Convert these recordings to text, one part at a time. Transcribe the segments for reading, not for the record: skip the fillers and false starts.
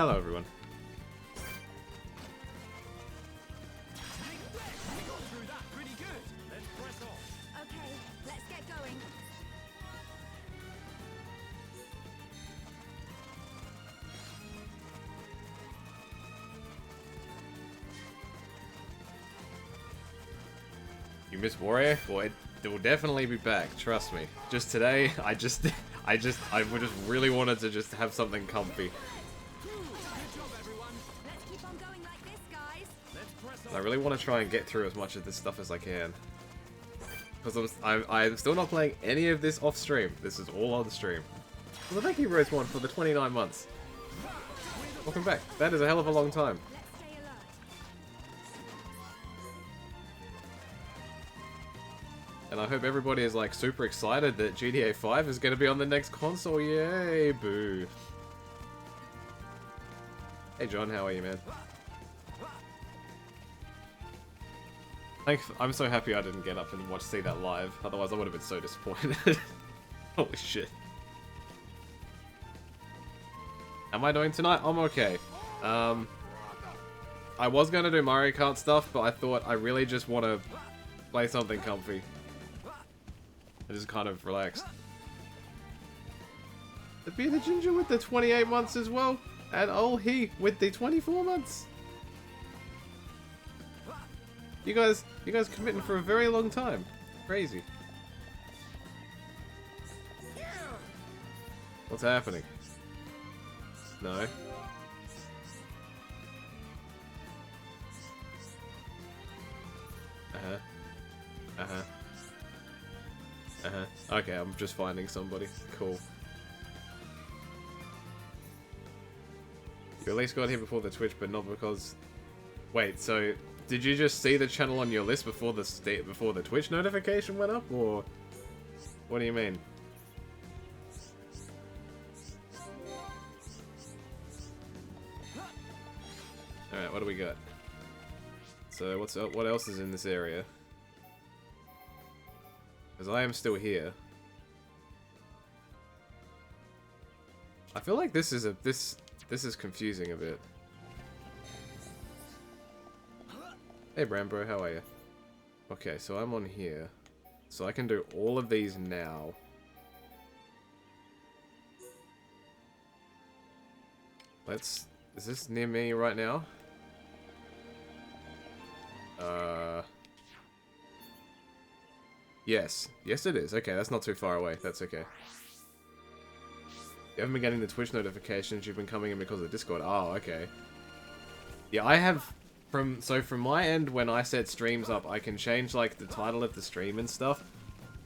Hello, everyone. Okay, let's get going. You miss Warrior? Well, it will definitely be back. Trust me. Just today, I really wanted to just have something comfy. Let's keep on going like this, guys. I really want to try and get through as much of this stuff as I can. Because I'm still not playing any of this off stream. This is all on the stream. Well, thank you, Rose One, for the 29 months. Welcome back. That is a hell of a long time. Let's stay alert. And I hope everybody is like super excited that GTA 5 is going to be on the next console. Yay, boo. Hey John, how are you, man? I'm so happy I didn't get up and see that live. Otherwise I would have been so disappointed. Holy shit. Am I doing tonight? I'm okay. I was going to do Mario Kart stuff, but I thought I really just want to play something comfy. I just kind of relaxed. The Bearded Ginger with the 28 months as well. And oh, he with the 24 months. You guys committing for a very long time. Crazy. What's happening? No. Uh-huh. Uh-huh. Uh-huh. Okay, I'm just finding somebody. Cool. You at least got here before the Twitch, but not because... Wait, so... Did you just see the channel on your list before the Twitch notification went up, or... What do you mean? Alright, what do we got? So, what else is in this area? Because I am still here. I feel like this is confusing a bit. Hey Brambo, how are you? Okay, so I'm on here. So I can do all of these now. Is this near me right now? Yes. Yes it is. Okay, that's not too far away. That's okay. You haven't been getting the Twitch notifications, you've been coming in because of Discord. Oh, okay. Yeah, I have... From my end, when I set streams up, I can change, like, the title of the stream and stuff.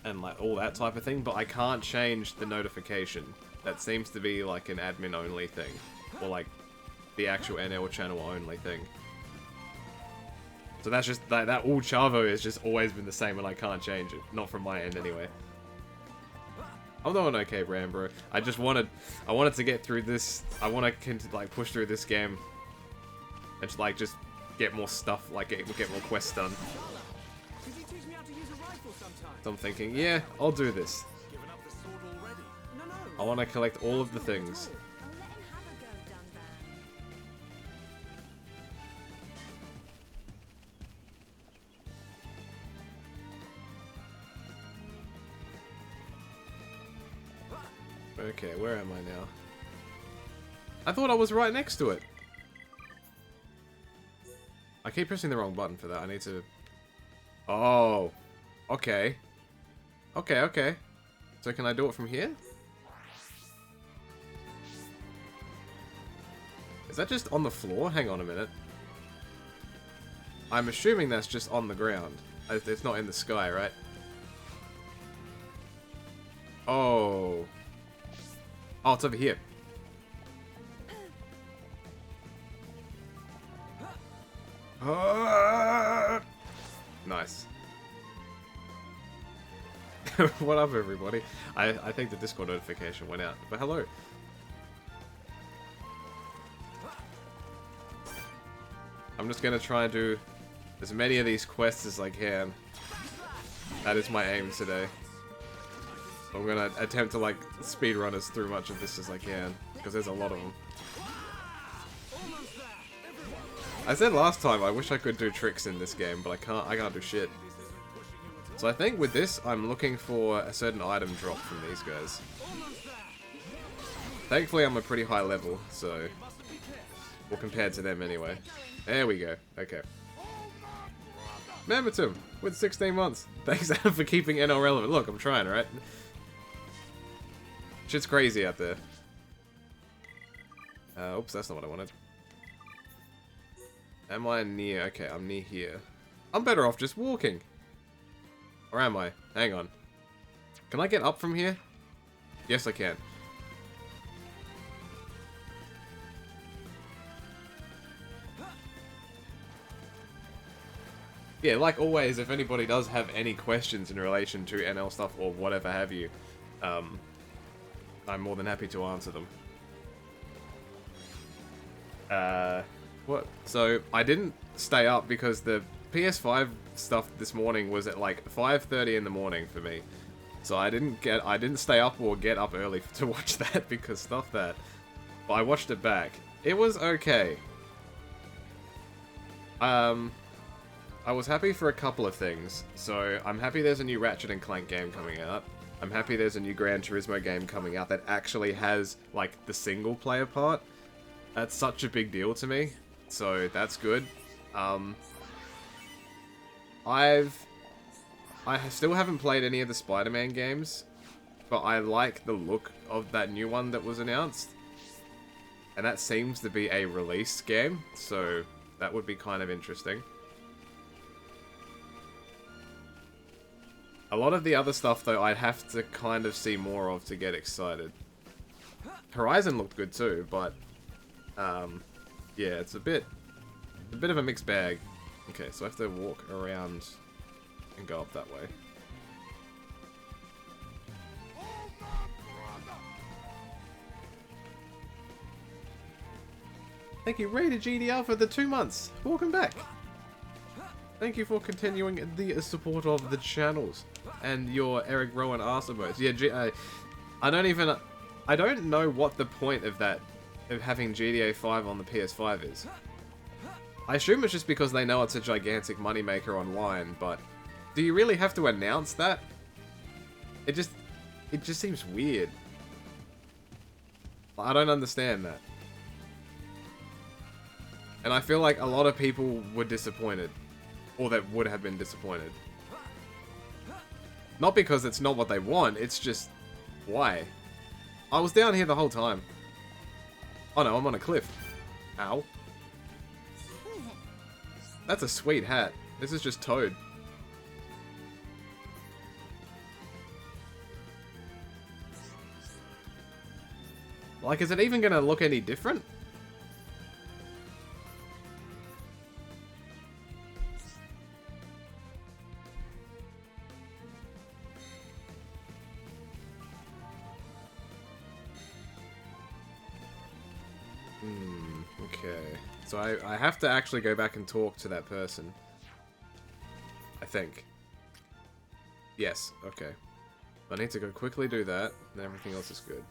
And, like, all that type of thing, but I can't change the notification. That seems to be, like, an admin-only thing. Or, like, the actual NL channel-only thing. So that's just... That all Chavo has just always been the same, and I can't change it. Not from my end, anyway. I'm doing okay, Bro. I wanted to get through this. I want to like push through this game, and just get more stuff, like get more quests done. So I'm thinking, yeah, I'll do this. I want to collect all of the things. Okay, where am I now? I thought I was right next to it. I keep pressing the wrong button for that. I need to... Oh. Okay. Okay. So can I do it from here? Is that just on the floor? Hang on a minute. I'm assuming that's just on the ground. It's not in the sky, right? Oh. Oh, it's over here. Nice. What up, everybody? I think the Discord notification went out, but hello. I'm just gonna try and do as many of these quests as I can. That is my aim today. I'm gonna attempt to, like, speedrun as through much of this as I can, because there's a lot of them. I said last time I wish I could do tricks in this game, but I can't do shit. So I think with this, I'm looking for a certain item drop from these guys. Thankfully, I'm a pretty high level, so... Well, compared to them anyway. There we go. Okay. Mammotum with 16 months. Thanks, Adam, for keeping NL relevant. Look, I'm trying, right? Shit's crazy out there. Oops, that's not what I wanted. Am I near? Okay, I'm near here. I'm better off just walking. Or am I? Hang on. Can I get up from here? Yes, I can. Yeah, like always, if anybody does have any questions in relation to NL stuff or whatever have you, I'm more than happy to answer them. What? So, I didn't stay up because the PS5 stuff this morning was at like 5:30 in the morning for me. So I didn't stay up or get up early to watch that because stuff that. But I watched it back. It was okay. I was happy for a couple of things. So, I'm happy there's a new Ratchet & Clank game coming out. I'm happy there's a new Gran Turismo game coming out that actually has, like, the single-player part. That's such a big deal to me. So, that's good. I still haven't played any of the Spider-Man games. But I like the look of that new one that was announced. And that seems to be a release game. So, that would be kind of interesting. A lot of the other stuff, though, I'd have to kind of see more of to get excited. Horizon looked good too, but yeah, it's a bit of a mixed bag. Okay, so I have to walk around and go up that way. Thank you, Rated GDR, for the 2 months. Welcome back. Thank you for continuing the support of the channels and your Eric Rowan arse emotes. Yeah, I don't know what the point of that, of having GTA 5 on the PS5 is. I assume it's just because they know it's a gigantic moneymaker online, but do you really have to announce that? It just seems weird. I don't understand that. And I feel like a lot of people were disappointed. Or that would have been disappointed. Not because it's not what they want, it's just... Why? I was down here the whole time. Oh no, I'm on a cliff. Ow. That's a sweet hat. This is just Toad. Like, is it even gonna look any different? Okay, so I have to actually go back and talk to that person. I think. Yes, okay. I need to go quickly do that, and everything else is good.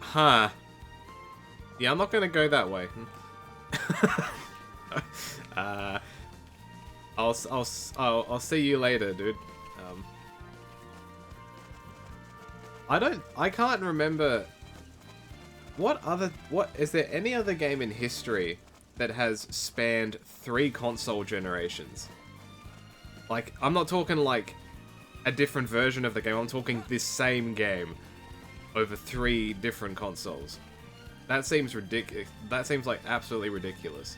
Huh. Yeah, I'm not gonna go that way. I'll see you later, dude. I can't remember... Is there any other game in history that has spanned 3 console generations? Like, I'm not talking like a different version of the game, I'm talking this same game over 3 different consoles. That seems ridiculous. That seems like absolutely ridiculous.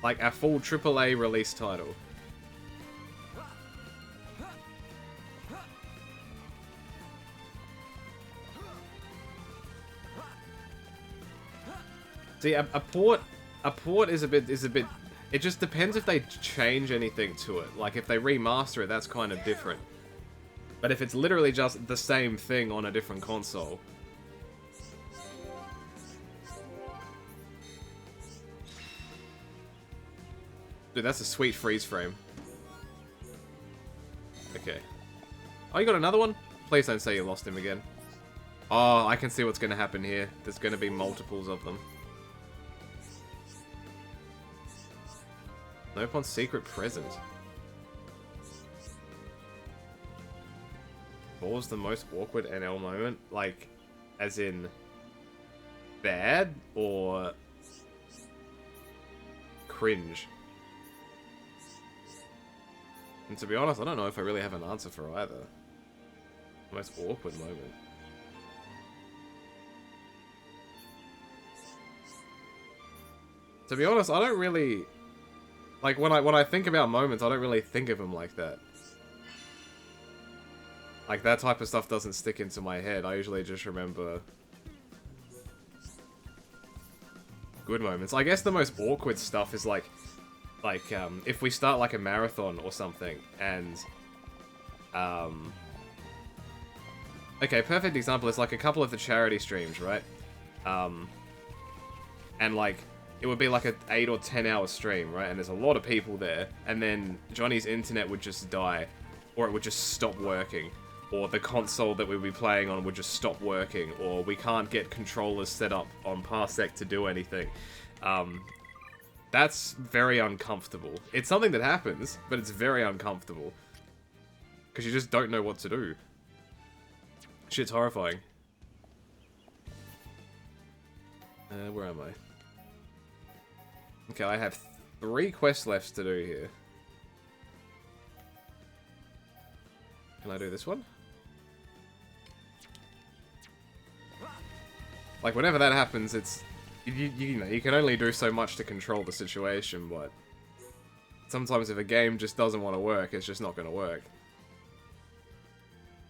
Like a full AAA release title. See, a port is a bit, it just depends if they change anything to it. Like, if they remaster it, that's kind of different. But if it's literally just the same thing on a different console... Dude, that's a sweet freeze frame. Okay. Oh, you got another one? Please don't say you lost him again. Oh, I can see what's going to happen here. There's going to be multiples of them. Nope on secret present. What was the most awkward NL moment? Like, as in bad or cringe? And to be honest, I don't know if I really have an answer for either. Most awkward moment. To be honest, I don't really... Like, when I think about moments, I don't really think of them like that. Like, that type of stuff doesn't stick into my head. I usually just remember good moments. I guess the most awkward stuff is like if we start like a marathon or something, and okay, perfect example is like a couple of the charity streams, right? And like it would be like an 8 or 10 hour stream, right? And there's a lot of people there, and then Johnny's internet would just die, or it would just stop working, or the console that we'd be playing on would just stop working, or we can't get controllers set up on Parsec to do anything. That's very uncomfortable. It's something that happens, but it's very uncomfortable. Because you just don't know what to do. Shit's horrifying. Where am I? Okay, I have 3 quests left to do here. Can I do this one? Like, whenever that happens, it's... You know, you can only do so much to control the situation, but... Sometimes if a game just doesn't want to work, it's just not going to work.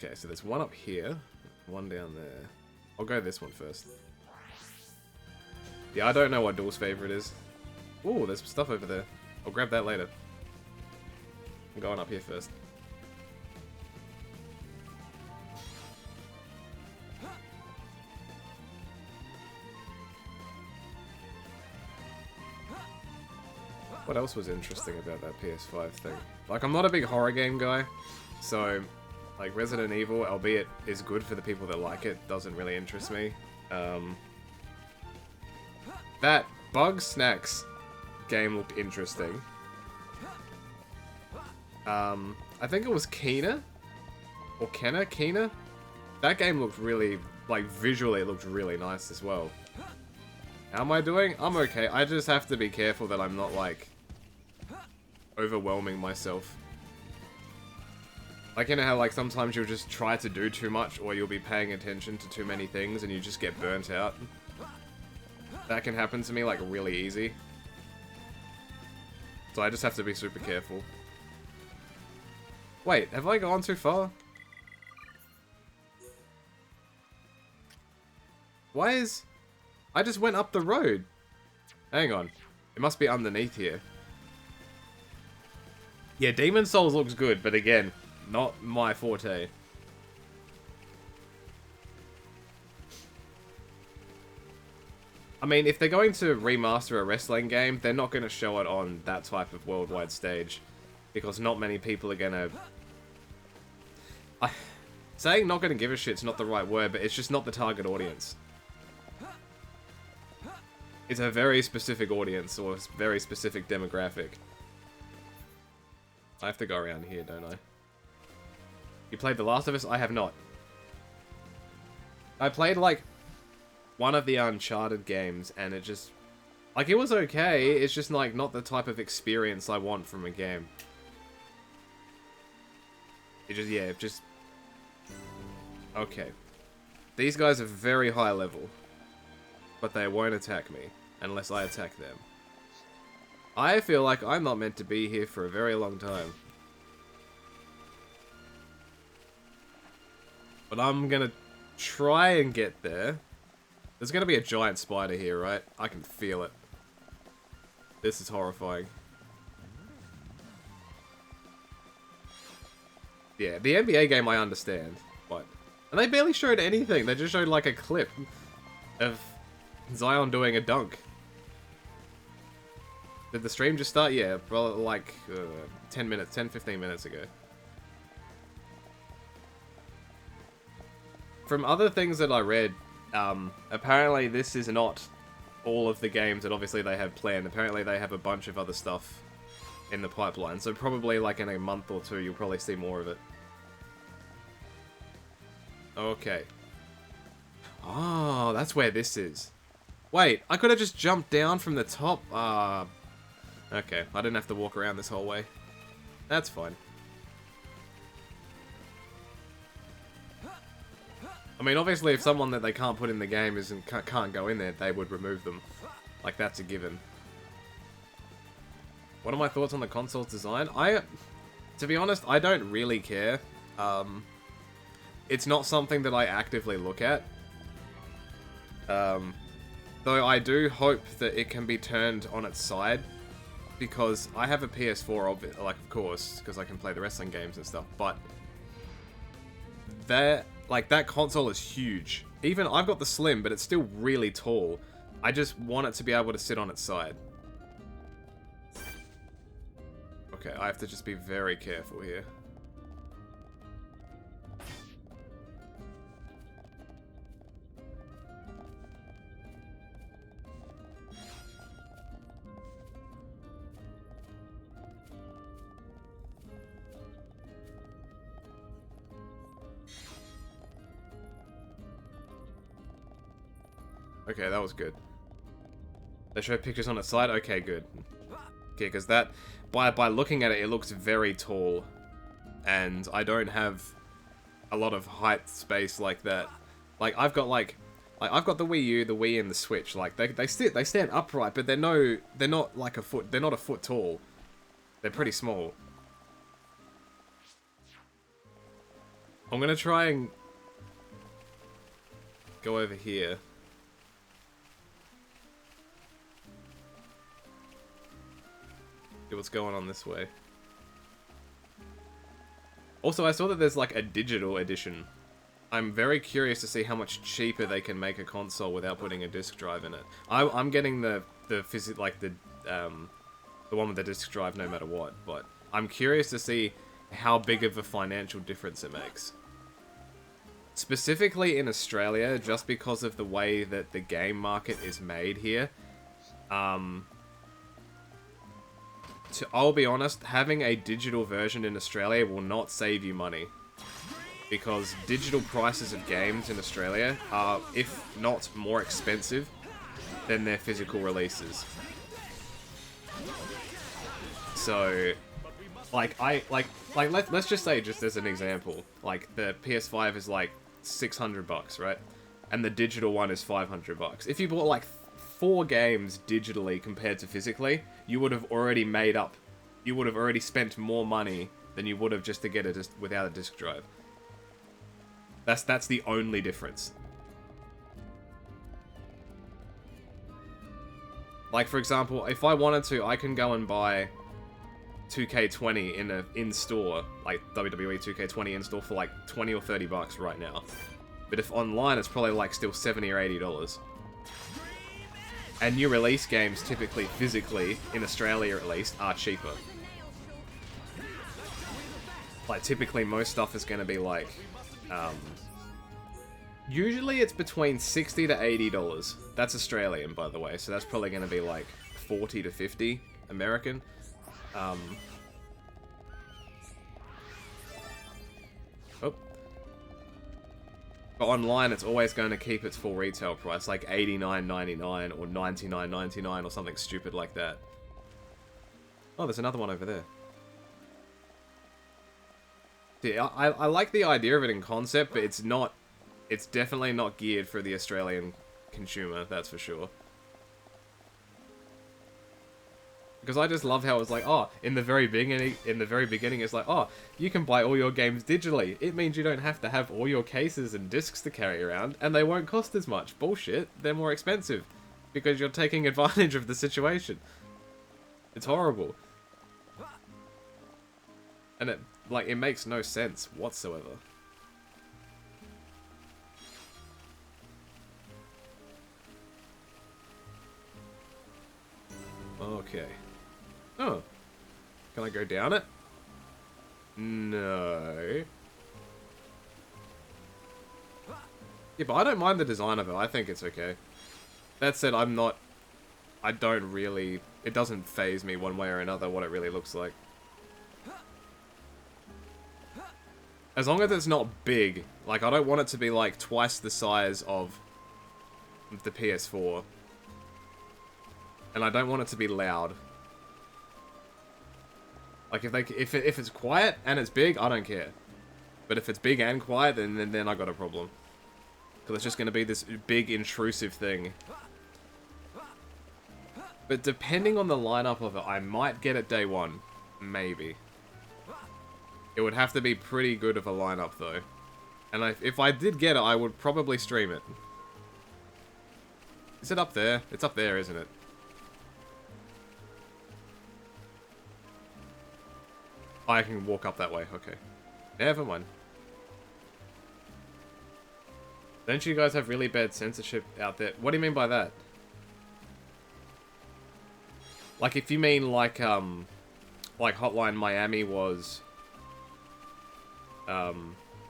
Okay, so there's one up here. One down there. I'll go this one first. Yeah, I don't know what Duel's favorite is. Ooh, there's stuff over there. I'll grab that later. I'm going up here first. What else was interesting about that PS5 thing? Like, I'm not a big horror game guy, so, like, Resident Evil, albeit is good for the people that like it, doesn't really interest me. That Bug Snacks game looked interesting. I think it was Kena? Or Kena? That game looked really, like, visually it looked really nice as well. How am I doing? I'm okay. I just have to be careful that I'm not, like, overwhelming myself. Like, you know how, like, sometimes you'll just try to do too much, or you'll be paying attention to too many things, and you just get burnt out? That can happen to me, like, really easy. So I just have to be super careful. Wait, have I gone too far? Why is... I just went up the road. Hang on. It must be underneath here. Yeah, Demon Souls looks good, but again, not my forte. I mean, if they're going to remaster a wrestling game, they're not going to show it on that type of worldwide stage. Because not many people are going to... Saying not going to give a shit's not the right word, but it's just not the target audience. It's a very specific audience, or a very specific demographic. I have to go around here, don't I? You played The Last of Us? I have not. I played, like, one of the Uncharted games, and it just... Like, it was okay, it's just, like, not the type of experience I want from a game. It just, yeah, it just... Okay. These guys are very high level. But they won't attack me, unless I attack them. I feel like I'm not meant to be here for a very long time. But I'm gonna try and get there. There's gonna be a giant spider here, right? I can feel it. This is horrifying. Yeah, the NBA game I understand, but... And they barely showed anything, they just showed like a clip of Zion doing a dunk. Did the stream just start? Yeah, probably like 10, 15 minutes ago. from other things that I read, apparently this is not all of the games that obviously they have planned. Apparently they have a bunch of other stuff in the pipeline. So probably like in a month or two, you'll probably see more of it. Okay. Oh, that's where this is. Wait, I could have just jumped down from the top. Okay, I didn't have to walk around this whole way. That's fine. I mean, obviously, if someone that they can't put in the game can't go in there, they would remove them. Like, that's a given. What are my thoughts on the console's design? To be honest, I don't really care. It's not something that I actively look at. Though I do hope that it can be turned on its side. Because I have a PS4, of course, because I can play the wrestling games and stuff, but that console is huge. Even I've got the Slim, but it's still really tall. I just want it to be able to sit on its side. Okay, I have to just be very careful here. Okay, that was good. They show pictures on its side? Okay, good. Okay, because that, by looking at it, it looks very tall. And I don't have a lot of height space like that. Like, I've got I've got the Wii U, the Wii, and the Switch. Like, they stand upright, but they're not like a foot, they're not a foot tall. They're pretty small. I'm gonna try and go over here. What's going on this way. Also, I saw that there's like a digital edition. I'm very curious to see how much cheaper they can make a console without putting a disc drive in it. I'm getting the one with the disc drive no matter what, but I'm curious to see how big of a financial difference it makes. Specifically in Australia, just because of the way that the game market is made here. I'll be honest, having a digital version in Australia will not save you money. Because digital prices of games in Australia are, if not more expensive, than their physical releases. So, let's just say, just as an example, like, the PS5 is like $600, right? And the digital one is $500. If you bought like 4 games digitally compared to physically, you would have already spent more money than you would have just to get it without a disc drive. That's the only difference. Like, for example, if I wanted to, I can go and buy 2K20 in-store, like WWE 2K20 in-store for like 20 or 30 bucks right now. But if online, it's probably like still $70 or $80. And new release games, typically, physically, in Australia at least, are cheaper. Like, typically, most stuff is going to be like, usually it's between $60 to $80. That's Australian, by the way, so that's probably going to be like 40 to 50 American. But online, it's always going to keep its full retail price, like $89.99 or $99.99 or something stupid like that. Oh, there's another one over there. See, I like the idea of it in concept, but it's definitely not geared for the Australian consumer, that's for sure. Because I just love how it's like, oh, in the very beginning, it's like, oh, you can buy all your games digitally. It means you don't have to have all your cases and discs to carry around, and they won't cost as much. Bullshit. They're more expensive. Because you're taking advantage of the situation. It's horrible. And it makes no sense whatsoever. Okay. Oh. Can I go down it? No. Yeah, but I don't mind the design of it. I think it's okay. That said, I don't really... It doesn't phase me one way or another what it really looks like. As long as it's not big. Like, I don't want it to be, like, twice the size of the PS4. And I don't want it to be loud. Like, if it's quiet and it's big, I don't care. But if it's big and quiet, then I got a problem. Because it's just going to be this big, intrusive thing. But depending on the lineup of it, I might get it day one. Maybe. It would have to be pretty good of a lineup, though. And if I did get it, I would probably stream it. Is it up there? It's up there, isn't it? I can walk up that way. Okay. Never mind. Don't you guys have really bad censorship out there? What do you mean by that? Like, if you mean, like Hotline Miami was...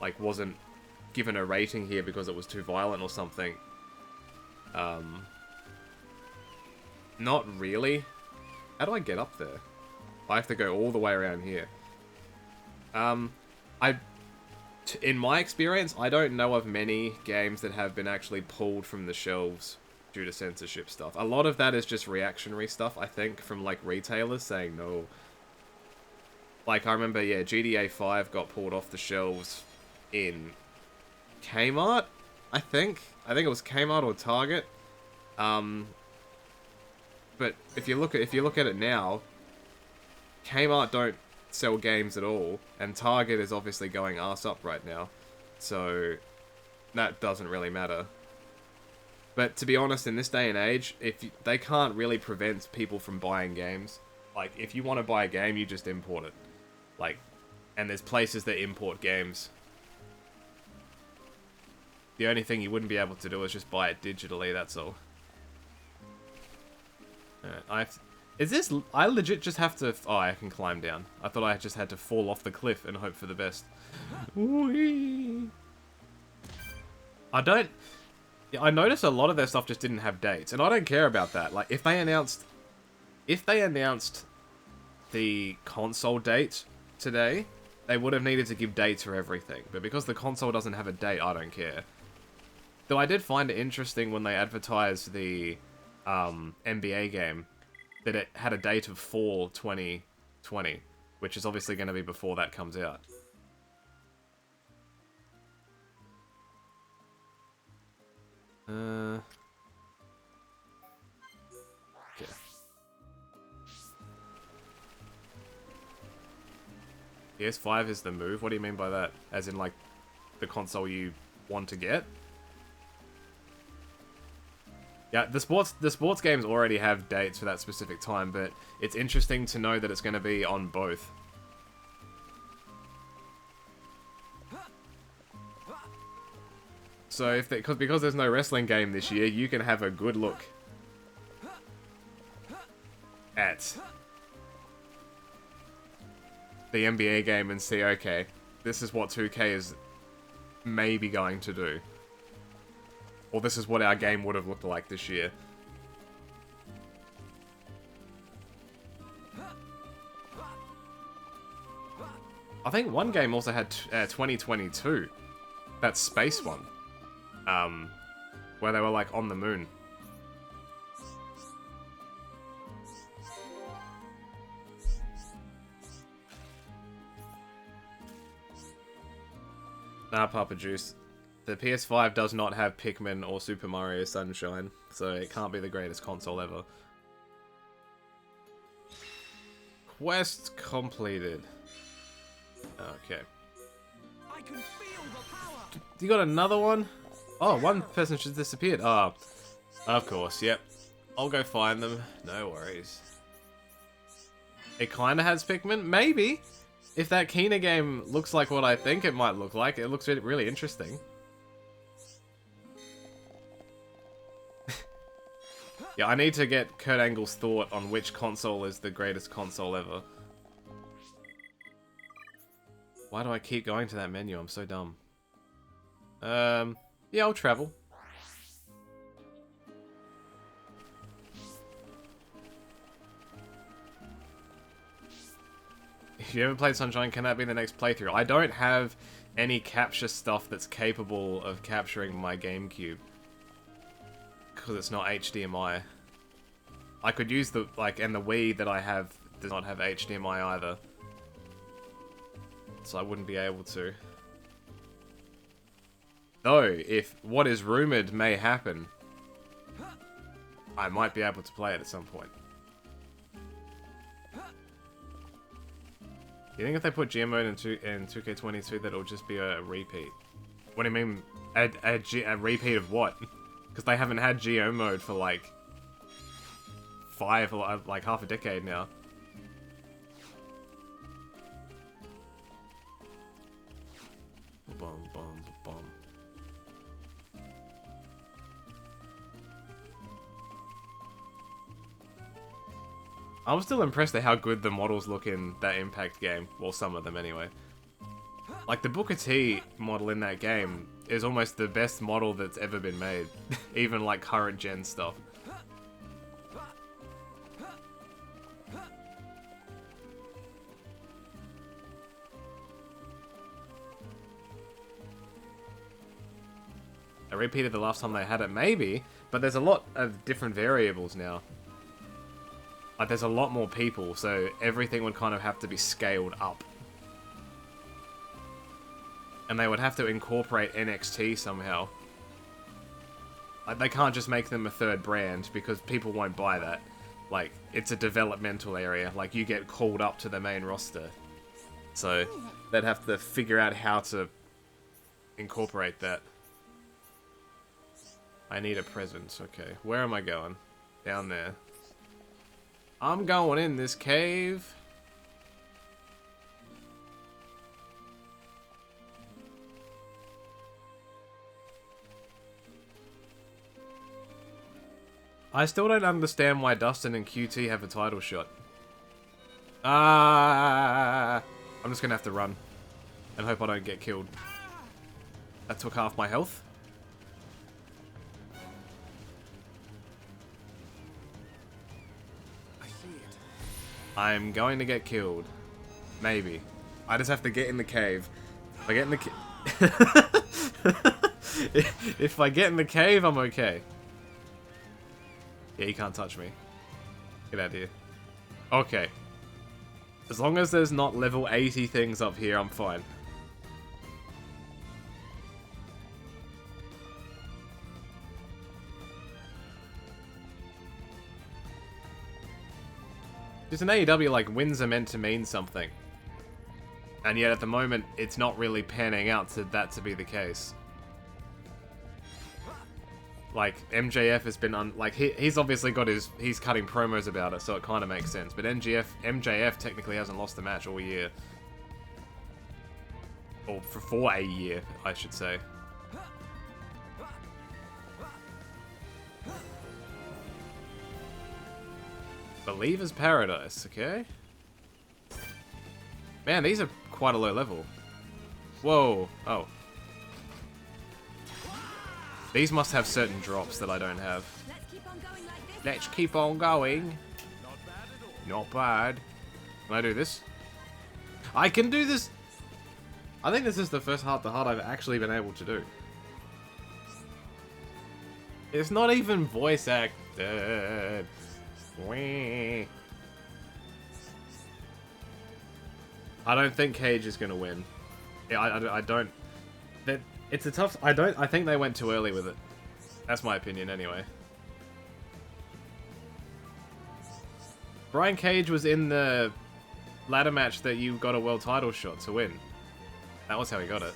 like, wasn't given a rating here because it was too violent or something. Not really. How do I get up there? I have to go all the way around here. In my experience, I don't know of many games that have been actually pulled from the shelves due to censorship stuff. A lot of that is just reactionary stuff, I think, from, like, retailers saying no. Like, I remember, yeah, GTA 5 got pulled off the shelves in Kmart, I think. I think it was Kmart or Target. But if you look at it now, Kmart don't sell games at all, and Target is obviously going arse up right now. So that doesn't really matter. But to be honest, in this day and age, they can't really prevent people from buying games. Like, if you want to buy a game, you just import it. Like, and there's places that import games. The only thing you wouldn't be able to do is just buy it digitally, that's all. I legit just have to... Oh, I can climb down. I thought I just had to fall off the cliff and hope for the best. Whee! I noticed a lot of their stuff just didn't have dates, and I don't care about that. Like, if they announced the console date today, they would have needed to give dates for everything. But because the console doesn't have a date, I don't care. Though I did find it interesting when they advertised the NBA game that it had a date of fall 2020, which is obviously going to be before that comes out. Okay. PS5 is the move? What do you mean by that? As in, like, the console you want to get? Yeah, the sports games already have dates for that specific time, but it's interesting to know that it's going to be on both. So because there's no wrestling game this year, you can have a good look at the NBA game and see, okay, this is what 2K is maybe going to do. Or this is what our game would have looked like this year. I think one game also had 2022. That space one. Where they were, like, on the moon. Nah, Papa Juice. The PS5 does not have Pikmin or Super Mario Sunshine, so it can't be the greatest console ever. Quest completed. Okay. I can feel the power. You got another one? Oh, one person just disappeared. Oh, of course, yep. I'll go find them. No worries. It kind of has Pikmin? Maybe. If that Kena game looks like what I think it might look like, it looks really interesting. Yeah, I need to get Kurt Angle's thought on which console is the greatest console ever. Why do I keep going to that menu? I'm so dumb. Yeah, Yeah, I'll travel. If you ever played Sunshine, can that be the next playthrough? I don't have any capture stuff that's capable of capturing my GameCube. Because it's not HDMI. I could use the, like, and the Wii that I have does not have HDMI either. So I wouldn't be able to. Though, if what is rumored may happen, I might be able to play it at some point. You think if they put Geo mode in 2K22 that it'll just be a repeat? What do you mean, a repeat of what? Because they haven't had Geo mode for like half a decade now. Bum, bum, bum. I'm still impressed at how good the models look in that Impact game. Well, some of them anyway. Like, the Booker T model in that game is almost the best model that's ever been made. Even, like, current gen stuff. I repeated the last time they had it, maybe, but there's a lot of different variables now. Like, there's a lot more people, so everything would kind of have to be scaled up. And they would have to incorporate NXT somehow. Like, they can't just make them a third brand, because people won't buy that. Like, it's a developmental area. Like, you get called up to the main roster. So, they'd have to figure out how to incorporate that. I need a presence. Okay, where am I going? Down there. I'm going in this cave. I still don't understand why Dustin and QT have a title shot. I'm just gonna have to run and hope I don't get killed. That took half my health. I'm going to get killed. Maybe. I just have to get in the cave. If I get in the if I get in the cave, I'm okay. Yeah, you can't touch me. Get out of here. Okay. As long as there's not level 80 things up here, I'm fine. Just in AEW, like, wins are meant to mean something. And yet, at the moment, it's not really panning out to that to be the case. Like, MJF has been like, he's obviously got he's cutting promos about it, so it kind of makes sense. But MJF technically hasn't lost a match all year. Or for a year, I should say. Believer's Paradise, okay? Man, these are quite a low level. Whoa. Oh. These must have certain drops that I don't have. Let's keep on going like this. Let's keep on going. Not bad. Can I do this? I can do this! I think this is the first heart-to-heart I've actually been able to do. It's not even voice acted. Wee. I don't think Cage is gonna win. Yeah, I don't. It's a tough. I think they went too early with it. That's my opinion, anyway. Brian Cage was in the ladder match that you got a world title shot to win. That was how he got it.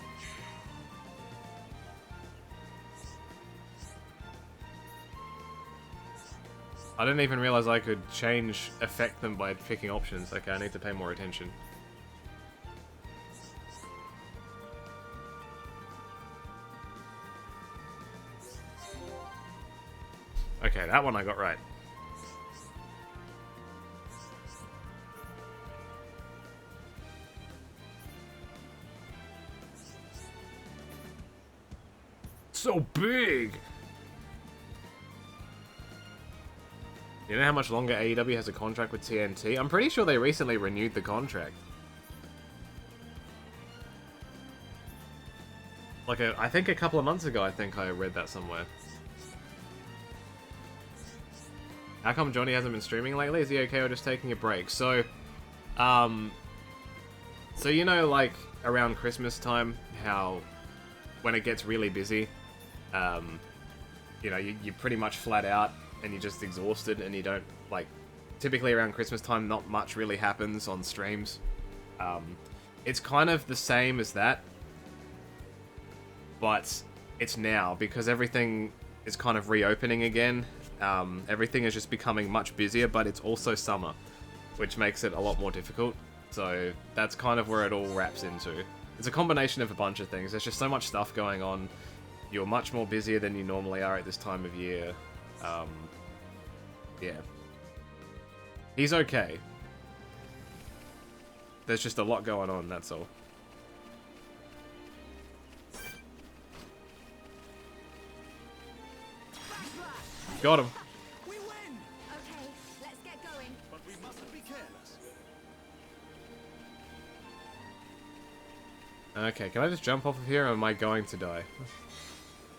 I didn't even realize I could affect them by picking options. Okay, I need to pay more attention. Okay, that one I got right. So big! You know how much longer AEW has a contract with TNT? I'm pretty sure they recently renewed the contract. Like, I think a couple of months ago, I think I read that somewhere. How come Johnny hasn't been streaming lately? Is he okay or just taking a break? So, you know, like, around Christmas time, how when it gets really busy, you know, you're pretty much flat out and you're just exhausted and you don't, like, typically around Christmas time, not much really happens on streams. It's kind of the same as that, but it's now, because everything is kind of reopening again. Everything is just becoming much busier, but it's also summer, which makes it a lot more difficult. So that's kind of where it all wraps into. It's a combination of a bunch of things. There's just so much stuff going on. You're much more busier than you normally are at this time of year. Yeah. He's okay. There's just a lot going on, that's all. Got him. We win! Okay, let's get going. But we mustn't be careless. Okay, can I just jump off of here or am I going to die?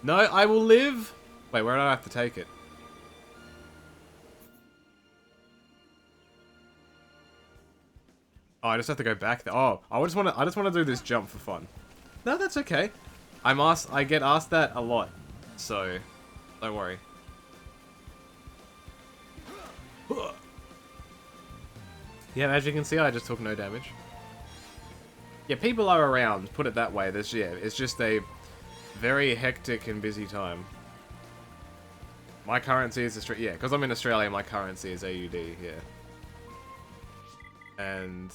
No, I will live! Wait, where do I have to take it? Oh, I just have to go back there. Oh, I just want to do this jump for fun. No, that's okay. I get asked that a lot. So, don't worry. Yeah, as you can see, I just took no damage. Yeah, people are around, put it that way. It's just a very hectic and busy time. My currency is yeah, because I'm in Australia, my currency is AUD, yeah. And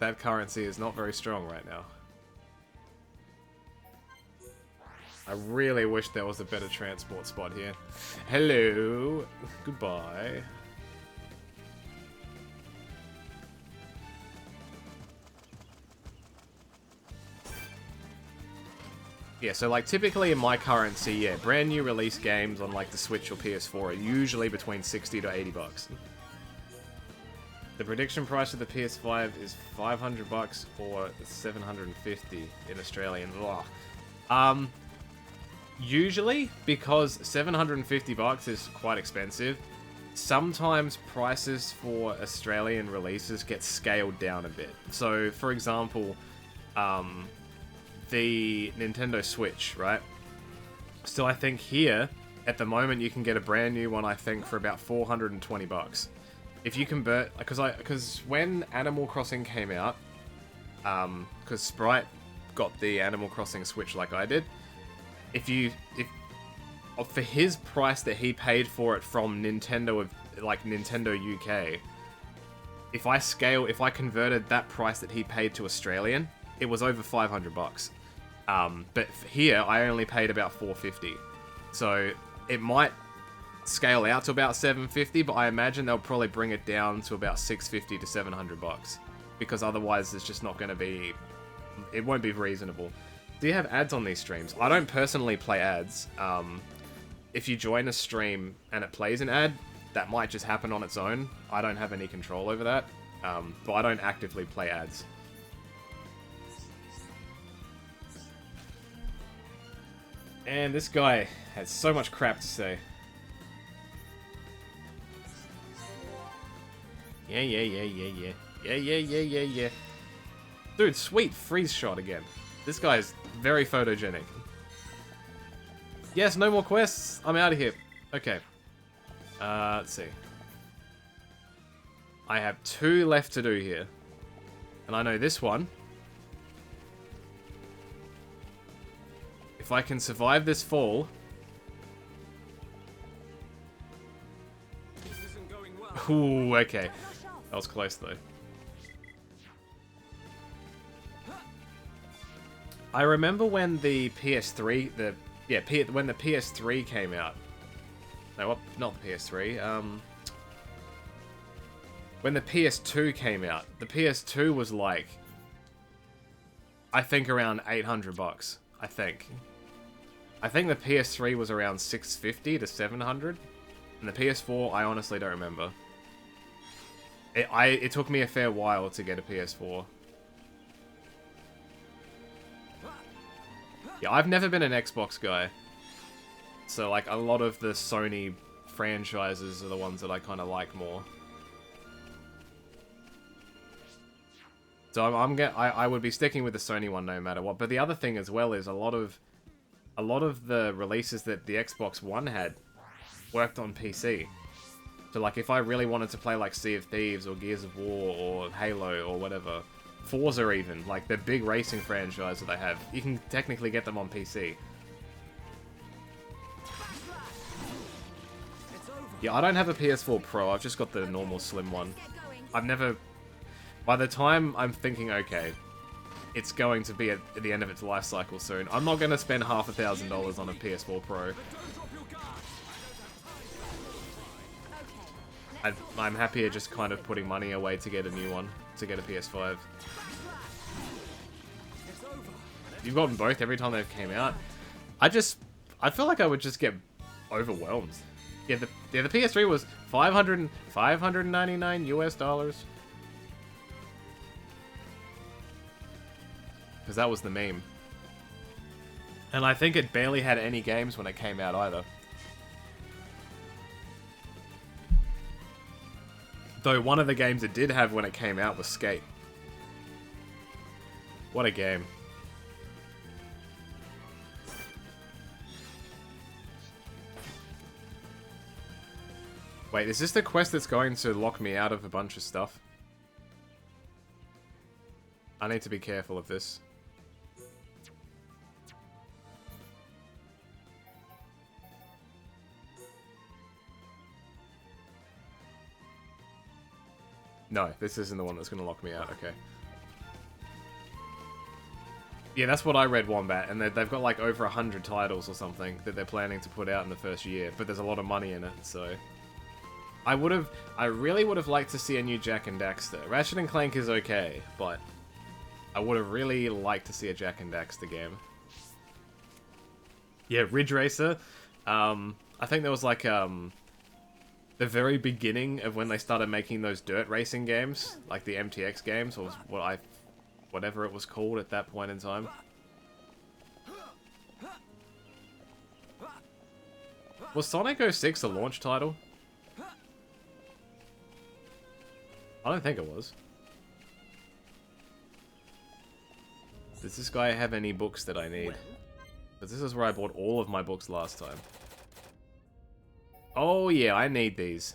that currency is not very strong right now. I really wish there was a better transport spot here. Hello. Goodbye. Yeah, so like typically in my currency, yeah, brand new release games on like the Switch or PS4 are usually between 60 to 80 bucks. The prediction price of the PS5 is 500 bucks or 750 in Australian. Ugh. Usually, because 750 bucks is quite expensive, sometimes prices for Australian releases get scaled down a bit. So, for example, the Nintendo Switch, right? So I think here, at the moment, you can get a brand new one, I think, for about 420 bucks. If you convert, because when Animal Crossing came out, because Sprite got the Animal Crossing Switch like I did, for his price that he paid for it from Nintendo, like Nintendo UK, if I converted that price that he paid to Australian, it was over 500 bucks. But here, I only paid about 450. So, it might scale out to about 750, but I imagine they'll probably bring it down to about 650 to 700 bucks. Because otherwise, it's just not going to be... It won't be reasonable. Do you have ads on these streams? I don't personally play ads. If you join a stream and it plays an ad, that might just happen on its own. I don't have any control over that. But I don't actively play ads. And this guy has so much crap to say. Yeah. Dude, sweet freeze shot again. This guy is very photogenic. Yes, no more quests. I'm out of here. Okay. Let's see. I have 2 left to do here. And I know this one. If I can survive this fall... This isn't going well. Ooh, okay. That was close, though. I remember when the PS3... when the PS3 came out. No, what? Not the PS3. When the PS2 came out, the PS2 was like... I think around 800 bucks. I think. I think the PS3 was around 650 to 700, and the PS4, I honestly don't remember. It took me a fair while to get a PS4. Yeah, I've never been an Xbox guy. So, like, a lot of the Sony franchises are the ones that I kind of like more. So I would be sticking with the Sony one no matter what. But the other thing as well is a lot of the releases that the Xbox One had worked on PC. So, like, if I really wanted to play, like, Sea of Thieves or Gears of War or Halo or whatever, Forza even, like, the big racing franchise that they have, you can technically get them on PC. Yeah, I don't have a PS4 Pro, I've just got the normal slim one. I've never... By the time I'm thinking, okay, it's going to be at the end of its life cycle soon, I'm not going to spend $1,000 on a PS4 Pro. I'm happier just kind of putting money away to get a new one, to get a PS5. You've gotten both every time they've came out. I feel like I would just get overwhelmed. Yeah, the PS3 was $599 US. Because that was the meme. And I think it barely had any games when it came out either. Though one of the games it did have when it came out was Skate. What a game. Wait, is this the quest that's going to lock me out of a bunch of stuff? I need to be careful of this. No, this isn't the one that's going to lock me out, okay. Yeah, that's what I read, Wombat, and they've got like over 100 titles or something that they're planning to put out in the first year, but there's a lot of money in it, so... I really would have liked to see a new Jak and Daxter. Ratchet & Clank is okay, but I would have really liked to see a Jak and Daxter game. Yeah, Ridge Racer. I think there was like, the very beginning of when they started making those dirt racing games, like the MTX games, or whatever it was called at that point in time. Was Sonic 06 a launch title? I don't think it was. Does this guy have any books that I need? Because this is where I bought all of my books last time. Oh yeah, I need these.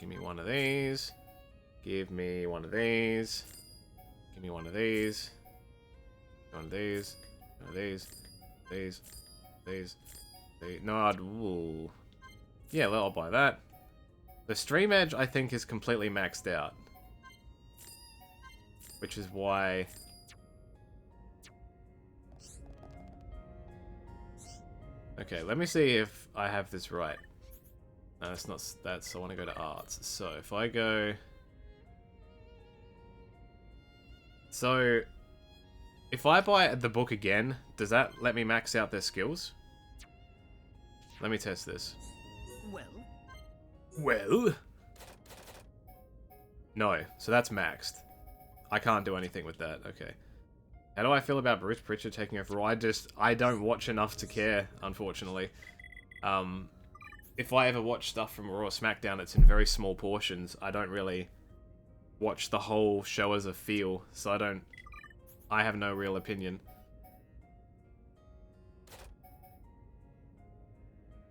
Give me one of these. Give me one of these. Give me one of these. One of these. One of these. These. These. No, ooh. Yeah, well, I'll buy that. The Stream Edge, I think, is completely maxed out. Which is why... Okay, let me see if I have this right. No, that's not... I want to go to arts. So, if I go... So, if I buy the book again, does that let me max out their skills? Let me test this. Well? No, so that's maxed. I can't do anything with that, okay. How do I feel about Bruce Pritchard taking over Raw? I don't watch enough to care, unfortunately. If I ever watch stuff from Raw or SmackDown, it's in very small portions. I don't really watch the whole show as a feel, so I have no real opinion.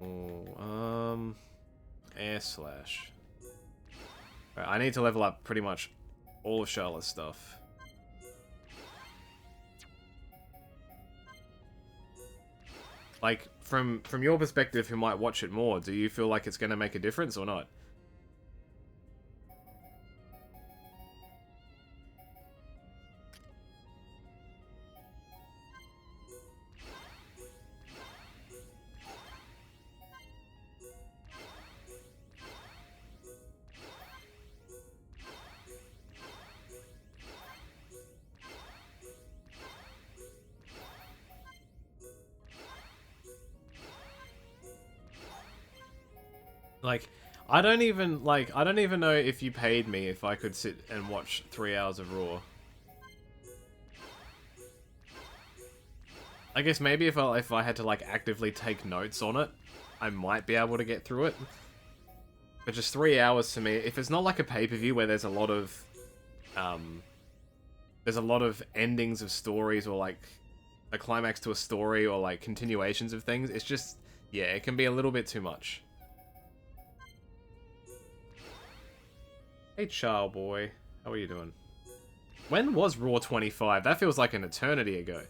Oh, Air Slash. Right, I need to level up pretty much all of Charlotte's stuff. Like, from your perspective, who might watch it more, do you feel like it's going to make a difference or not? Like, I don't even know if you paid me if I could sit and watch 3 hours of Raw. I guess maybe if I had to like actively take notes on it, I might be able to get through it. But just 3 hours to me, if it's not like a pay-per-view where there's a lot of endings of stories or like a climax to a story or like continuations of things, it's just, yeah, it can be a little bit too much. Hey, Charl boy. How are you doing? When was Raw 25? That feels like an eternity ago.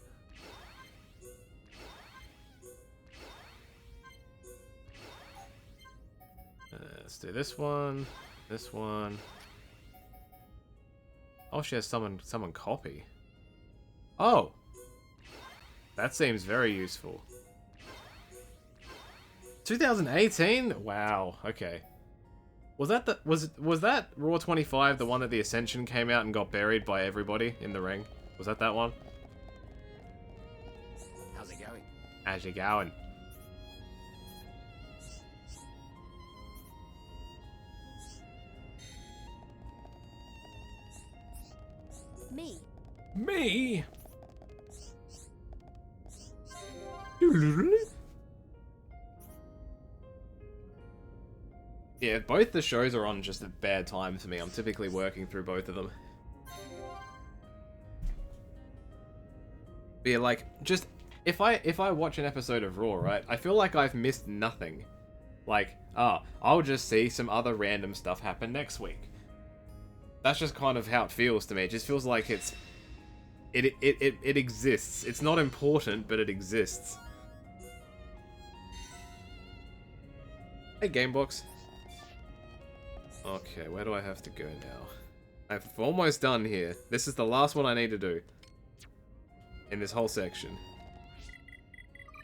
Let's do this one. This one. Oh, she has someone copy. Oh! That seems very useful. 2018? Wow, okay. Was that Raw 25 the one that the Ascension came out and got buried by everybody in the ring? Was that one? How's it going? How's it going? Me. Me? Yeah, both the shows are on just a bad time for me. I'm typically working through both of them. But yeah, like, just if I watch an episode of Raw, right, I feel like I've missed nothing. Like, I'll just see some other random stuff happen next week. That's just kind of how it feels to me. It just feels like it exists. It's not important, but it exists. Hey, Gamebox. Okay, where do I have to go now? I'm almost done here. This is the last one I need to do. In this whole section.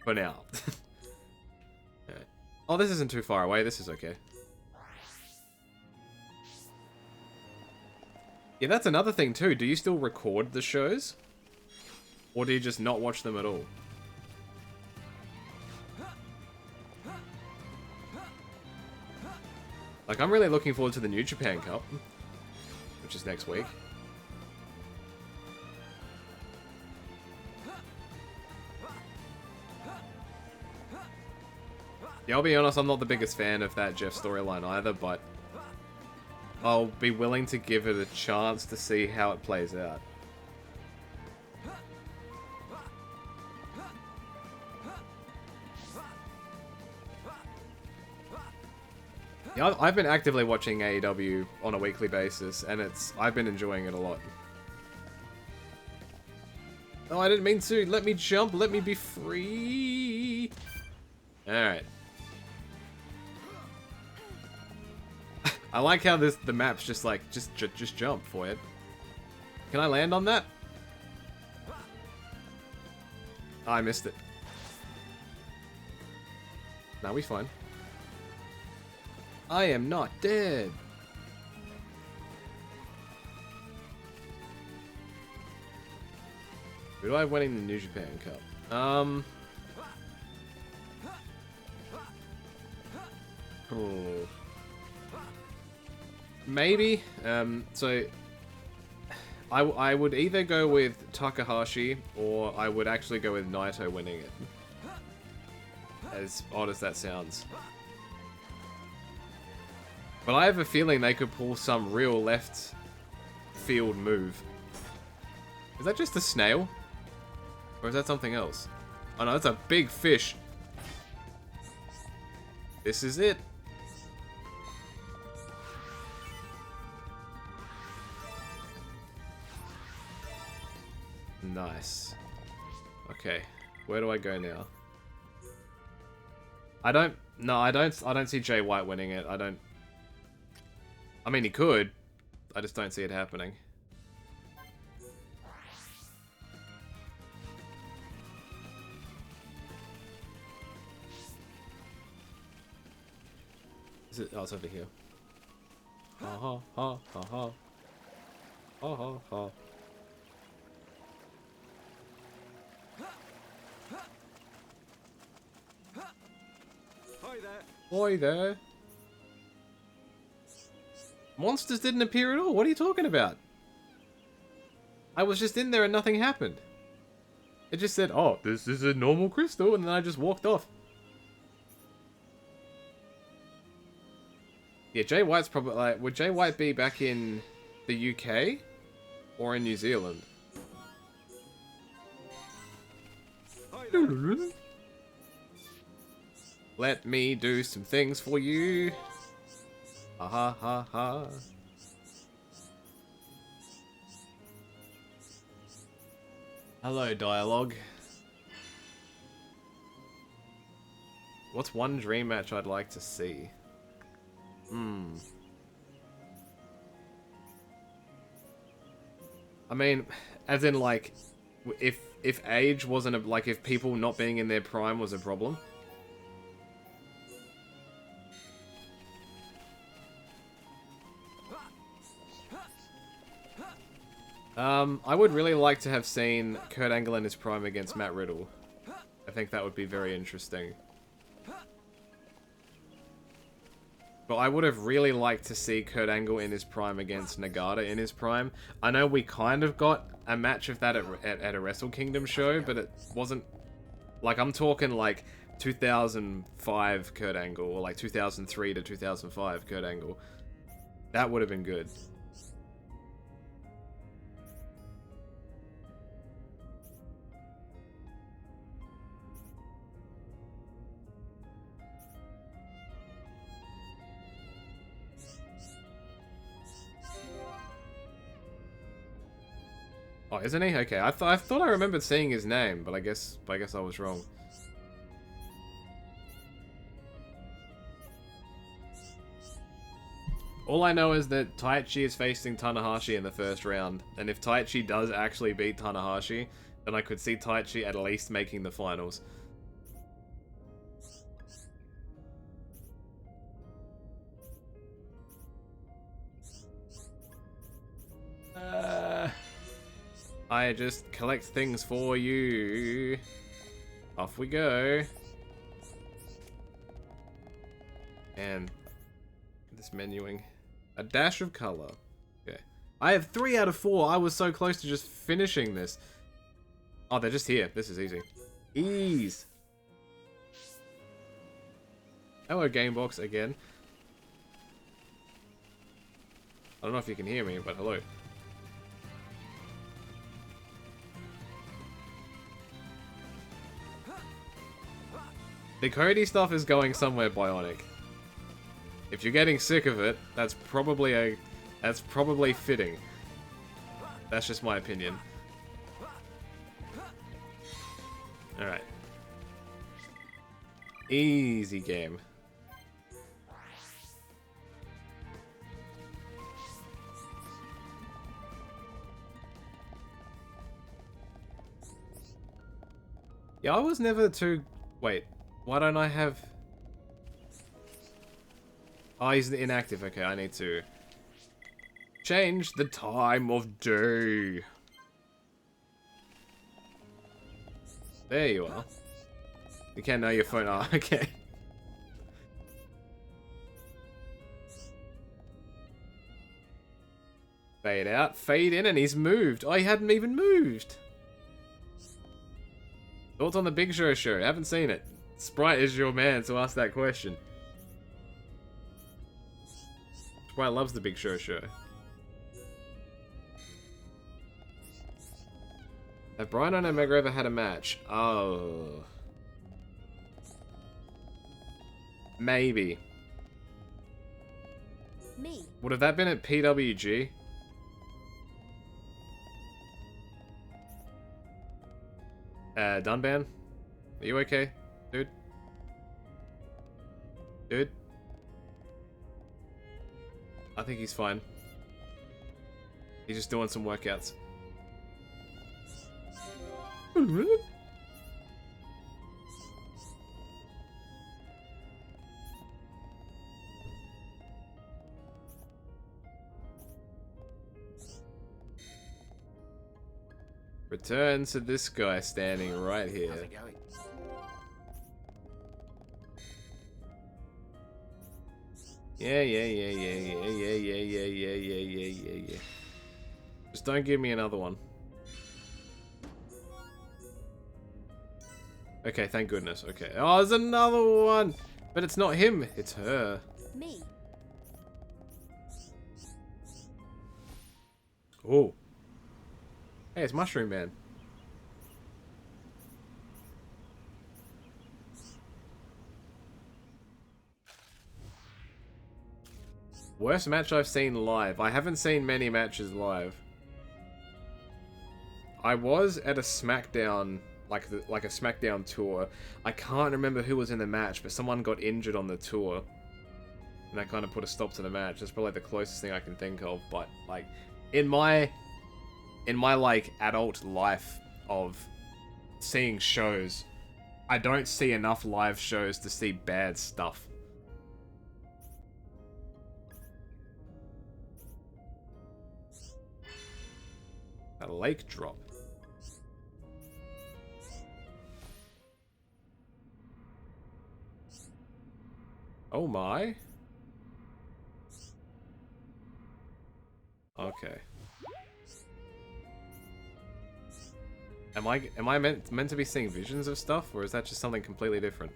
For now. Right. Oh, this isn't too far away. This is okay. Yeah, that's another thing too. Do you still record the shows? Or do you just not watch them at all? Like, I'm really looking forward to the New Japan Cup, which is next week. Yeah, I'll be honest, I'm not the biggest fan of that Jeff storyline either, but I'll be willing to give it a chance to see how it plays out. Yeah, I've been actively watching AEW on a weekly basis, and I've been enjoying it a lot. Oh, I didn't mean to. Let me jump. Let me be free. Alright. I like how the map's just like, just jump for it. Can I land on that? Oh, I missed it. Nah, we fine. I am not dead. Who do I have winning the New Japan Cup? Oh. Maybe. So I would either go with Takahashi or I would actually go with Naito winning it. As odd as that sounds. But I have a feeling they could pull some real left field move. Is that just a snail? Or is that something else? Oh no, that's a big fish. This is it. Nice. Okay, where do I go now? I don't see Jay White winning it. I mean, he could. I just don't see it happening. Is it? Oh, it's over here. Ha ha ha ha ha. Ha ha ha. Hi there. Oi there. Monsters didn't appear at all. What are you talking about? I was just in there and nothing happened. It just said, oh, this is a normal crystal, and then I just walked off. Yeah, Jay White's probably like, would Jay White be back in the UK or in New Zealand? Let me do some things for you. Ha ha ha ha. Hello, dialogue. What's one dream match I'd like to see? I mean, as in like, if age wasn't a, like if people not being in their prime was a problem. I would really like to have seen Kurt Angle in his prime against Matt Riddle. I think that would be very interesting. But I would have really liked to see Kurt Angle in his prime against Nagata in his prime. I know we kind of got a match of that at a Wrestle Kingdom show, but it wasn't... Like, I'm talking like 2005 Kurt Angle, or like 2003 to 2005 Kurt Angle. That would have been good. Oh, isn't he? Okay, I thought I remembered seeing his name, but I guess I was wrong. All I know is that Taichi is facing Tanahashi in the first round, and if Taichi does actually beat Tanahashi, then I could see Taichi at least making the finals. I just collect things for you. Off we go. And this menuing. A dash of color. Okay. I have 3 out of 4. I was so close to just finishing this. Oh, they're just here. This is easy. Ease. Hello, Gamebox again. I don't know if you can hear me, but hello. The Cody stuff is going somewhere bionic. If you're getting sick of it, that's probably fitting. That's just my opinion. Alright. Easy game. Yeah, I was never too... Wait. Why don't I have... Oh, he's inactive. Okay, I need to change the time of day. There you are. You can't know your phone. Oh, okay. Fade out, fade in, and he's moved. Oh, he hadn't even moved. Thoughts on the Big Show show? Haven't seen it. Sprite is your man to ask that question. Sprite loves the Big Show show. Have Brian and Omega ever had a match? Oh. Maybe. Me. Would have that been at PWG? Dunban? Are you okay? Dude? Dude? I think he's fine. He's just doing some workouts. Return to this guy standing right here. How's it going? Yeah, yeah, yeah, yeah, yeah, yeah, yeah, yeah, yeah, yeah, yeah, yeah, yeah. Just don't give me another one. Okay, thank goodness. Okay. Oh, there's another one! But it's not him, it's her. Me. Oh. Hey, it's Mushroom Man. Worst match I've seen live. I haven't seen many matches live. I was at a SmackDown, like a SmackDown tour. I can't remember who was in the match, but someone got injured on the tour. And that kind of put a stop to the match. That's probably the closest thing I can think of. But, like, in my like, adult life of seeing shows, I don't see enough live shows to see bad stuff. A lake drop. Oh my. Okay. Am I meant to be seeing visions of stuff, or is that just something completely different?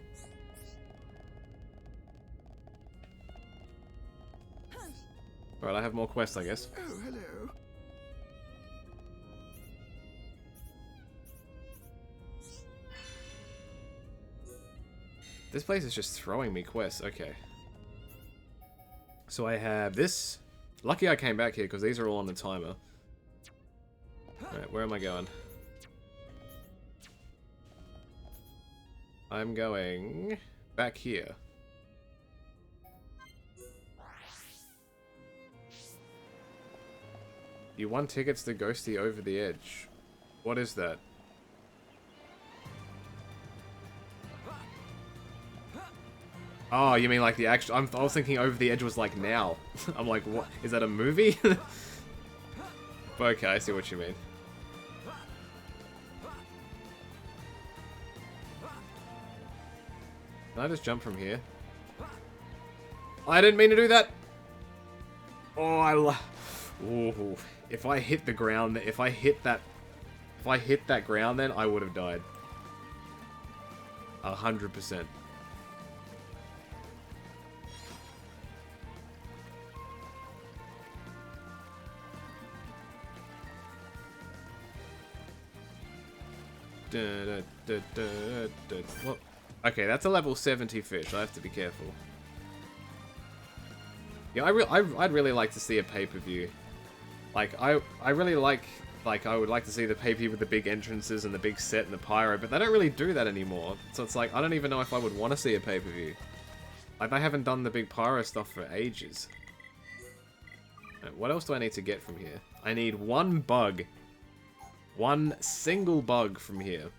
Right, I have more quests, I guess. Oh, hello. This place is just throwing me quests. Okay. So I have this. Lucky I came back here, because these are all on the timer. Alright, where am I going? I'm going back here. You won tickets to Ghosty Over the Edge. What is that? Oh, you mean like the actual... I was thinking Over the Edge was like now. I'm like, what? Is that a movie? But okay, I see what you mean. Can I just jump from here? I didn't mean to do that! Oh, Ooh. If I hit the ground, if I hit that ground, then I would have died. 100%. Well, okay, that's a level 70 fish. I have to be careful. Yeah, I'd really like to see a pay-per-view. Like, I really like, I would like to see the pay-per-view with the big entrances and the big set and the pyro, but they don't really do that anymore. So it's like, I don't even know if I would want to see a pay-per-view. Like, they haven't done the big pyro stuff for ages. Right, what else do I need to get from here? I need one bug. One single bug from here.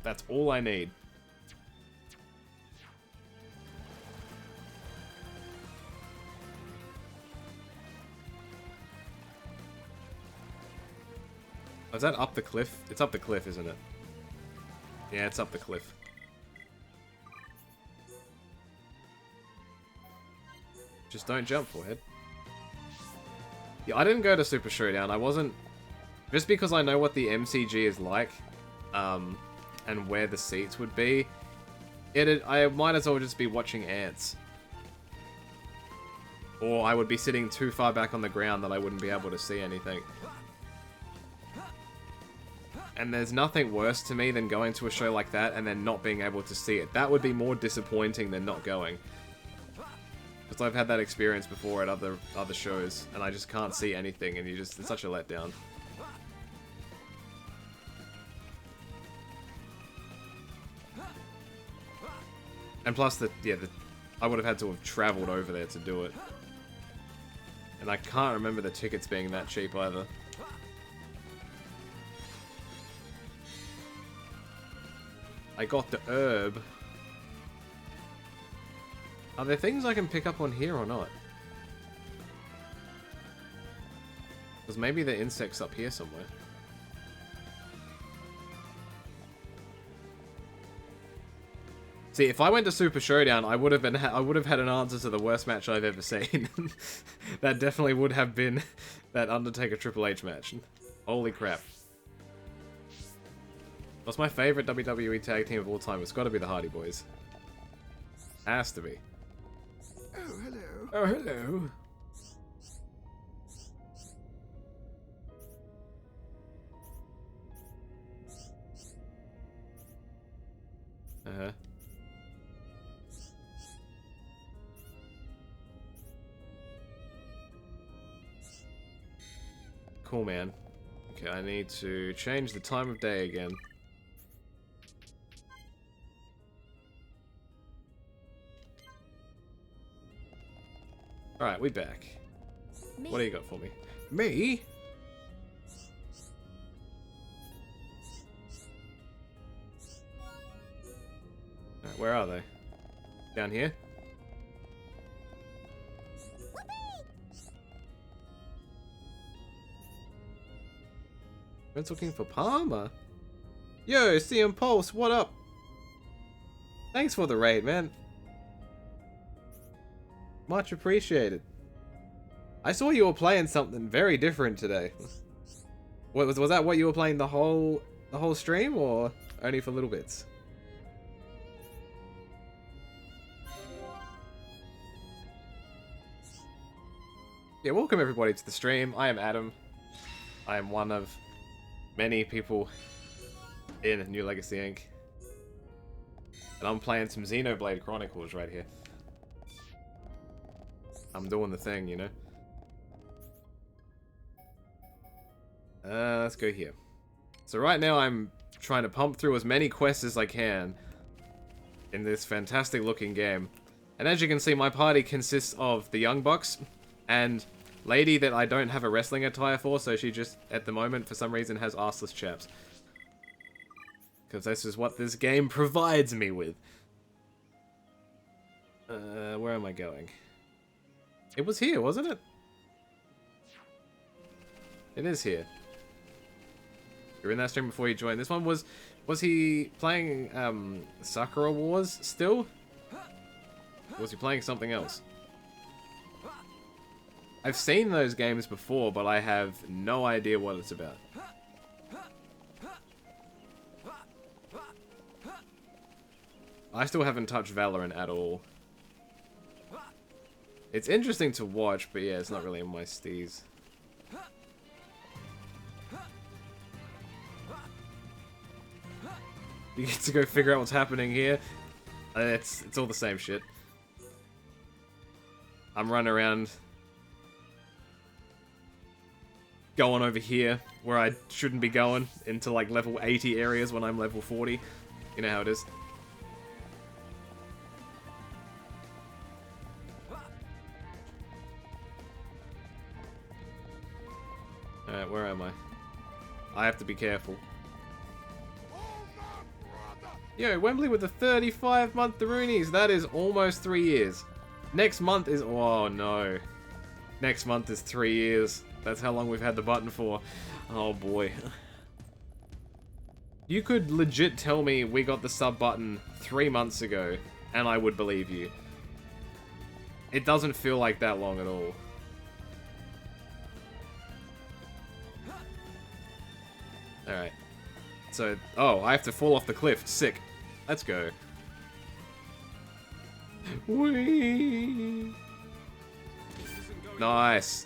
That's all I need. Oh, is that up the cliff? It's up the cliff, isn't it? Yeah, it's up the cliff. Just don't jump, forehead. Yeah, I didn't go to Super Showdown. I wasn't... Just because I know what the MCG is like, and where the seats would be, I might as well just be watching ants. Or I would be sitting too far back on the ground that I wouldn't be able to see anything. And there's nothing worse to me than going to a show like that and then not being able to see it. That would be more disappointing than not going. Because I've had that experience before at other shows, and I just can't see anything, and it's such a letdown. And plus, I would have had to have traveled over there to do it. And I can't remember the tickets being that cheap either. I got the herb. Are there things I can pick up on here or not? Because maybe the insect's up here somewhere. See, if I went to Super Showdown, I would have had an answer to the worst match I've ever seen. That definitely would have been that Undertaker Triple H match. Holy crap. What's my favorite WWE tag team of all time? It's got to be the Hardy Boys. Has to be. Oh, hello. Oh, hello. Uh-huh. Cool, man. Okay, I need to change the time of day again. Alright, we back. Me. What do you got for me? Me? Alright, where are they? Down here? Friends looking for Palmer? Yo, CM Pulse, what up? Thanks for the raid, man. Much appreciated. I saw you were playing something very different today. Was that what you were playing the whole stream, or only for little bits? Yeah, welcome everybody to the stream. I am Adam. I am one of many people in New Legacy Inc. And I'm playing some Xenoblade Chronicles right here. I'm doing the thing, you know? Let's go here. So right now I'm trying to pump through as many quests as I can in this fantastic looking game. And as you can see, my party consists of the Young Bucks and lady that I don't have a wrestling attire for, so she just, at the moment, for some reason, has arseless chaps. Because this is what this game provides me with. Where am I going? It was here, wasn't it? It is here. You were in that stream before you joined. This one was he playing Sakura Wars still? Or was he playing something else? I've seen those games before, but I have no idea what it's about. I still haven't touched Valorant at all. It's interesting to watch, but yeah, it's not really in my steez. You get to go figure out what's happening here. It's all the same shit. I'm running around going over here where I shouldn't be going into like level 80 areas when I'm level 40. You know how it is. Alright, where am I? I have to be careful. Yo, Wembley with the 35-month Daroonies. That is almost 3 years. Next month is... Oh, no. Next month is 3 years. That's how long we've had the button for. Oh, boy. You could legit tell me we got the sub button 3 months ago, and I would believe you. It doesn't feel like that long at all. Alright. So, oh, I have to fall off the cliff. Sick. Let's go. Whee! Nice.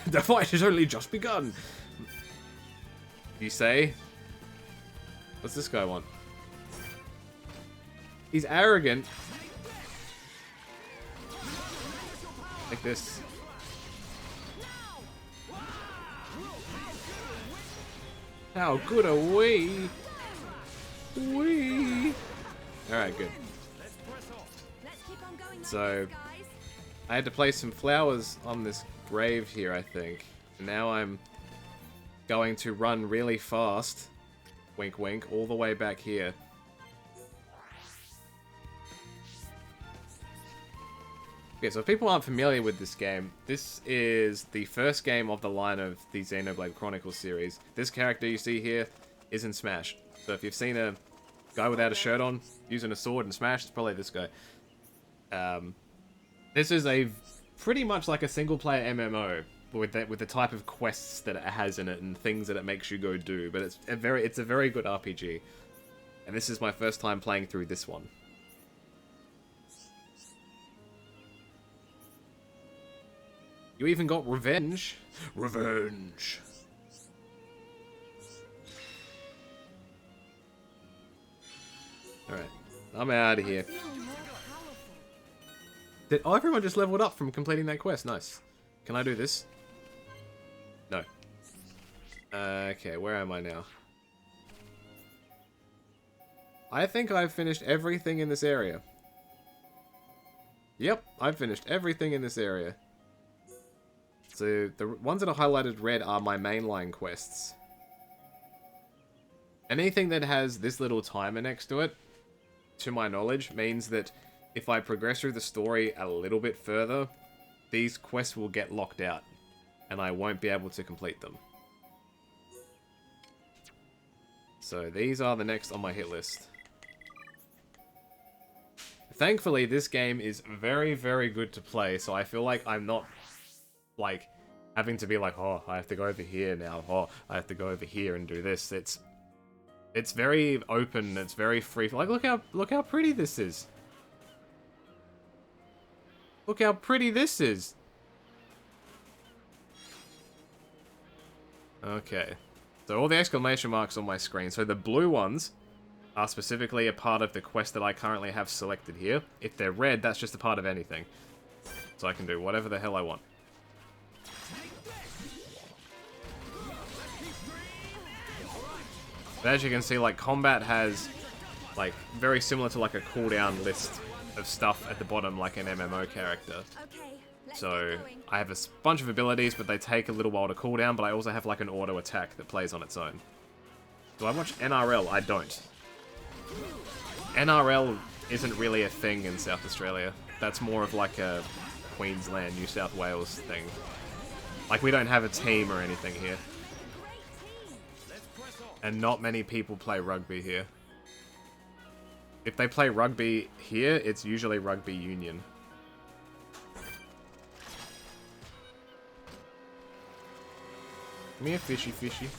The fight has only just begun. You say? What's this guy want? He's arrogant. Like this. How good are we? Wee. Alright, good. So, I had to place some flowers on this grave here, I think. And now I'm going to run really fast. Wink, wink. All the way back here. Okay, so if people aren't familiar with this game, this is the first game of the line of the Xenoblade Chronicles series. This character you see here is in Smash. So if you've seen a Guy without a shirt on, using a sword and smash. It's probably this guy. This is a pretty much like a single-player MMO with the type of quests that it has in it and things that it makes you go do. But it's a very good RPG, and this is my first time playing through this one. You even got revenge. Revenge. Alright, I'm out of here. Oh, everyone just leveled up from completing that quest. Nice. Can I do this? No. Okay, where am I now? I think I've finished everything in this area. Yep, I've finished everything in this area. So, the ones that are highlighted red are my mainline quests. Anything that has this little timer next to it, to my knowledge, means that if I progress through the story a little bit further, these quests will get locked out, and I won't be able to complete them. So these are the next on my hit list. Thankfully, this game is very, very good to play, so I feel like I'm not, like, having to be like, oh, I have to go over here now, oh, I have to go over here and do this. It's very open, it's very free. Like, look how pretty this is. Look how pretty this is. Okay. So all the exclamation marks on my screen. So the blue ones are specifically a part of the quest that I currently have selected here. If they're red, that's just a part of anything. So I can do whatever the hell I want. But as you can see, like, combat has, like, very similar to, like, a cooldown list of stuff at the bottom, like an MMO character. So, I have a bunch of abilities, but they take a little while to cooldown, but I also have, like, an auto attack that plays on its own. Do I watch NRL? I don't. NRL isn't really a thing in South Australia. That's more of, like, a Queensland, New South Wales thing. Like, we don't have a team or anything here. And not many people play rugby here. If they play rugby here, it's usually rugby union. Come here, fishy fishy.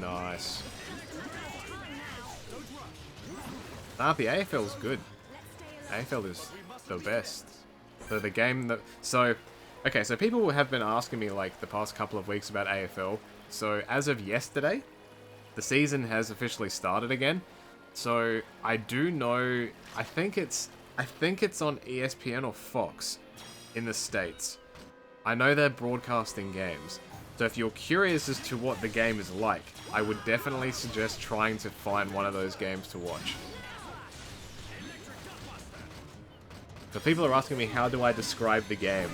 Nice. Ah, the AFL's good. AFL is the best. So the game that... So... Okay, so people have been asking me, like, the past couple of weeks about AFL. So, as of yesterday, the season has officially started again. So, I do know... I think it's on ESPN or Fox in the States. I know they're broadcasting games. So, if you're curious as to what the game is like, I would definitely suggest trying to find one of those games to watch. So, people are asking me, how do I describe the game?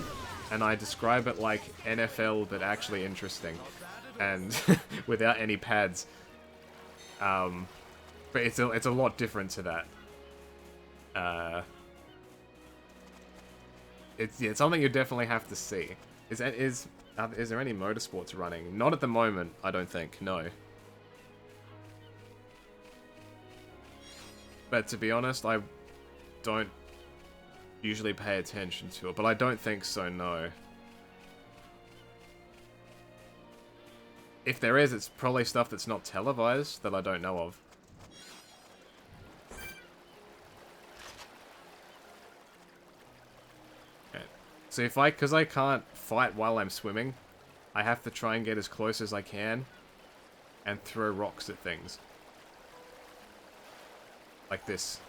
And I describe it like NFL, but actually interesting. And without any pads. But it's a lot different to that. It's something you definitely have to see. Is there any motorsports running? Not at the moment, I don't think. No. But to be honest, I don't usually pay attention to it, but I don't think so, no. If there is, it's probably stuff that's not televised that I don't know of. Okay. So because I can't fight while I'm swimming, I have to try and get as close as I can and throw rocks at things. Like this.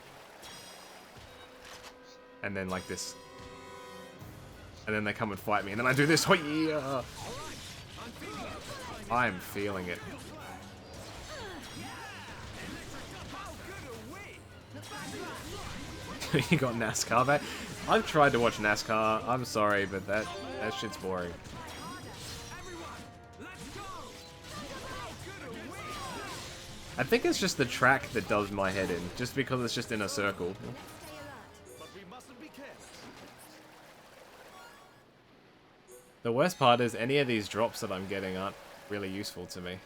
And then like this. And then they come and fight me, and then I do this. Oh yeah! I'm feeling it. You got NASCAR back? I've tried to watch NASCAR. I'm sorry, but that shit's boring. I think it's just the track that does my head in, just because it's just in a circle. The worst part is any of these drops that I'm getting aren't really useful to me.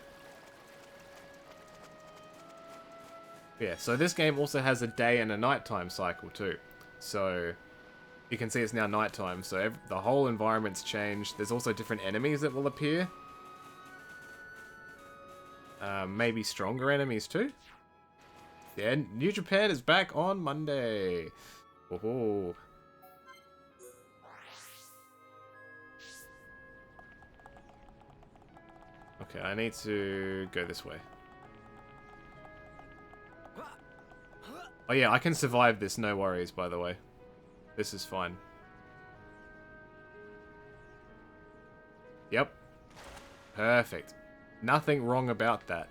Yeah, so this game also has a day and a nighttime cycle too. So you can see it's now nighttime, so the whole environment's changed. There's also different enemies that will appear. Maybe stronger enemies too. Yeah, New Japan is back on Monday. Oh. Okay, I need to go this way. Oh yeah, I can survive this, no worries, by the way. This is fine. Yep. Perfect. Nothing wrong about that.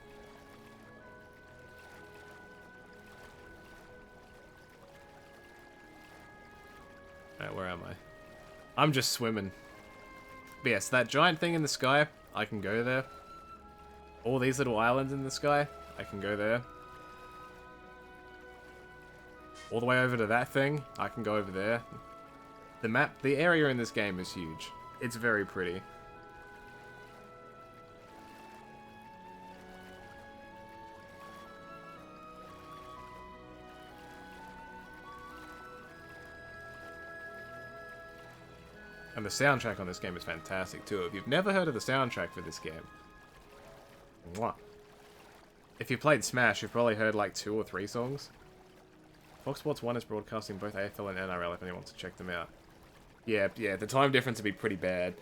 Alright, where am I? I'm just swimming. But yes, that giant thing in the sky, I can go there. All these little islands in the sky, I can go there. All the way over to that thing, I can go over there. The map, the area in this game is huge. It's very pretty. And the soundtrack on this game is fantastic too. If you've never heard of the soundtrack for this game, mwah. If you played Smash, you've probably heard like 2 or 3 songs. Fox Sports 1 is broadcasting both AFL and NRL if anyone wants to check them out. Yeah, the time difference would be pretty bad.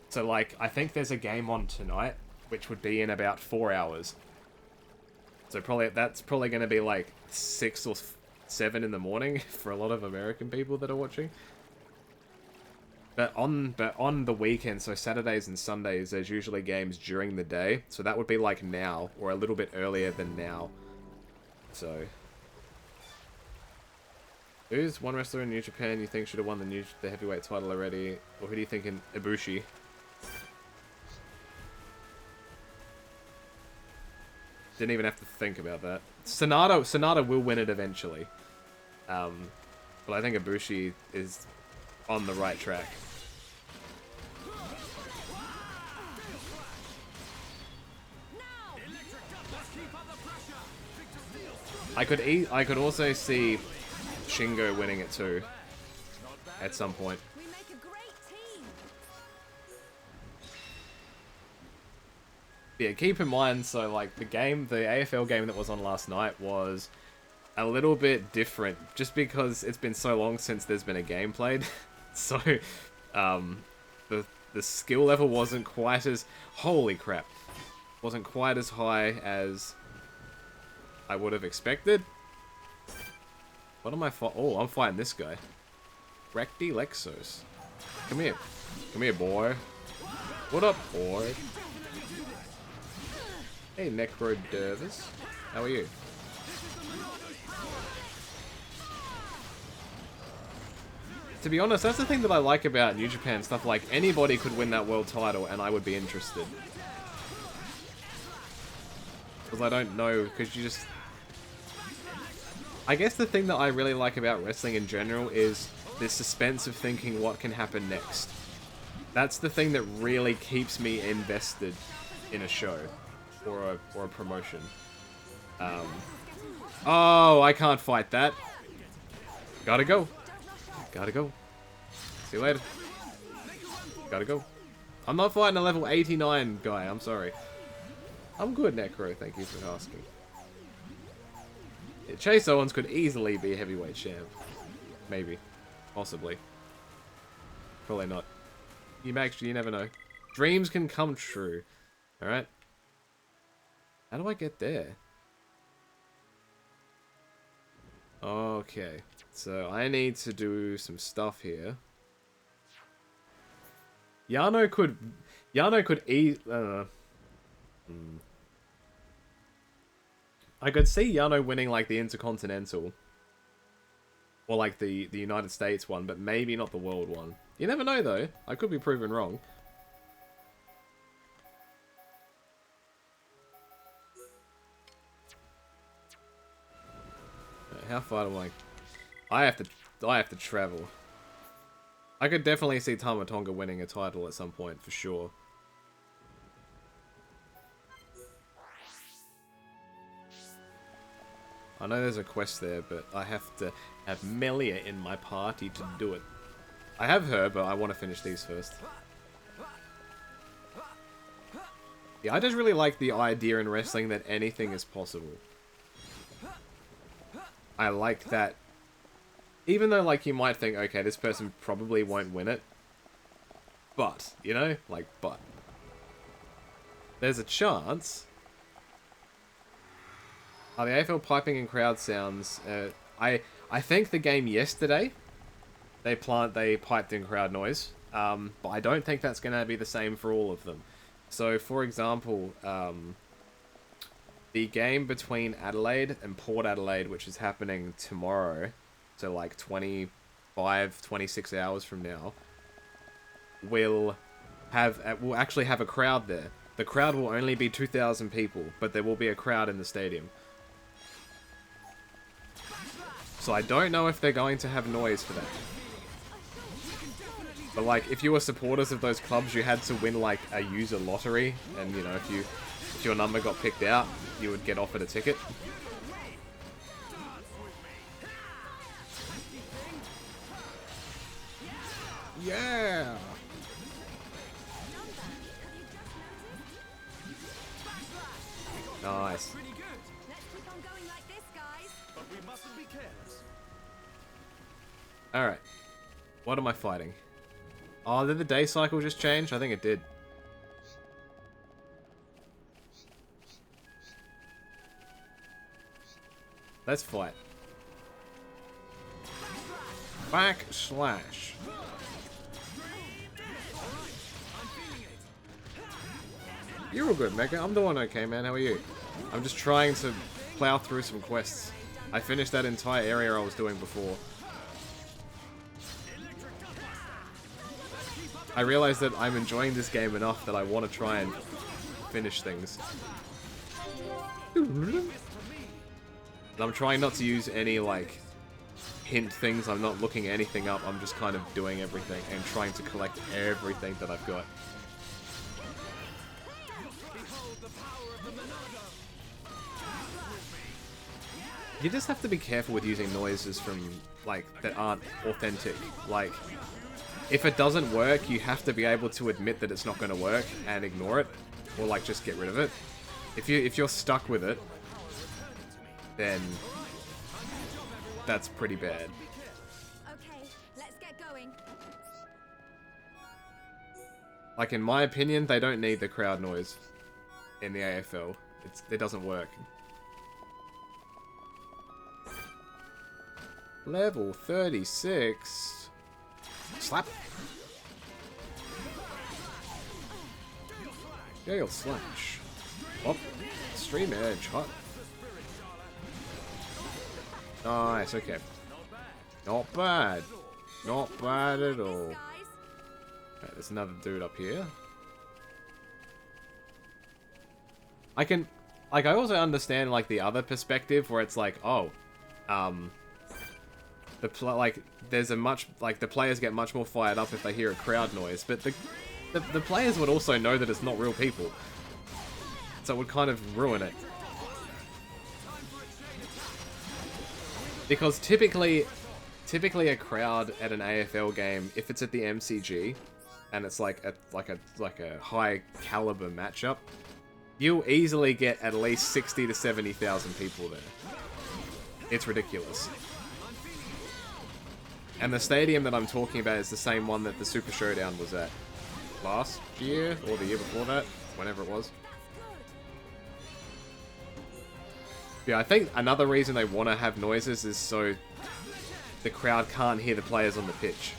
So like, I think there's a game on tonight, which would be in about 4 hours. So that's probably going to be like 6 or 7 in the morning for a lot of American people that are watching. But on the weekend, so Saturdays and Sundays, there's usually games during the day. So that would be like now, or a little bit earlier than now. So, who's one wrestler in New Japan you think should have won the heavyweight title already? Or who do you think in Ibushi? Didn't even have to think about that. Sonata will win it eventually. But I think Ibushi is on the right track. I could also see Shingo winning it too at some point. We make a great team. Yeah, keep in mind, so like the AFL game that was on last night was a little bit different just because it's been so long since there's been a game played. So the skill level wasn't quite as wasn't quite as high as I would have expected. What am I fighting? Oh, I'm fighting this guy. Recti Lexos. Come here. Come here, boy. What up, boy? Hey, Necro Dervis. How are you? To be honest, that's the thing that I like about New Japan stuff. Like, anybody could win that world title and I would be interested. Because I don't know, because you just... I guess the thing that I really like about wrestling in general is the suspense of thinking what can happen next. That's the thing that really keeps me invested in a show or a promotion. Oh, I can't fight that. Gotta go. Gotta go. See you later. Gotta go. I'm not fighting a level 89 guy, I'm sorry. I'm good, Necro, thank you for asking. Yeah, Chase Owens could easily be a heavyweight champ. Maybe. Possibly. Probably not. You never know. Dreams can come true. Alright? How do I get there? Okay. So, I need to do some stuff here. Yano could I could see Yano winning like the Intercontinental. Or like the United States one, but maybe not the world one. You never know though. I could be proven wrong. How far do I have to travel. I could definitely see Tama Tonga winning a title at some point for sure. I know there's a quest there, but I have to have Melia in my party to do it. I have her, but I want to finish these first. Yeah, I just really like the idea in wrestling that anything is possible. I like that. Even though, like, you might think, okay, this person probably won't win it. But, you know? Like, but. There's a chance. The AFL piping and crowd sounds. I think the game yesterday, they piped in crowd noise. But I don't think that's going to be the same for all of them. So, for example, the game between Adelaide and Port Adelaide, which is happening tomorrow, so like 25, 26 hours from now, will actually have a crowd there. The crowd will only be 2,000 people, but there will be a crowd in the stadium. So I don't know if they're going to have noise for that. But like, if you were supporters of those clubs, you had to win like a user lottery, and you know, if your number got picked out, you would get offered a ticket. Yeah. Nice. Alright. What am I fighting? Oh, did the day cycle just change? I think it did. Let's fight. Backslash. You're all good, Mecha. I'm doing okay, man. How are you? I'm just trying to plow through some quests. I finished that entire area I was doing before. I realized that I'm enjoying this game enough that I want to try and finish things. And I'm trying not to use any, like, hint things. I'm not looking anything up. I'm just kind of doing everything and trying to collect everything that I've got. You just have to be careful with using noises from, like, that aren't authentic. Like, if it doesn't work, you have to be able to admit that it's not going to work and ignore it, or like just get rid of it. If you're stuck with it, then that's pretty bad. Okay, let's get going. Like, in my opinion, they don't need the crowd noise in the AFL. It doesn't work. Level 36. Slap. Gale slash. Oh, stream edge. Hot. Nice, okay. Not bad. Not bad at all. Okay, there's another dude up here. I also understand, like, the other perspective where it's like, oh, there's a much, like, the players get much more fired up if they hear a crowd noise, but the players would also know that it's not real people, so it would kind of ruin it. Because typically a crowd at an AFL game, if it's at the MCG and it's like a high caliber matchup, you'll easily get at least 60 to 70,000 people there. It's ridiculous. And the stadium that I'm talking about is the same one that the Super Showdown was at last year, or the year before that, whenever it was. Yeah, I think another reason they want to have noises is so the crowd can't hear the players on the pitch.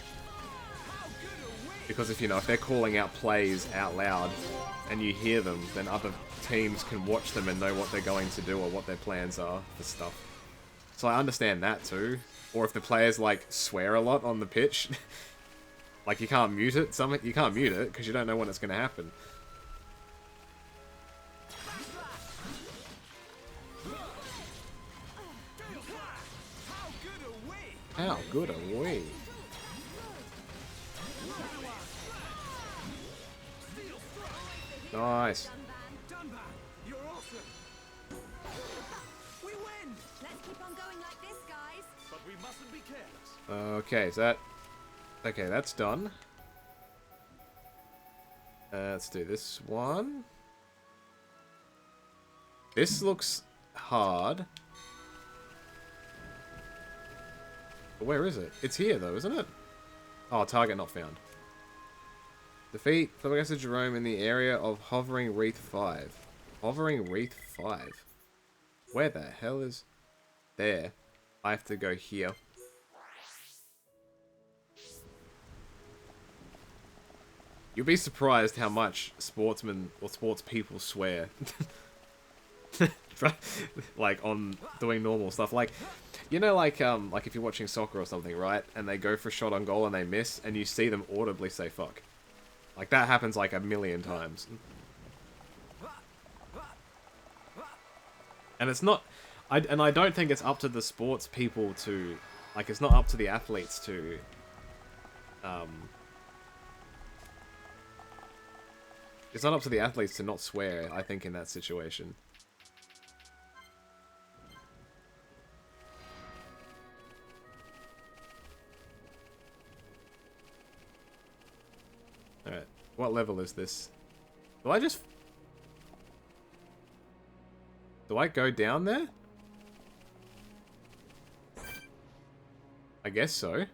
Because if they're calling out plays out loud, and you hear them, then other teams can watch them and know what they're going to do or what their plans are for stuff. So I understand that too. Or if the players, like, swear a lot on the pitch. Like, you can't mute it. You can't mute it because you don't know when it's going to happen. How good are we? Nice. Keep on going like this, guys. But we mustn't be careless. Okay, is that... Okay, that's done. Let's do this one. This looks hard. But where is it? It's here, though, isn't it? Oh, target not found. Defeat Professor Jerome in the area of Hovering Wreath 5. Hovering Wreath 5? Where the hell is... There. I have to go here. You'll be surprised how much sportsmen or sports people swear. Like, on doing normal stuff. Like, you know, like if you're watching soccer or something, right? And they go for a shot on goal and they miss, and you see them audibly say fuck. Like, that happens like a million times. And it's not... I don't think it's up to the sports people to... Like, it's not up to the athletes to... It's not up to the athletes to not swear, I think, in that situation. Alright, what level is this? Do I just... Do I go down there? I guess so.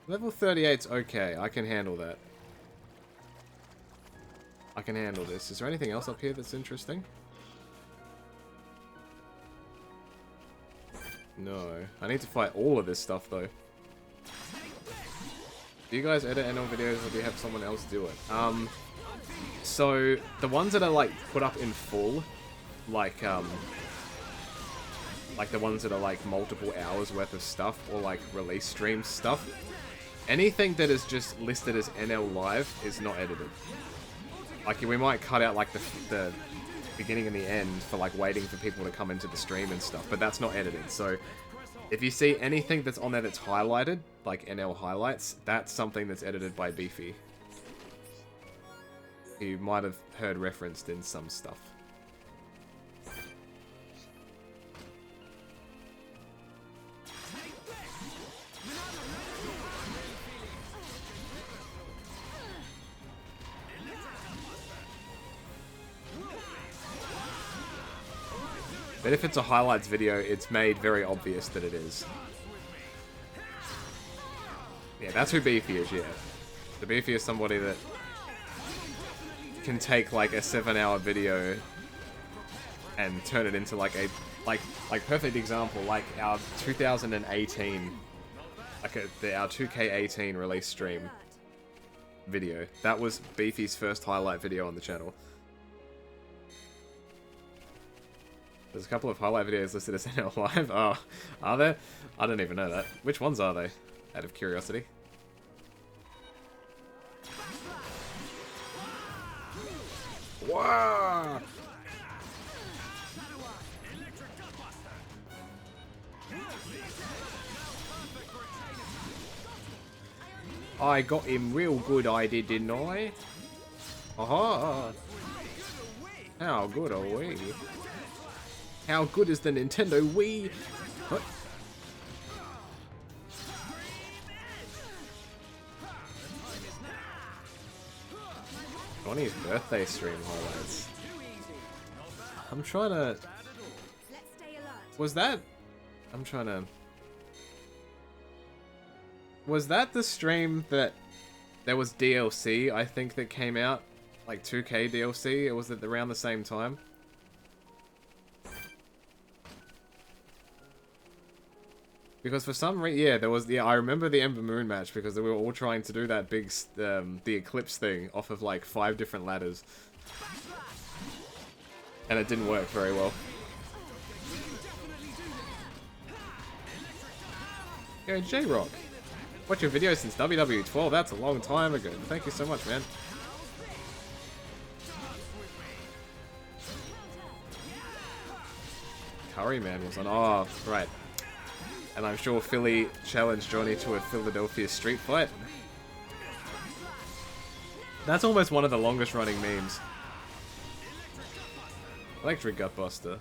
Level 38's okay. I can handle that. I can handle this. Is there anything else up here that's interesting? No. I need to fight all of this stuff, though. Do you guys edit NL videos, or do you have someone else do it? So, the ones that are, like, put up in full, like the ones that are, like, multiple hours worth of stuff, or, like, release stream stuff, anything that is just listed as NL Live is not edited. Like, we might cut out, like, the beginning and the end for, like, waiting for people to come into the stream and stuff, but that's not edited. So, if you see anything that's on there that's highlighted, like NL highlights, that's something that's edited by Beefy. You might have heard referenced in some stuff. But if it's a highlights video, it's made very obvious that it is. Yeah, that's who Beefy is, yeah. The Beefy is somebody that can take like a 7-hour video and turn it into like a like perfect example, like our 2018 like our 2K18 release stream video. That was Beefy's first highlight video on the channel. There's a couple of highlight videos listed as NL Live. Oh, are there? I don't even know that. Which ones are they? Out of curiosity. Wow! I got him real good, I did, didn't I? Aha! How good are we? How good is the Nintendo Wii? What? Bonnie's birthday stream highlights. I'm trying to... Let's stay alert. Was that... I'm trying to... Was that the stream that... There was DLC, I think, that came out? Like 2K DLC? Or was it around the same time? Because for some reason, yeah, there was, yeah, I remember the Ember Moon match because we were all trying to do that big, the Eclipse thing off of like 5 different ladders. And it didn't work very well. Yo, J-Rock. Watch your videos since WW12, that's a long time ago. Thank you so much, man. Curry Man was on, oh, right. And I'm sure Philly challenged Johnny to a Philadelphia street fight. That's almost one of the longest running memes. Electric Gutbuster.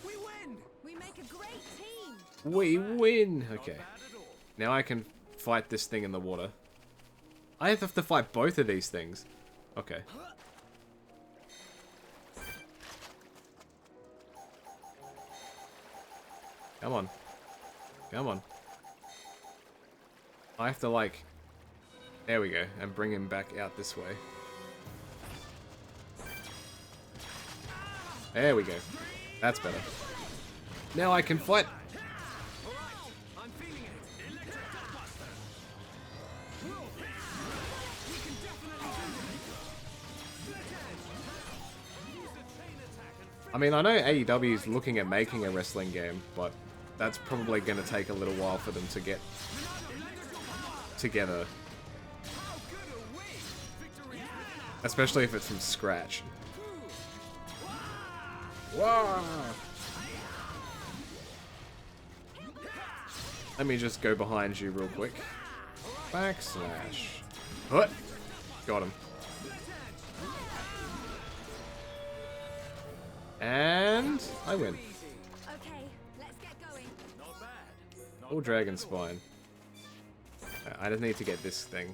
We win! We make a great team. We win! Okay. Now I can fight this thing in the water. I have to fight both of these things. Okay. Come on. Come on. I have to, like... There we go. And bring him back out this way. There we go. That's better. Now I can fight. I'm feeling it. Electric Gutbuster. We can definitely do this. Split edge. Use the chain attack and I mean, I know AEW is looking at making a wrestling game, but that's probably going to take a little while for them to get together. how good are we? Victory! Especially if it's from scratch. Wow. Let me just go behind you real quick. Backslash. What? Got him. And I win. Okay, let's get going. Not bad. Oh, Dragon Spine. I just need to get this thing.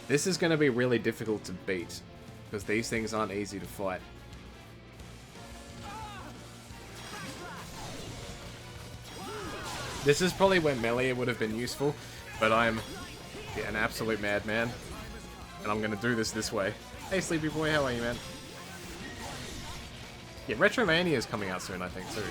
This is going to be really difficult to beat, because these things aren't easy to fight. This is probably where melee would have been useful, but I'm an absolute madman, and I'm going to do this way. Hey, Sleepy Boy, how are you, man? Yeah, Retromania is coming out soon, I think, too.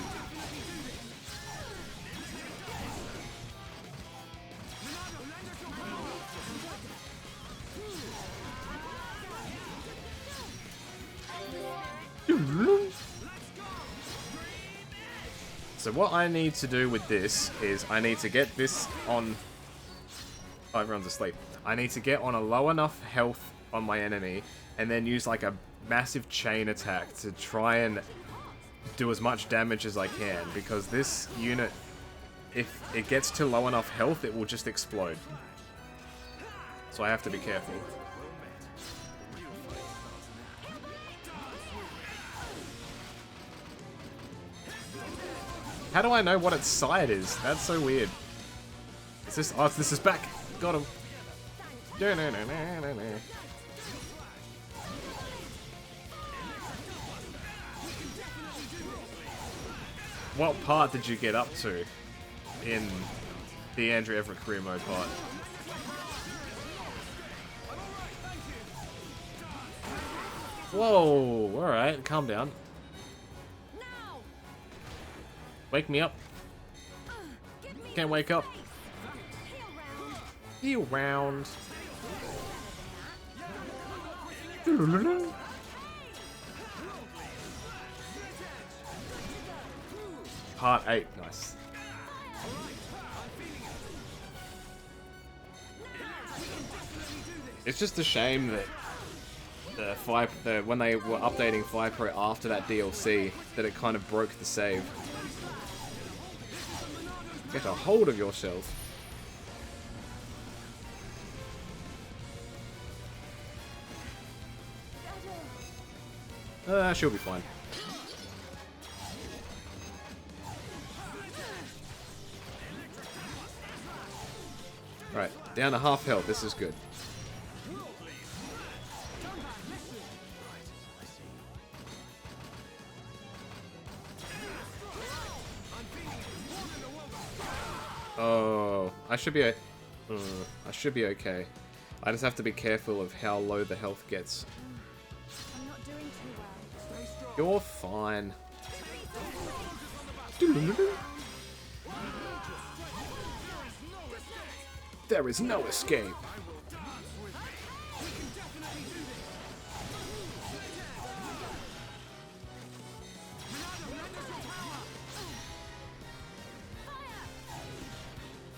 So what I need to do with this is I need to get this on... Oh, everyone's asleep. I need to get on a low enough health on my enemy and then use like a massive chain attack to try and do as much damage as I can, because this unit, if it gets to low enough health, it will just explode. So I have to be careful. How do I know what its side is? That's so weird. Is this... Oh, this is back. Got him. What part did you get up to in the Andrew Everett career mode part? Whoa, alright, calm down. Now! Wake me up. Give me Can't wake up. heel round. Heel round. Part 8, nice. It's just a shame that when they were updating Pro after that DLC, that it kind of broke the save. Get a hold of yourself. She'll be fine. Right, down to half health. This is good. Oh, I should be okay. I just have to be careful of how low the health gets. I'm not doing too well. You're fine. There is no escape.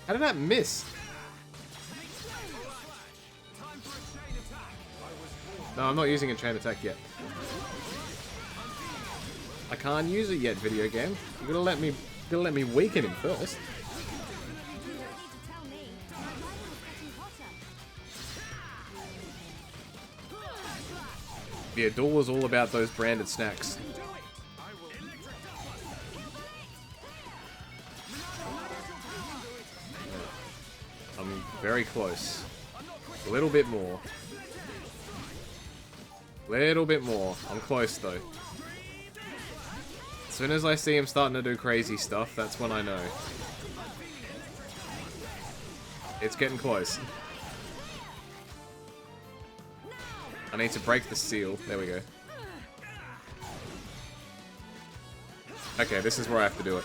How did that miss? No, I'm not using a chain attack yet. I can't use it yet, video game. You gotta let me weaken him first. You don't need to tell me. My rival's getting hotter. Yeah, Duel was all about those branded snacks. I'm very close. A little bit more. Little bit more. I'm close though. As soon as I see him starting to do crazy stuff, that's when I know. It's getting close. I need to break the seal. There we go. Okay, this is where I have to do it.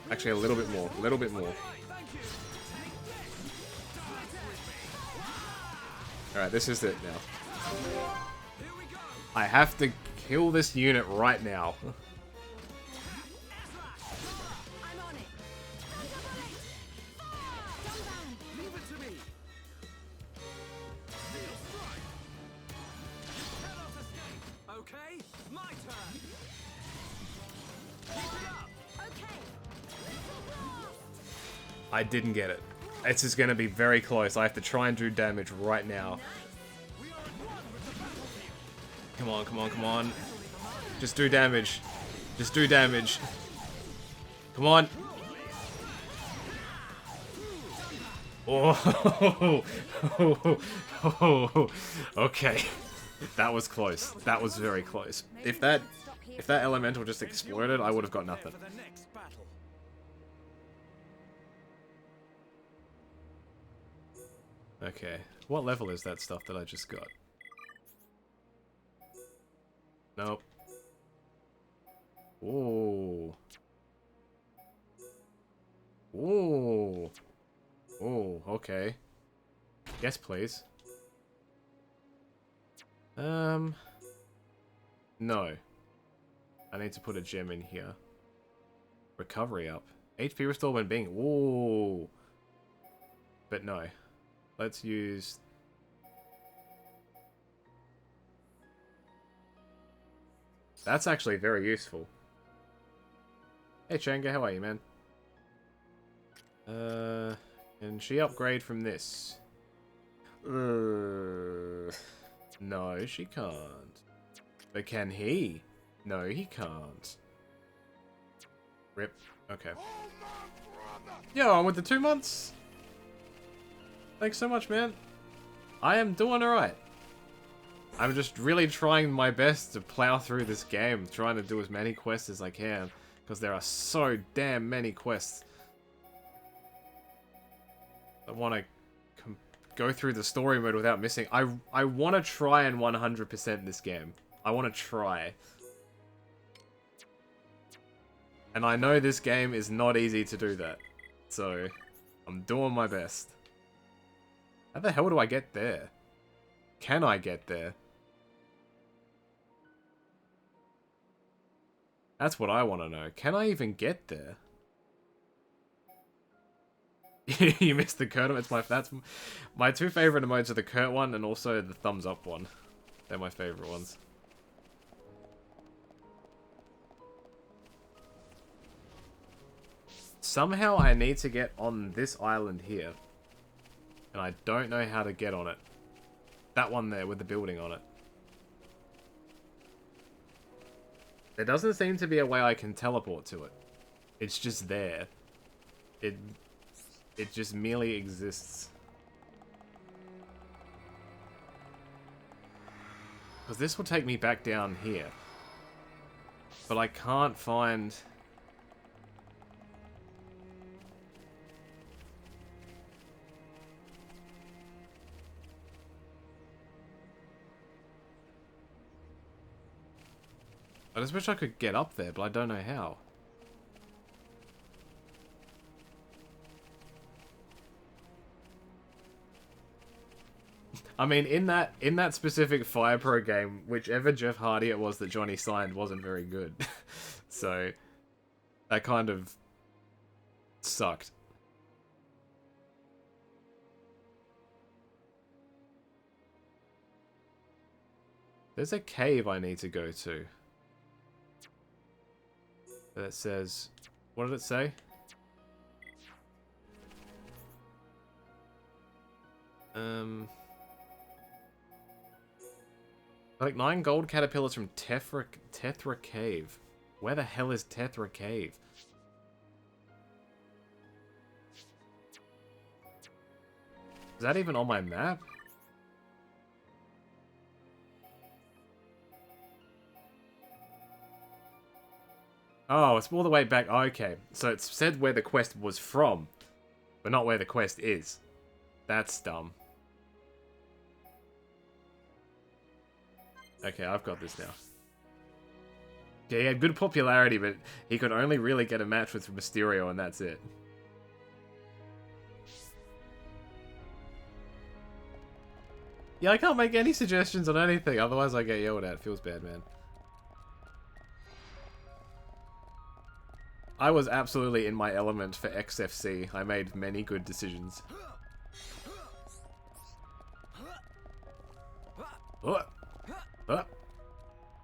Actually, a little bit more. A little bit more. Alright, this is it now. I have to kill this unit right now. I'm on it. Leave it to me. Steel strike. Cannot escape. Okay, my turn. Keep it up. Okay. I didn't get it. This is going to be very close. I have to try and do damage right now. Come on, come on, come on. Just do damage. Just do damage. Come on. Oh, okay. That was close. That was very close. If that elemental just exploded, I would have got nothing. For the next battle. Okay. What level is that stuff that I just got? Nope. Ooh. Ooh. Ooh, okay. Yes, please. No. I need to put a gem in here. Recovery up. HP restore when being... Ooh. But no. Let's use... That's actually very useful. Hey Changa, how are you, man? Can she upgrade from this? No, she can't. But can he? No, he can't. Rip. Okay. Yo, I'm with the 2 months. Thanks so much, man. I am doing alright. I'm just really trying my best to plow through this game, trying to do as many quests as I can, because there are so damn many quests. I want to go through the story mode without missing. I want to try and 100% this game. I want to try. And I know this game is not easy to do that. So, I'm doing my best. How the hell do I get there? Can I get there? That's what I want to know. Can I even get there? You missed the Kurt. That's my two favorite emotes are the Kurt one and also the thumbs up one. They're my favorite ones. Somehow I need to get on this island here. And I don't know how to get on it. That one there with the building on it. There doesn't seem to be a way I can teleport to it. It's just there. It just merely exists. Because this will take me back down here. But I can't find... I just wish I could get up there, but I don't know how. I mean, in that specific Fire Pro game, whichever Jeff Hardy it was that Johnny signed wasn't very good. So, that kind of sucked. There's a cave I need to go to. That says... What did it say? Like 9 gold caterpillars from Tethra Cave. Where the hell is Tethra Cave? Is that even on my map? Oh, it's all the way back. Okay, so it said where the quest was from, but not where the quest is. That's dumb. Okay, I've got this now. Yeah, he had good popularity, but he could only really get a match with Mysterio, and that's it. Yeah, I can't make any suggestions on anything, otherwise I get yelled at. Feels bad, man. I was absolutely in my element for XFC. I made many good decisions.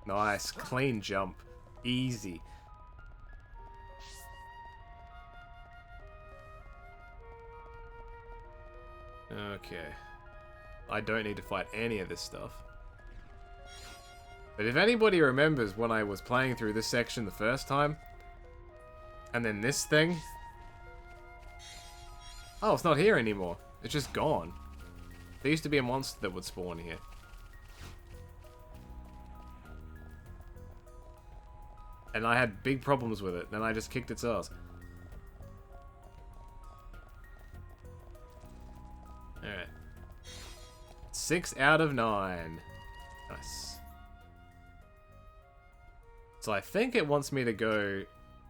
Nice, clean jump. Easy. Okay. I don't need to fight any of this stuff. But if anybody remembers when I was playing through this section the first time, and then this thing... Oh, it's not here anymore. It's just gone. There used to be a monster that would spawn here. And I had big problems with it, and I just kicked its ass. Alright. 6 out of 9. Nice. So I think it wants me to go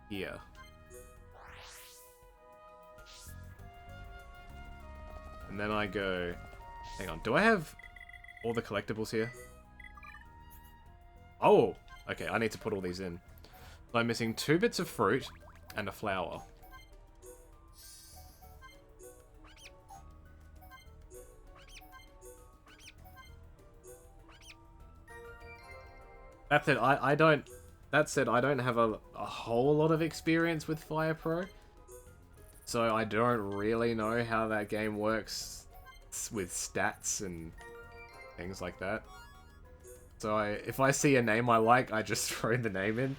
here. And then I go... Hang on, do I have all the collectibles here? Oh! Okay, I need to put all these in. So I'm missing 2 bits of fruit and a flower. That said, I don't... That said, I don't have a whole lot of experience with Fire Pro. So I don't really know how that game works with stats and things like that. So if I see a name I like, I just throw the name in.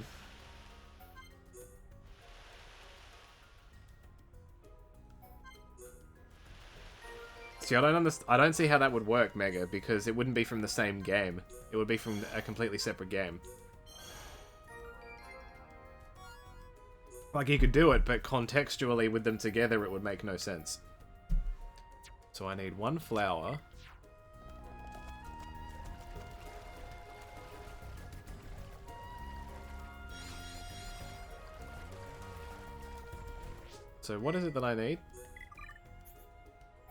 See, I don't see how that would work, Mega, because it wouldn't be from the same game. It would be from a completely separate game. Like, you could do it, but contextually with them together, it would make no sense. So I need 1 flower. So what is it that I need?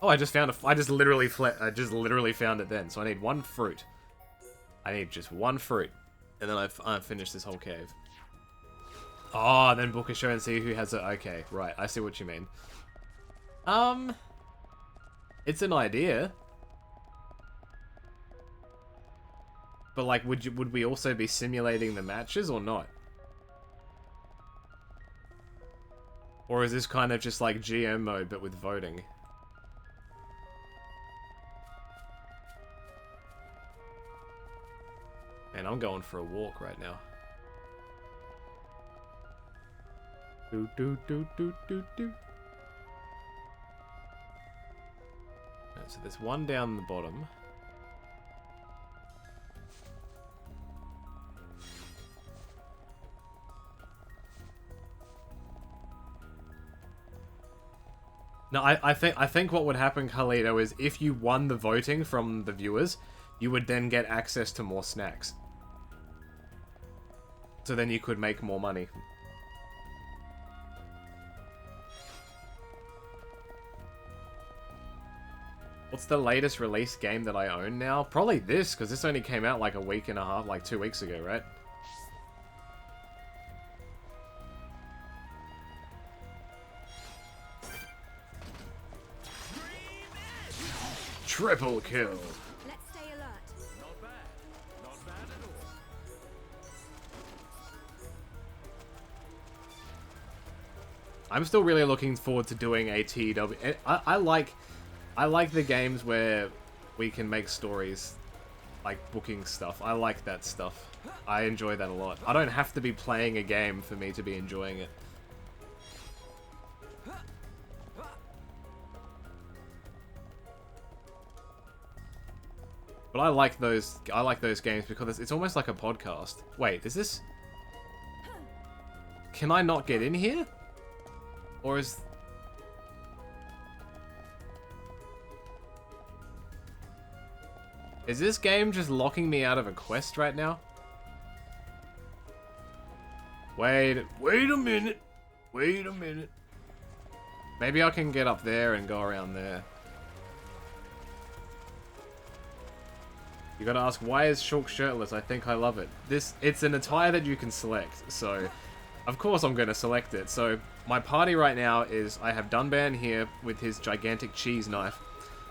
Oh, I just found I just literally found it then. So I need 1 fruit. I need just 1 fruit. And then I've finished this whole cave. Oh, then book a show and see who has it. Okay, right. I see what you mean. It's an idea. But like, would we also be simulating the matches or not? Or is this kind of just like GM mode but with voting? And I'm going for a walk right now. Do do do do do do. Right, so there's 1 down the bottom. No, I think what would happen, Carlito, is if you won the voting from the viewers, you would then get access to more snacks. So then you could make more money. What's the latest release game that I own now? Probably this, because this only came out like a week and a half, like 2 weeks ago, right? Triple kill. Let's stay alert. Not bad. Not bad I'm still really looking forward to doing a TW. I like the games where we can make stories, like booking stuff. I like that stuff. I enjoy that a lot. I don't have to be playing a game for me to be enjoying it. But I like those games because it's almost like a podcast. Wait, is this... Can I not get in here? Or is... Is this game just locking me out of a quest right now? Wait a minute. Wait a minute. Maybe I can get up there and go around there. You gotta ask, why is Shulk shirtless? I think I love it. It's an attire that you can select, so of course I'm gonna select it. So my party right now is, I have Dunban here with his gigantic cheese knife,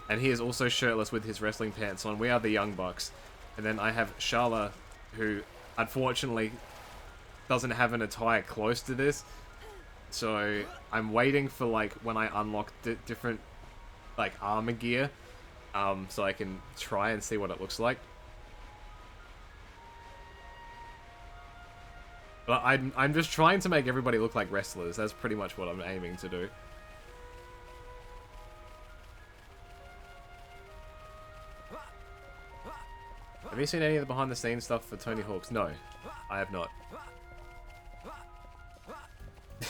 and he is also shirtless with his wrestling pants on. We are the Young Bucks. And then I have Sharla, who unfortunately doesn't have an attire close to this. So I'm waiting for, like, when I unlock different, like, armor gear, so I can try and see what it looks like. But I'm just trying to make everybody look like wrestlers. That's pretty much what I'm aiming to do. Have you seen any of the behind the scenes stuff for Tony Hawk's? No, I have not.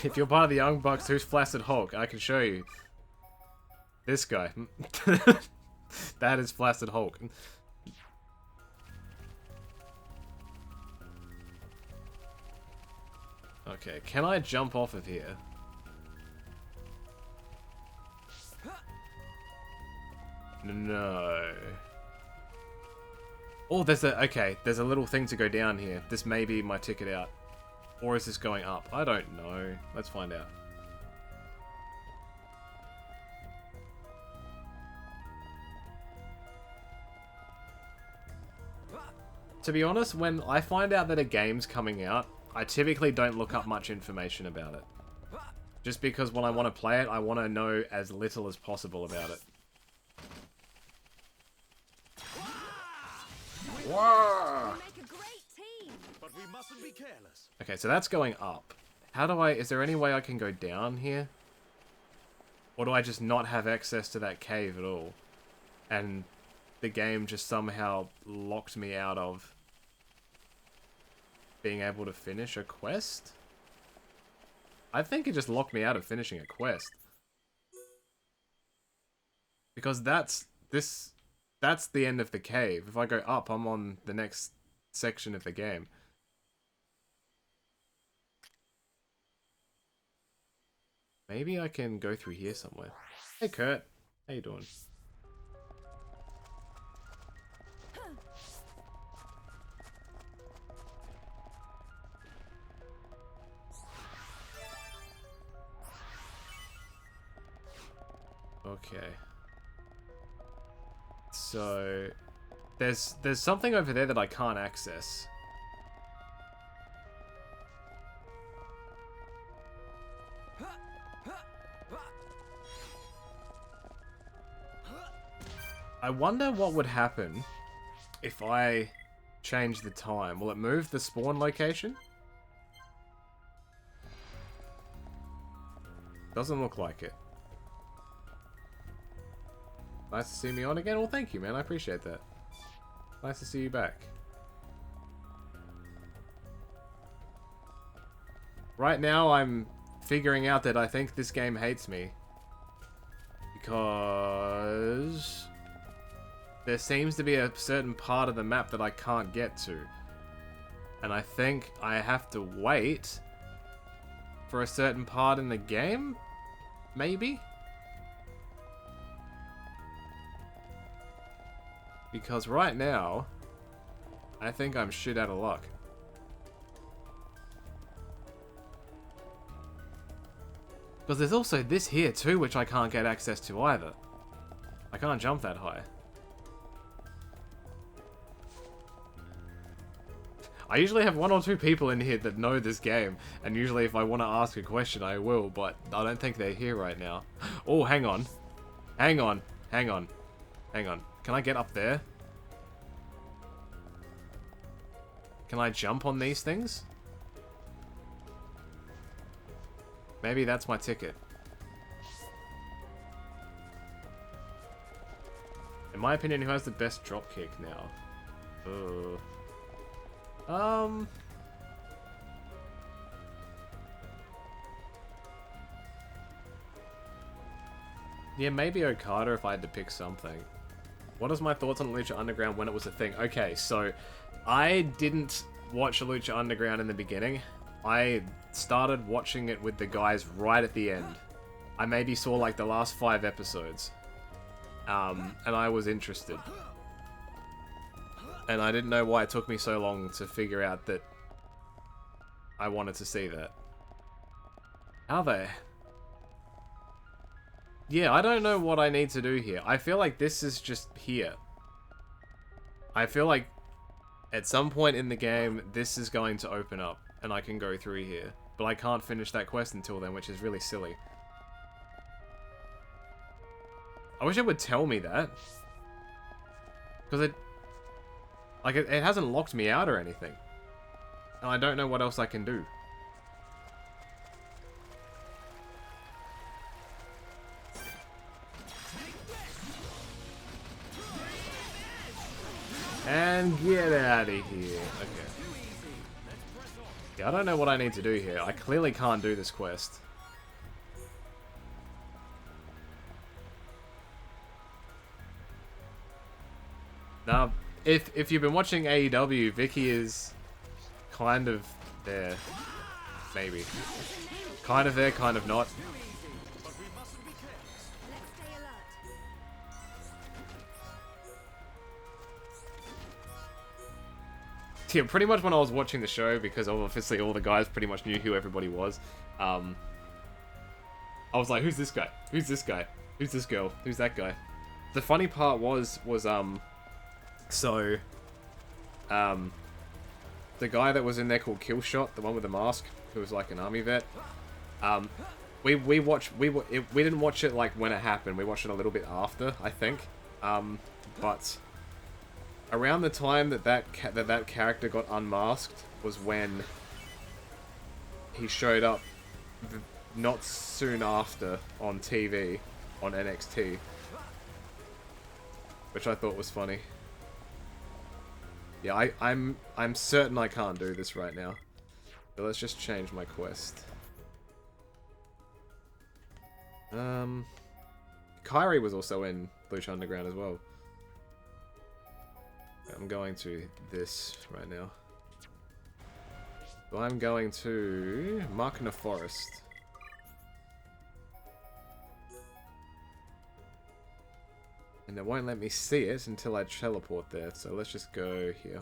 If you're part of the Young Bucks, who's Flaccid Hulk? I can show you. This guy. That is Flaccid Hulk. Okay, can I jump off of here? No. Oh, there's a little thing to go down here. This may be my ticket out. Or is this going up? I don't know. Let's find out. To be honest, when I find out that a game's coming out, I typically don't look up much information about it. Just because when I want to play it, I want to know as little as possible about it. Whoa! Make a great team. But we mustn't be careless. Okay, so that's going up. How do I... Is there any way I can go down here? Or do I just not have access to that cave at all? And the game just somehow locked me out of being able to finish a quest? I think it just locked me out of finishing a quest. Because that's the end of the cave. If I go up, I'm on the next section of the game. Maybe I can go through here somewhere. Hey Kurt, how you doing? Okay. So there's something over there that I can't access. I wonder what would happen if I change the time. Will it move the spawn location? Doesn't look like it. Nice to see me on again. Well, thank you, man. I appreciate that. Nice to see you back. Right now, I'm figuring out that I think this game hates me. Because there seems to be a certain part of the map that I can't get to. And I think I have to wait for a certain part in the game? Maybe? Because right now, I think I'm shit out of luck. Because there's also this here too, which I can't get access to either. I can't jump that high. I usually have 1 or 2 people in here that know this game, and usually if I want to ask a question, I will, but I don't think they're here right now. Oh, hang on. Hang on. Hang on. Hang on. Can I get up there? Can I jump on these things? Maybe that's my ticket. In my opinion, who has the best dropkick now? Yeah, maybe Okada if I had to pick something. What is my thoughts on Lucha Underground when it was a thing? Okay, so I didn't watch Lucha Underground in the beginning. I started watching it with the guys right at the end. I maybe saw like the last 5 episodes. And I was interested. And I didn't know why it took me so long to figure out that I wanted to see that. Are they? Yeah, I don't know what I need to do here. I feel like this is just here. I feel like at some point in the game, this is going to open up and I can go through here. But I can't finish that quest until then, which is really silly. I wish it would tell me that. Because it... Like, it hasn't locked me out or anything. And I don't know what else I can do. And get out of here. Okay. Yeah, I don't know what I need to do here. I clearly can't do this quest. Now, if you've been watching AEW, Vicky is kind of there. Maybe. Kind of there, kind of not. Let's stay alert. Yeah, pretty much when I was watching the show, because obviously all the guys pretty much knew who everybody was, I was like, who's this guy? Who's this guy? Who's this girl? Who's that guy? The funny part was the guy that was in there called Killshot, the one with the mask, who was like an army vet, we didn't watch it like when it happened, we watched it a little bit after, I think, but around the time that character got unmasked was when he showed up not soon after on TV on NXT, which I thought was funny. Yeah, I'm certain I can't do this right now. But let's just change my quest. Kairi was also in Lucha Underground as well. I'm going to this right now. So I'm going to Markna Forest. And it won't let me see it until I teleport there, so let's just go here.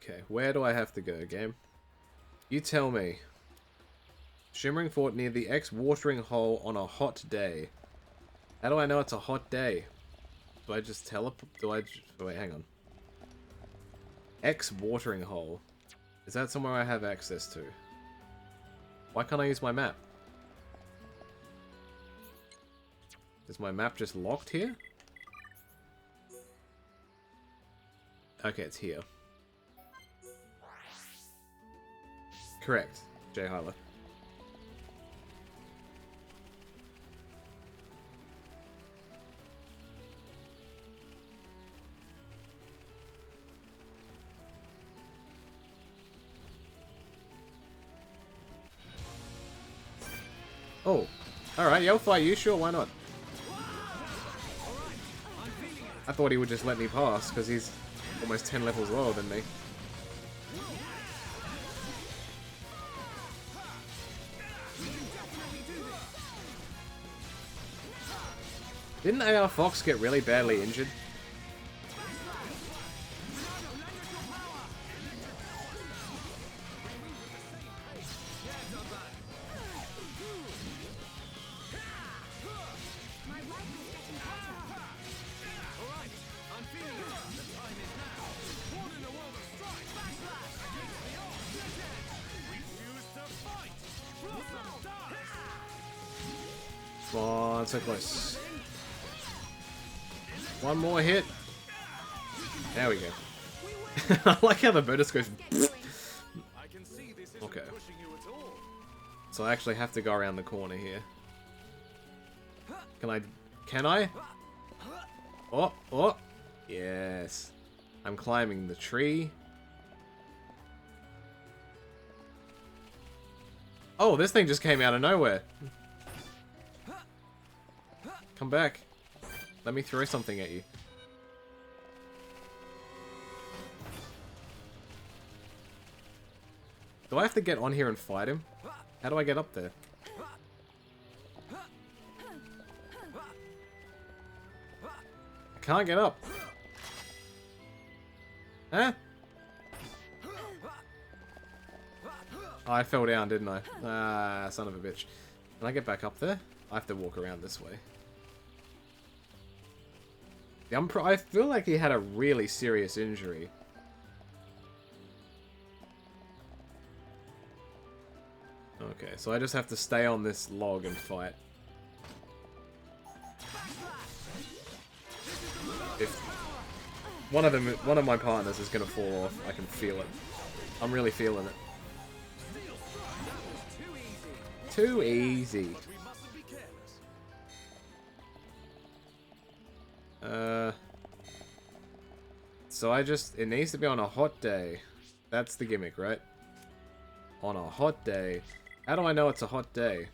Okay, where do I have to go, game? You tell me. Shimmering Fort near the X watering hole on a hot day. How do I know it's a hot day? Do I just teleport? Wait, hang on. X watering hole. Is that somewhere I have access to? Why can't I use my map? Is my map just locked here? Okay, it's here. Correct, Jay Hyler. Oh, alright, yeah, I'll fight you, sure, why not? I thought he would just let me pass, because he's almost 10 levels lower than me. Didn't AR Fox get really badly injured? Come on, so close. One more hit. There we go. I like how the bonus goes. I can see this isn't Okay. pushing you at all. So I actually have to go around the corner here. Can I? Can I? Oh, oh. Yes. I'm climbing the tree. Oh, this thing just came out of nowhere. Come back. Let me throw something at you. Do I have to get on here and fight him? How do I get up there? I can't get up. Huh? Oh, I fell down, didn't I? Ah, son of a bitch. Can I get back up there? I have to walk around this way. I feel like he had a really serious injury. Okay, so I just have to stay on this log and fight. If one of my partners is gonna fall off, I can feel it. I'm really feeling it. Too easy. We mustn't be careless. So it needs to be on a hot day. That's the gimmick, right? On a hot day. How do I know it's a hot day?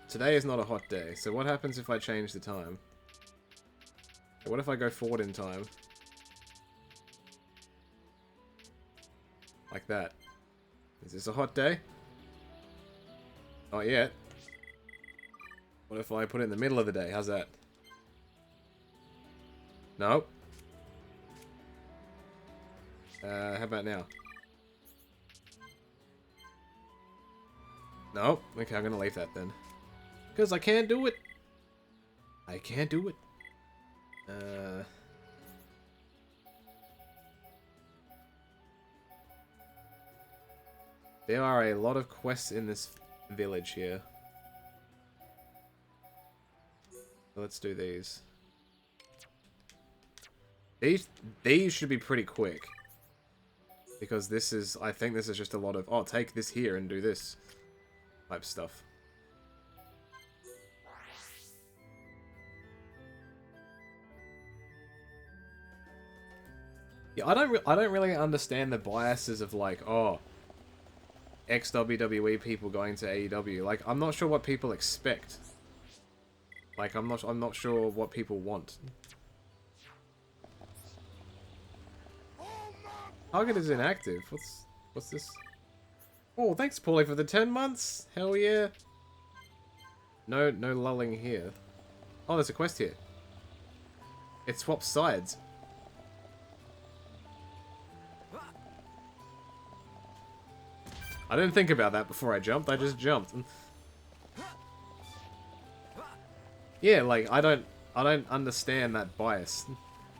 Today is not a hot day, so what happens if I change the time? What if I go forward in time? Like that. Is this a hot day? Not yet. What if I put it in the middle of the day? How's that? Nope. How about now? Nope. Okay, I'm gonna leave that then. Because I can't do it. I can't do it. There are a lot of quests in this village here. Let's do these. These should be pretty quick. Because this is, I think this is just a lot of, oh, take this here and do this type stuff. Yeah, I don't really understand the biases of like, oh, ex-WWE people going to AEW. Like, I'm not sure what people expect. Like, I'm not sure what people want. Target is inactive. What's this? Oh, thanks, Paulie, for the 10 months. Hell yeah. No lulling here. Oh, there's a quest here. It swaps sides. I didn't think about that before I jumped. I just jumped. Yeah, like I don't understand that bias.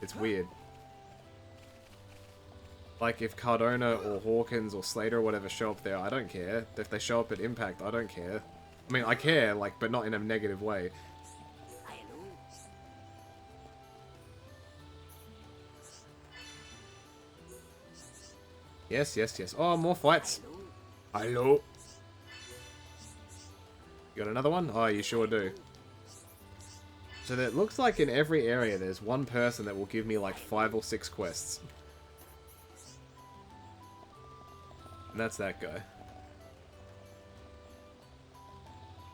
It's weird. Like, if Cardona or Hawkins or Slater or whatever show up there, I don't care. If they show up at Impact, I don't care. I mean, I care, like, but not in a negative way. Yes, yes, yes. Oh, more fights. Hello. You got another one? Oh, you sure do. So it looks like in every area there's one person that will give me like 5 or 6 quests. And that's that guy.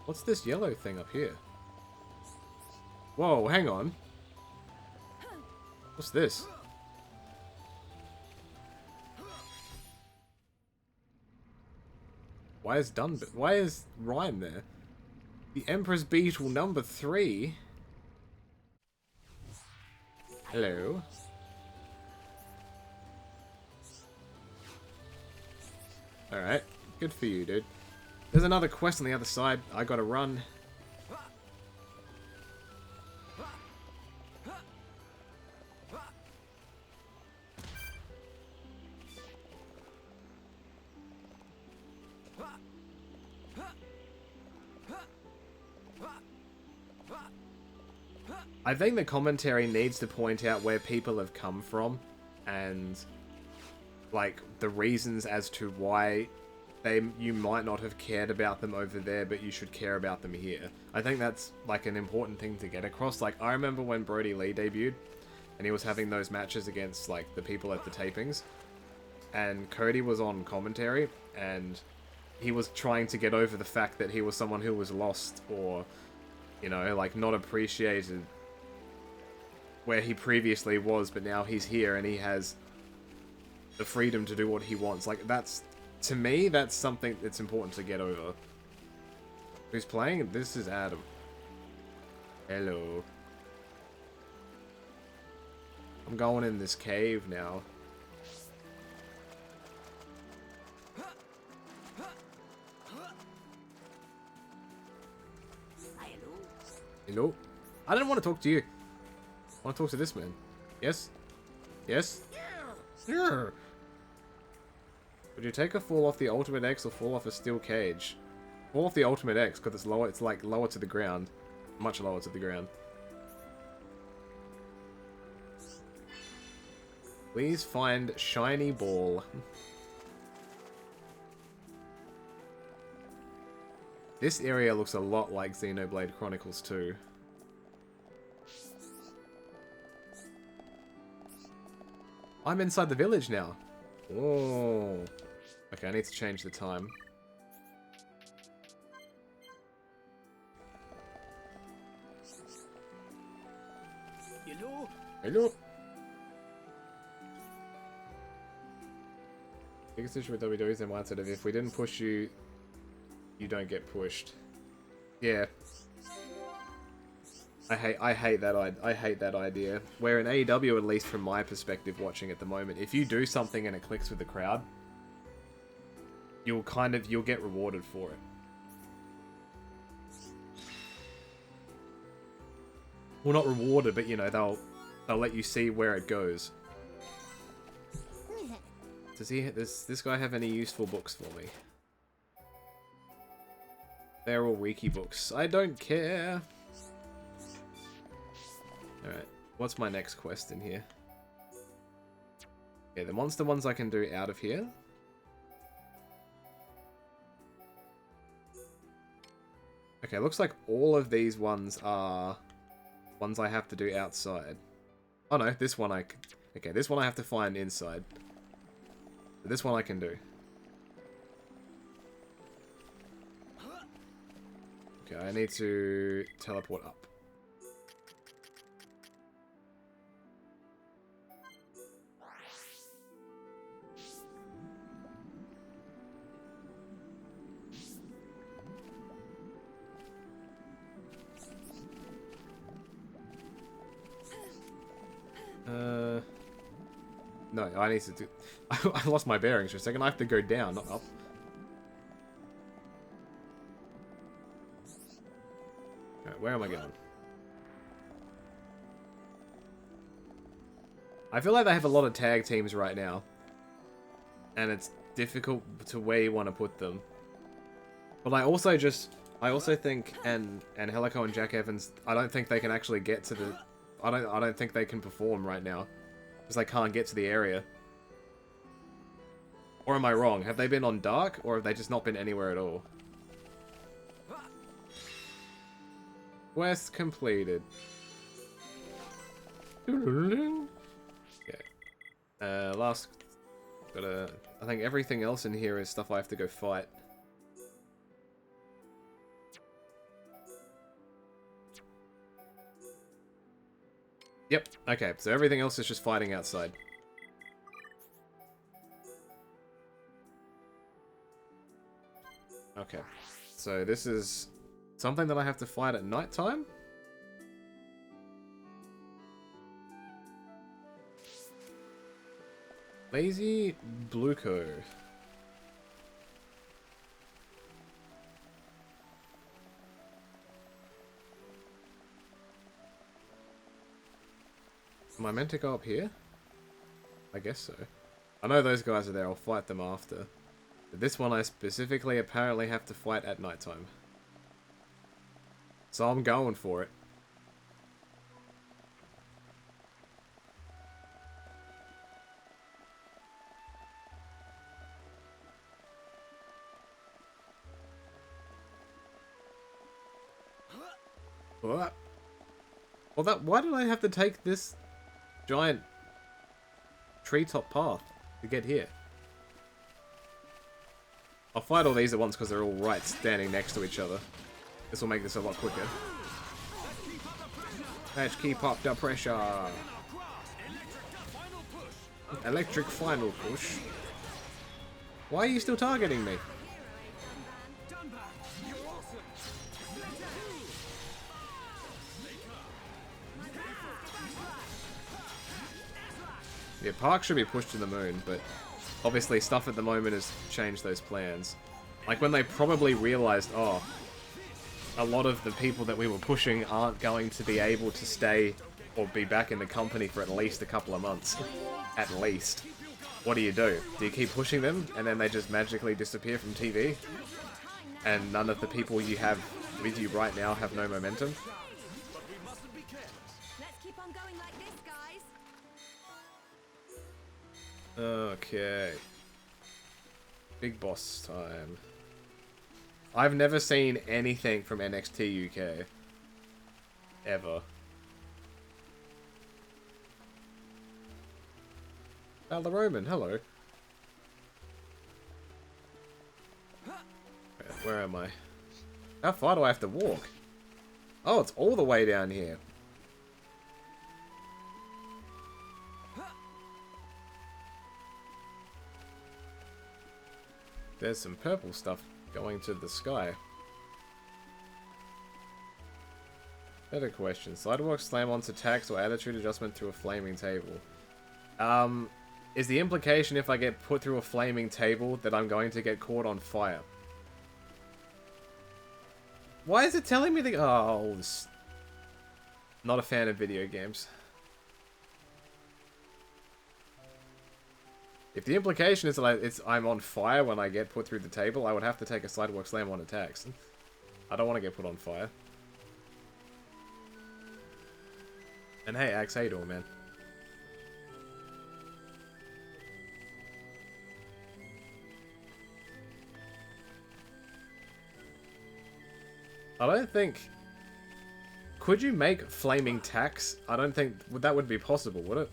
What's this yellow thing up here? Whoa, hang on. What's this? Why is Rhyme there? The Emperor's Beetle number 3. Hello. Alright, good for you, dude. There's another quest on the other side. I gotta run. I think the commentary needs to point out where people have come from and like the reasons as to why you might not have cared about them over there, but you should care about them here. I think that's like an important thing to get across. Like, I remember when Brody Lee debuted and he was having those matches against like the people at the tapings, and Cody was on commentary and he was trying to get over the fact that he was someone who was lost, or, you know, like not appreciated where he previously was, but now he's here and he has the freedom to do what he wants. Like, that's, to me, that's something that's important to get over. Who's playing? This is Adam. Hello. I'm going in this cave now. Hello? I didn't want to talk to you. I want to talk to this man. Yes? Yes? Yeah. Would you take a fall off the Ultimate X or fall off a steel cage? Fall off the Ultimate X because it's lower. It's like lower to the ground, much lower to the ground. Please find shiny ball. This area looks a lot like Xenoblade Chronicles 2. I'm inside the village now. Oh. Okay, I need to change the time. Hello? Hello. Biggest issue with WWE is their mindset of if we didn't push you, you don't get pushed. Yeah. I hate that idea. Where in AEW, at least from my perspective watching at the moment, if you do something and it clicks with the crowd, you'll get rewarded for it. Well, not rewarded, but you know, they'll let you see where it goes. Does this guy have any useful books for me? They're all wiki books. I don't care. Alright, what's my next quest in here? Okay, the monster ones I can do out of here. Okay, looks like all of these ones are ones I have to do outside. Oh no, this one okay, this one I have to find inside. But this one I can do. Okay, I need to teleport up. No, I need to do... I lost my bearings for a second. I have to go down, not up. Alright, where am I going? I feel like they have a lot of tag teams right now. And it's difficult to where you want to put them. But I also think, and Helico and Jack Evans, I don't think they can actually get to the... I don't think they can perform right now. Because they can't get to the area. Or am I wrong? Have they been on Dark? Or have they just not been anywhere at all? Quest completed. Okay. Last... I think everything else in here is stuff I have to go fight. Yep, okay, so everything else is just fighting outside. Okay, so this is something that I have to fight at nighttime? Lazy Bluco. Am I meant to go up here? I guess so. I know those guys are there, I'll fight them after. But this one I specifically apparently have to fight at nighttime. So I'm going for it. What? Well, why did I have to take this giant treetop path to get here? I'll fight all these at once because they're all right standing next to each other. This will make this a lot quicker. Let's keep up the pressure. Electric final push. Why are you still targeting me? Yeah, Park should be pushed to the moon, but obviously stuff at the moment has changed those plans. Like when they probably realized, oh, a lot of the people that we were pushing aren't going to be able to stay or be back in the company for at least a couple of months. At least. What do? Do you keep pushing them and then they just magically disappear from TV? And none of the people you have with you right now have no momentum? Let's keep on going like this, guys. Okay. Big boss time. I've never seen anything from NXT UK. Ever. Al the Roman, hello. Where am I? How far do I have to walk? Oh, it's all the way down here. There's some purple stuff going to the sky. Better question. Sidewalk slam-ons attacks or attitude adjustment through a flaming table. Is the implication if I get put through a flaming table that I'm going to get caught on fire? Why is it telling me the... Oh, not a fan of video games. If the implication is that I'm on fire when I get put through the table, I would have to take a sidewalk slam on attacks. I don't want to get put on fire. And hey, Axe, how you doing, man? I don't think... Could you make flaming tacks? I don't think that would be possible, would it?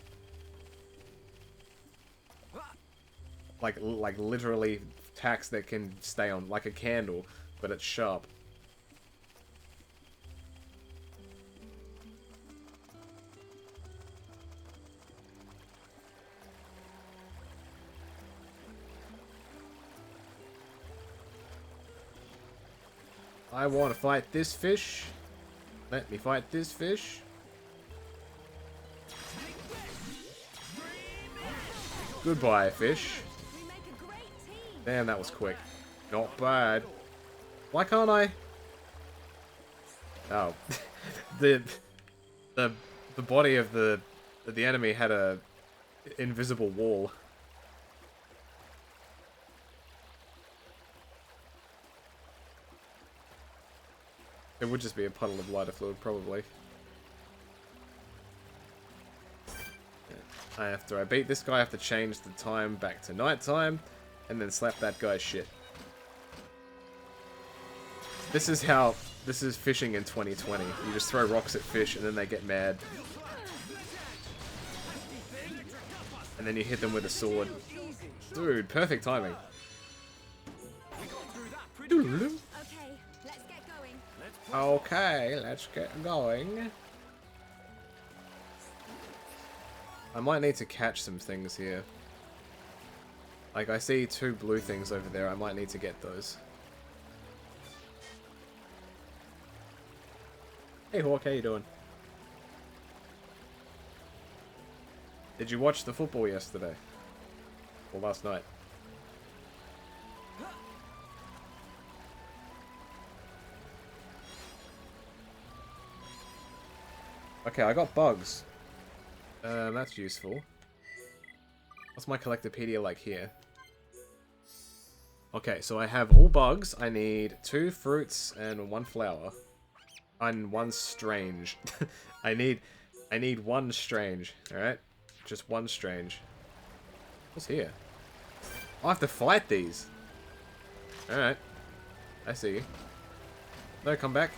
Like literally tacks that can stay on, like a candle, but it's sharp. I want to fight this fish. Let me fight this fish. Goodbye, fish. We make a great team. Damn, that was quick. Not bad. Why can't I? Oh, the body of the enemy had a invisible wall. It would just be a puddle of lighter fluid, probably. After I beat this guy, I have to change the time back to nighttime, and then slap that guy's shit. This is fishing in 2020. You just throw rocks at fish, and then they get mad. And then you hit them with a sword. Dude, perfect timing. Okay, let's get going. I might need to catch some things here. Like, I see 2 blue things over there. I might need to get those. Hey, Hawk, how you doing? Did you watch the football yesterday? Or last night? Okay, I got bugs. That's useful. What's my collectopedia like here? Okay, so I have all bugs. I need 2 fruits and 1 flower. And 1 strange. I need 1 strange, alright? Just 1 strange. What's here? I have to fight these. Alright. I see you. No, come back.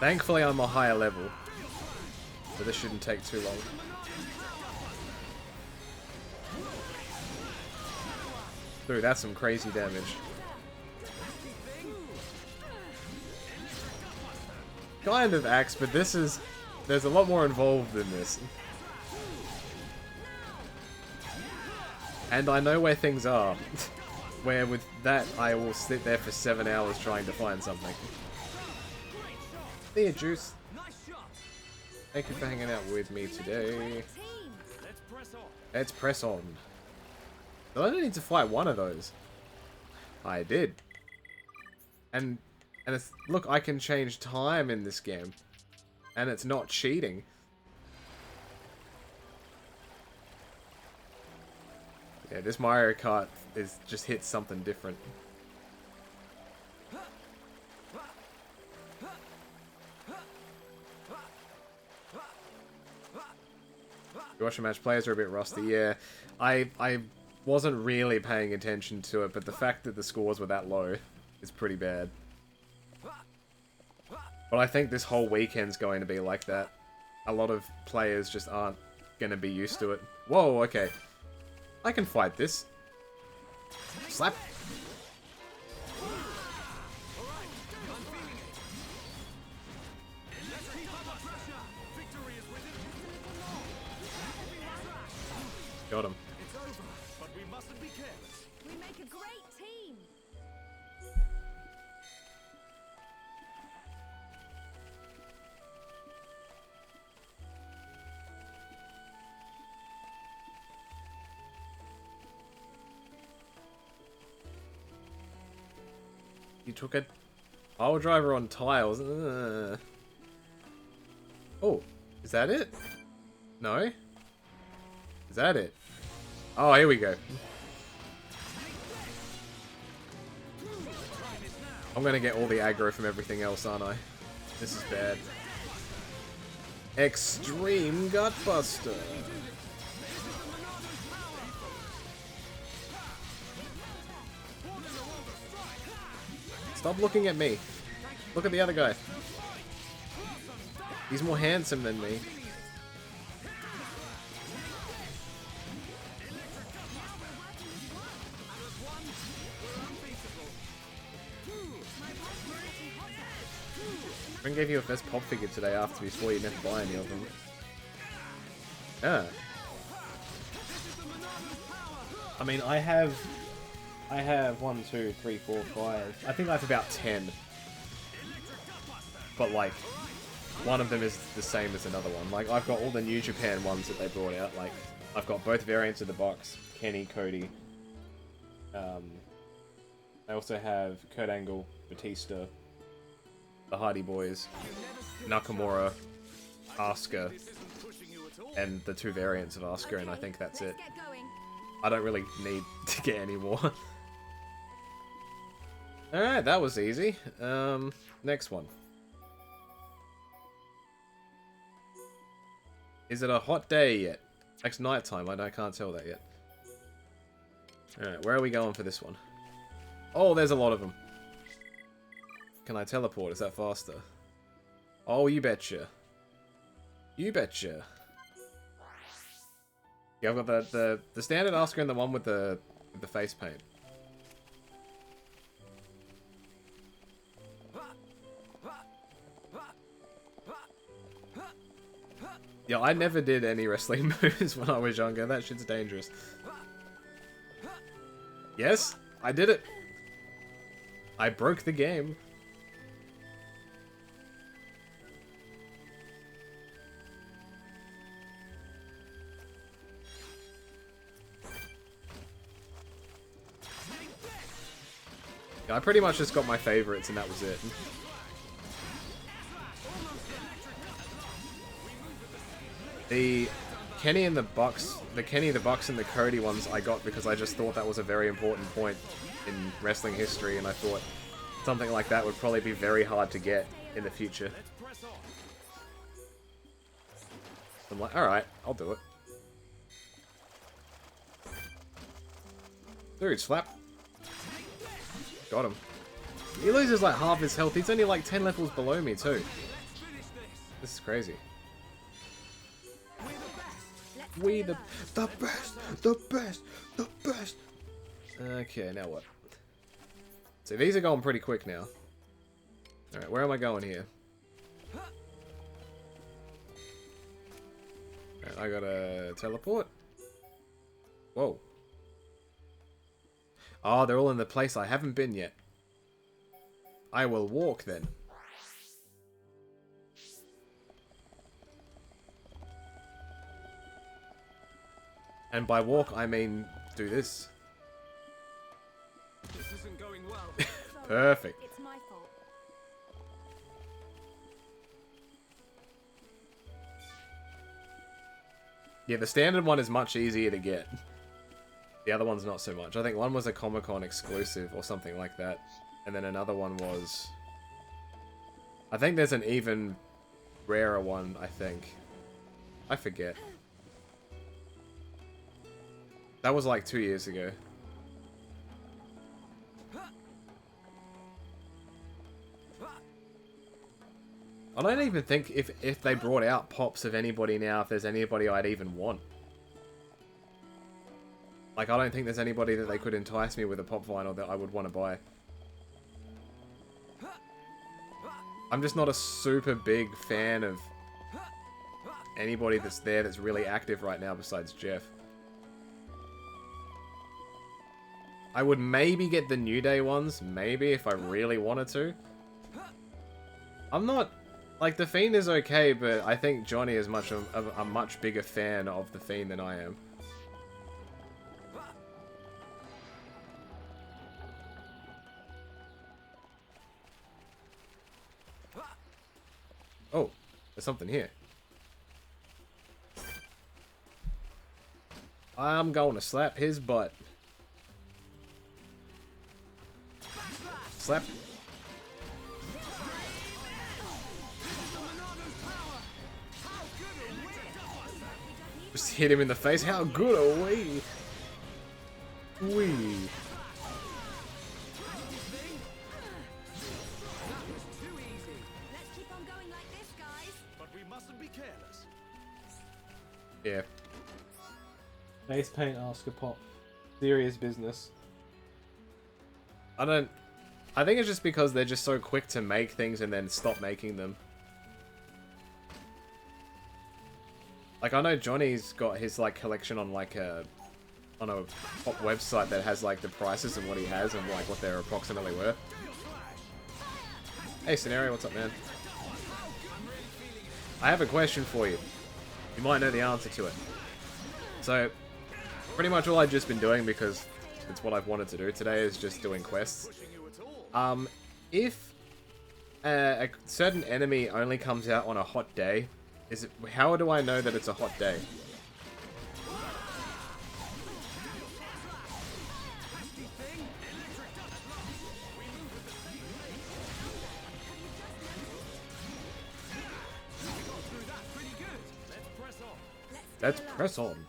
Thankfully, I'm a higher level, so this shouldn't take too long. Dude, that's some crazy damage. Kind of axe, but this is... There's a lot more involved in this. And I know where things are. Where with that, I will sit there for 7 hours trying to find something. See ya, Juice. Thank you for hanging out with me today. Let's press on. I only need to fight one of those. I did. And it's, look, I can change time in this game. And it's not cheating. Yeah, this Mario Kart is just hits something different. You watch a match, players are a bit rusty. Yeah, I wasn't really paying attention to it, but the fact that the scores were that low is pretty bad. But I think this whole weekend's going to be like that. A lot of players just aren't going to be used to it. Whoa, okay. I can fight this. Slap. Got him. It's over, but we mustn't be careless. We make a great team. You took a pile driver on tiles. Oh, is that it? No? Is that it? Oh, here we go. I'm gonna get all the aggro from everything else, aren't I? This is bad. Extreme Gutbuster. Stop looking at me. Look at the other guy. He's more handsome than me. Ring gave you a first pop figure today after we swore you'd never buy any of them. Ah. I mean, I have 1, 2, 3, 4, 5. I think I have about 10. But like, one of them is the same as another one. Like, I've got all the New Japan ones that they brought out. Like, I've got both variants of the box. Kenny, Cody. I also have Kurt Angle, Batista, the Hardy Boys, Nakamura, Asuka, and the 2 variants of Asuka, and I think that's it. Let's get going. I don't really need to get any more. Alright, that was easy. Next one. Is it a hot day yet? It's nighttime, I can't tell that yet. Alright, where are we going for this one? Oh, there's a lot of them. Can I teleport? Is that faster? Oh, you betcha. You betcha. Yeah, I've got the standard Asuka and the one with the face paint. Yeah, I never did any wrestling moves when I was younger. That shit's dangerous. Yes, I did it. I broke the game. Yeah, I pretty much just got my favorites and that was it. The Kenny and the Bucks, the Bucks and the Cody ones I got because I just thought that was a very important point in wrestling history, and I thought something like that would probably be very hard to get in the future. I'm like, alright, I'll do it. Dude, slap. Got him. He loses like half his health. He's only like 10 levels below me too. This is crazy. Let's We stay the alert. best. Okay, now what? So these are going pretty quick now. Alright, where am I going here? Alright, I gotta teleport. Whoa. Oh, they're all in the place I haven't been yet. I will walk then. And by walk, I mean do this. This isn't going well. Sorry, Perfect. It's my fault. Yeah, the standard one is much easier to get. The other one's not so much. I think one was a Comic-Con exclusive or something like that. And then another one was... I think there's an even rarer one, I think. I forget. That was like 2 years ago. I don't even think if they brought out pops of anybody now, if there's anybody I'd even want. Like, I don't think there's anybody that they could entice me with a pop vinyl that I would want to buy. I'm just not a super big fan of anybody that's there that's really active right now besides Jeff. I would maybe get the New Day ones, maybe, if I really wanted to. I'm not... Like, The Fiend is okay, but I think Johnny is a much bigger fan of The Fiend than I am. Oh, there's something here. I'm going to slap his butt. Slap. Just hit him in the face. How good are we? We. Too easy. Let's keep on going like this, guys. But we mustn't be careless. Yeah. Face paint Oscar Pop. Serious business. I think it's just because they're just so quick to make things and then stop making them. Like, I know Johnny's got his, like, collection on, like, on a pop website that has, like, the prices and what he has and, like, what they're approximately worth. Hey, Scenario, what's up, man? I have a question for you. You might know the answer to it. So, pretty much all I've just been doing, because it's what I've wanted to do today, is just doing quests. If a certain enemy only comes out on a hot day, how do I know that it's a hot day? Let's press on.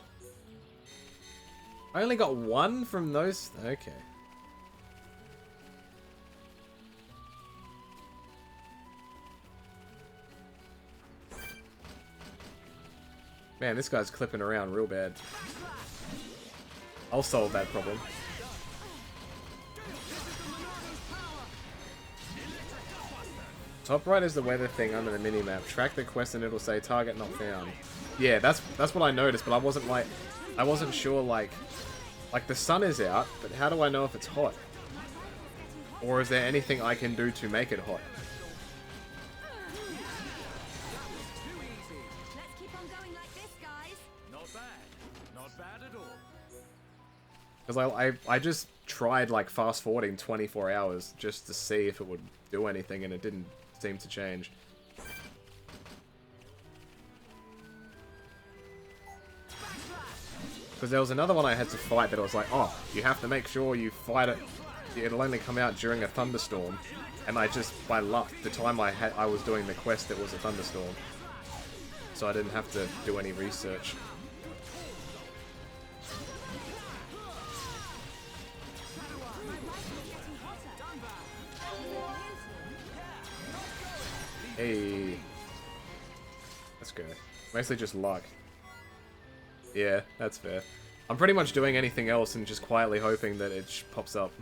I only got one from those. Okay. Man, this guy's clipping around real bad. I'll solve that problem. Top right is the weather thing under the minimap. Track the quest and it'll say target not found. Yeah, that's what I noticed, but I wasn't sure like the sun is out, but how do I know if it's hot? Or is there anything I can do to make it hot? Let's keep on going like this, guys. Not bad. Not bad at all. Because I just tried like fast forwarding 24 hours just to see if it would do anything, and it didn't seem to change. Because there was another one I had to fight that I was like, oh, you have to make sure you fight it. It'll only come out during a thunderstorm. And I just, by luck, the time I was doing the quest, it was a thunderstorm. So I didn't have to do any research. Hey. go. Mostly just luck. Yeah, that's fair. I'm pretty much doing anything else and just quietly hoping that it pops up.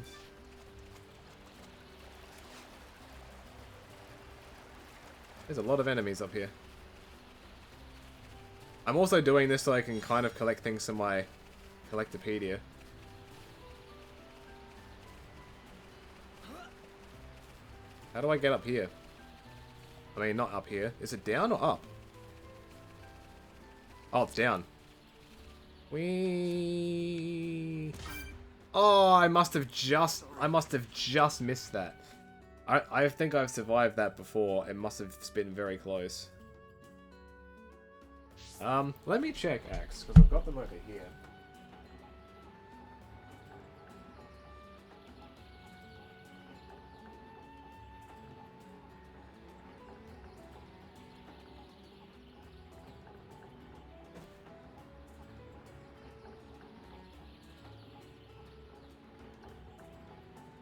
There's a lot of enemies up here. I'm also doing this so I can kind of collect things from my Collectopedia. How do I get up here? I mean, not up here. Is it down or up? Oh, it's down. Whee! Oh, I must have just missed that. I think I've survived that before. It must have been very close. Let me check Axe, because I've got them over here.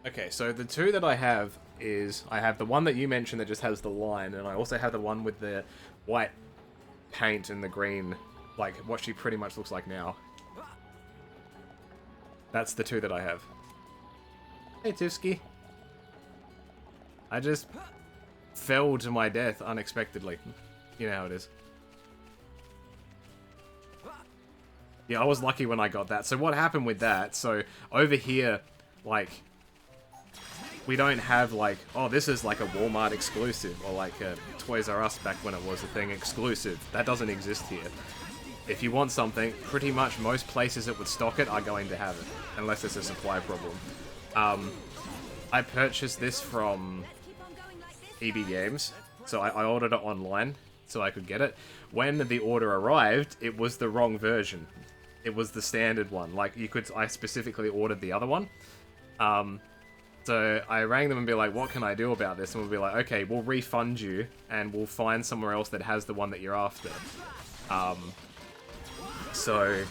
Okay, so the two that I have is, I have the one that you mentioned that just has the line, and I also have the one with the white paint and the green, like what she pretty much looks like now. That's the two that I have. Hey, Tivsky. I just fell to my death unexpectedly. You know how it is. Yeah, I was lucky when I got that. So what happened with that, so over here, like, we don't have like, oh, this is like a Walmart exclusive, or like a Toys R Us back when it was a thing exclusive. That doesn't exist here. If you want something, pretty much most places that would stock it are going to have it, unless it's a supply problem. I purchased this from EB Games, so I ordered it online so I could get it. When the order arrived, it was the wrong version. It was the standard one. Like, I specifically ordered the other one. So I rang them and be like, what can I do about this? And we'll be like, okay, we'll refund you and we'll find somewhere else that has the one that you're after. So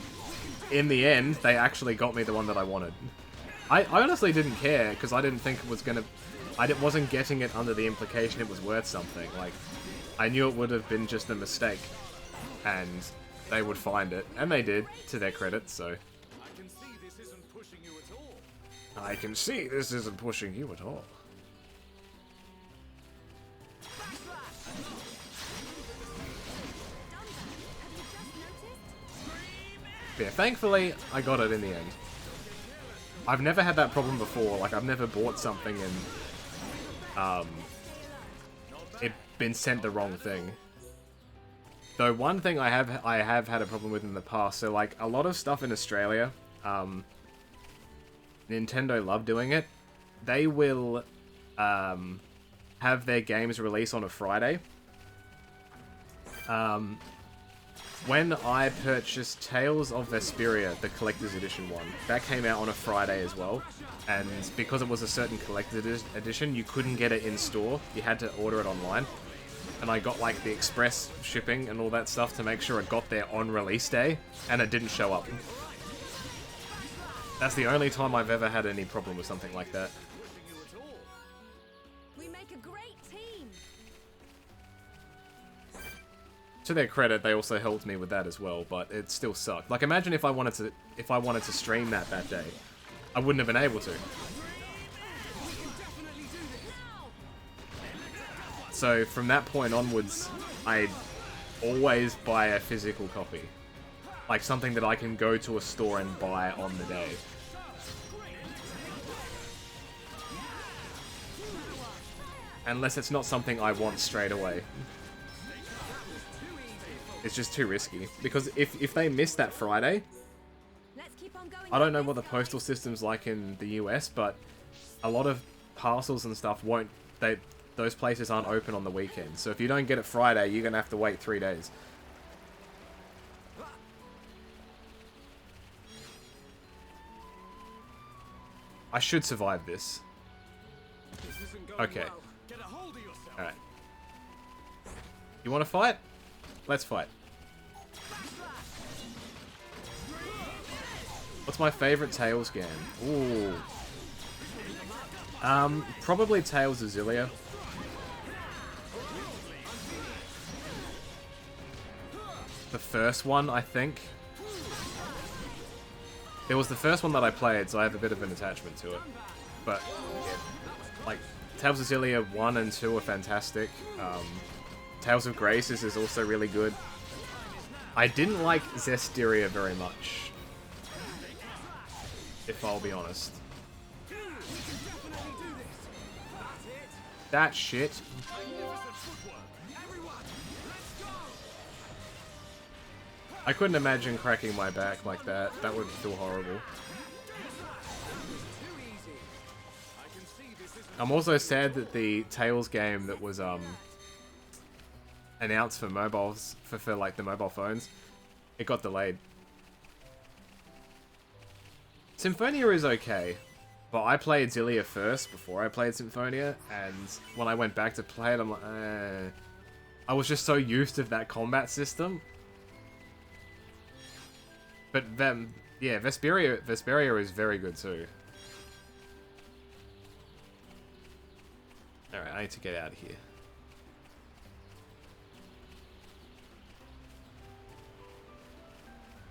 in the end, they actually got me the one that I wanted. I honestly didn't care because I didn't think it was gonna... I wasn't getting it under the implication it was worth something. Like, I knew it would have been just a mistake and they would find it. And they did, to their credit, so... I can see this isn't pushing you at all. Yeah, thankfully, I got it in the end. I've never had that problem before. Like, I've never bought something and it been sent the wrong thing. Though one thing I have had a problem with in the past. So, like, a lot of stuff in Australia, Nintendo love doing it. They will have their games release on a Friday. When I purchased Tales of Vesperia, the Collector's Edition one, that came out on a Friday as well. And because it was a certain Collector's Edition, you couldn't get it in store. You had to order it online. And I got like the express shipping and all that stuff to make sure it got there on release day, and it didn't show up. That's the only time I've ever had any problem with something like that. We make a great team. To their credit, they also helped me with that as well, but it still sucked. Like, imagine if I wanted to stream that day, I wouldn't have been able to. So from that point onwards, I'd always buy a physical copy. Like something that I can go to a store and buy on the day. Unless it's not something I want straight away. It's just too risky. Because if they miss that Friday, I don't know what the postal system's like in the US, but a lot of parcels and stuff won't... Those places aren't open on the weekend. So if you don't get it Friday, you're going to have to wait 3 days. I should survive this. Okay. Alright. You want to fight? Let's fight. What's my favorite Tales game? Ooh. Probably Tales of Xillia. the first one, I think. It was the first one that I played, so I have a bit of an attachment to it. But, yeah, like, Tales of Xillia 1 and 2 are fantastic. Tales of Graces is also really good. I didn't like Zestiria very much, if I'll be honest. That shit. I couldn't imagine cracking my back like that. That would feel horrible. I'm also sad that the Tales game that was announced for mobiles, for like the mobile phones, it got delayed. Symphonia is okay, but I played Xillia first before I played Symphonia, and when I went back to play it, I'm like, I was just so used to that combat system. But then, yeah, Vesperia is very good too. Alright, I need to get out of here.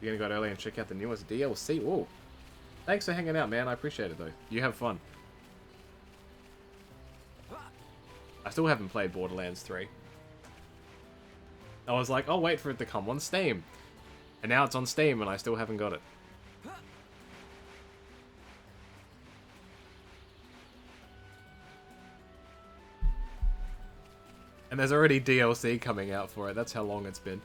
You're gonna go early and check out the newest DLC? Whoa. Thanks for hanging out, man. I appreciate it, though. You have fun. I still haven't played Borderlands 3. I was like, I'll wait for it to come on Steam. And now it's on Steam, and I still haven't got it. And there's already DLC coming out for it. That's how long it's been.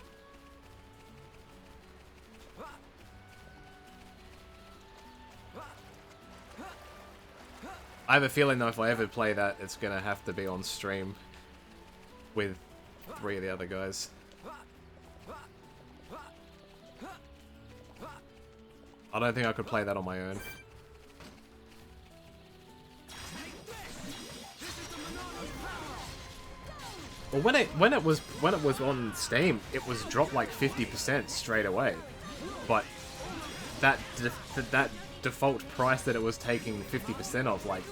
I have a feeling, though, if I ever play that, it's gonna have to be on stream with 3 of the other guys. I don't think I could play that on my own. Well, when it was on Steam, it was dropped like 50% straight away. But that default price that it was taking 50% of, like,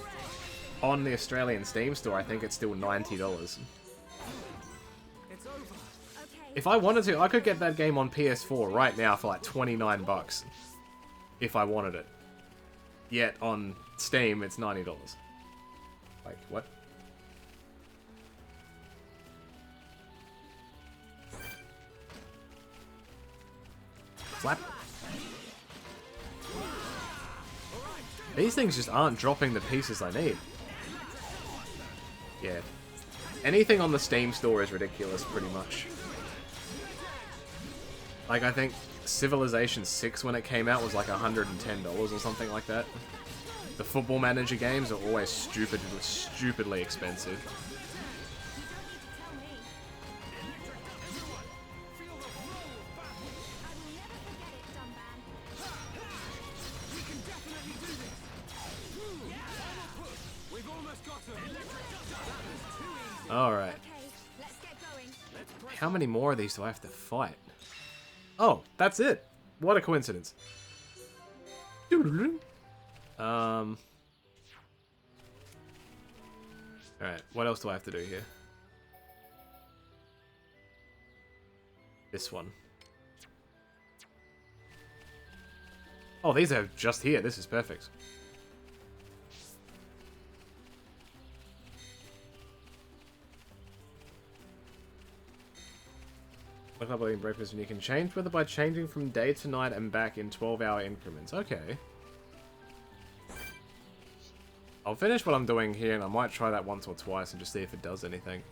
on the Australian Steam store, I think it's still $90. If I wanted to, I could get that game on PS4 right now for like 29 bucks. If I wanted it. Yet on Steam, it's $90. Like, what? Slap. These things just aren't dropping the pieces I need. Yeah. Anything on the Steam store is ridiculous, pretty much. Like, I think Civilization 6, when it came out, was like $110 or something like that. The Football Manager games are always stupidly expensive. Alright. How many more of these do I have to fight? Oh, that's it. What a coincidence. Alright, what else do I have to do here? This one. Oh, these are just here. This is perfect. Wake up eating breakfast, and you can change weather by changing from day to night and back in 12-hour increments. Okay. I'll finish what I'm doing here, and I might try that once or twice and just see if it does anything.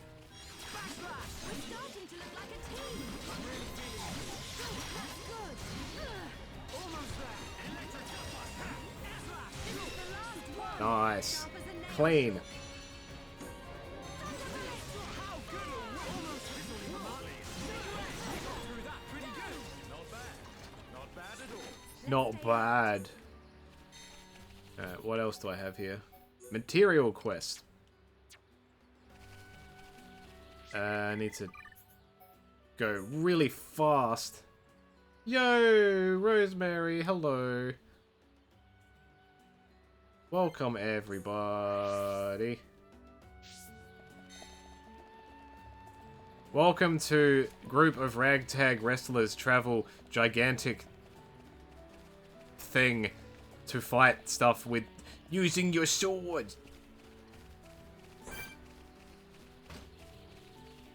Nice. Clean. Not bad. Alright, what else do I have here? Material quest. I need to go really fast. Yo, Rosemary, hello. Welcome, everybody. Welcome to group of ragtag wrestlers travel gigantic thing to fight stuff with using your sword.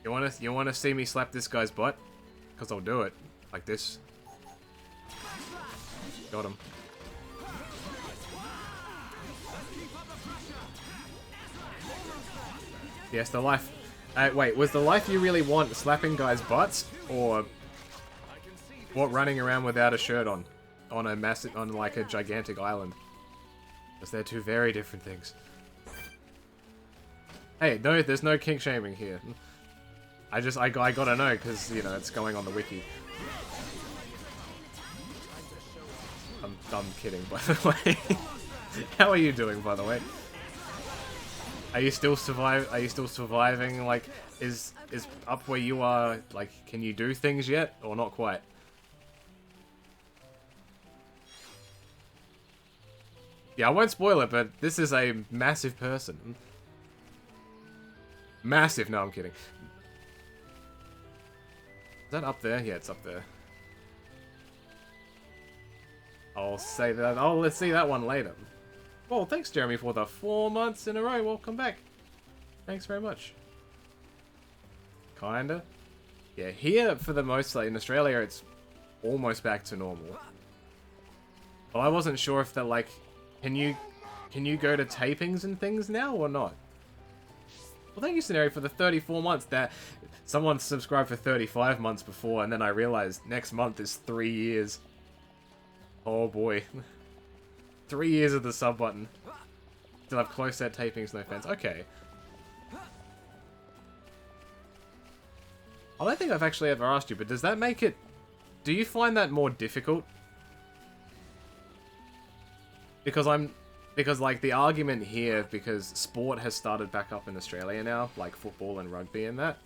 You wanna see me slap this guy's butt? Cause I'll do it. Like this. Got him. Yes, the life. Wait, was the life you really want slapping guys' butts, or what? Running around without a shirt on a massive, on like a gigantic island? Because they're two very different things. Hey, no, there's no kink shaming here. I gotta know because you know it's going on the wiki. I'm kidding, by the way. How are you doing, by the way? Are you still surviving? Like, is up where you are? Like, can you do things yet, or not quite? Yeah, I won't spoil it, but this is a massive person. Massive. No, I'm kidding. Is that up there? Yeah, it's up there. I'll say that. Oh, let's see that one later. Well, thanks, Jeremy, for the 4 months in a row. Welcome back. Thanks very much. Kinda. Yeah, here, for the most, like, in Australia, it's almost back to normal. Well, I wasn't sure if that, like, can you go to tapings and things now, or not? Well, thank you, Scenario, for the 34 months. That someone subscribed for 35 months before, and then I realized next month is 3 years. Oh boy. 3 years of the sub button. Still have close set tapings, no fence. Okay. I don't think I've actually ever asked you, but does that make it... Do you find that more difficult? Because like the argument here, because sport has started back up in Australia now, like football and rugby and that.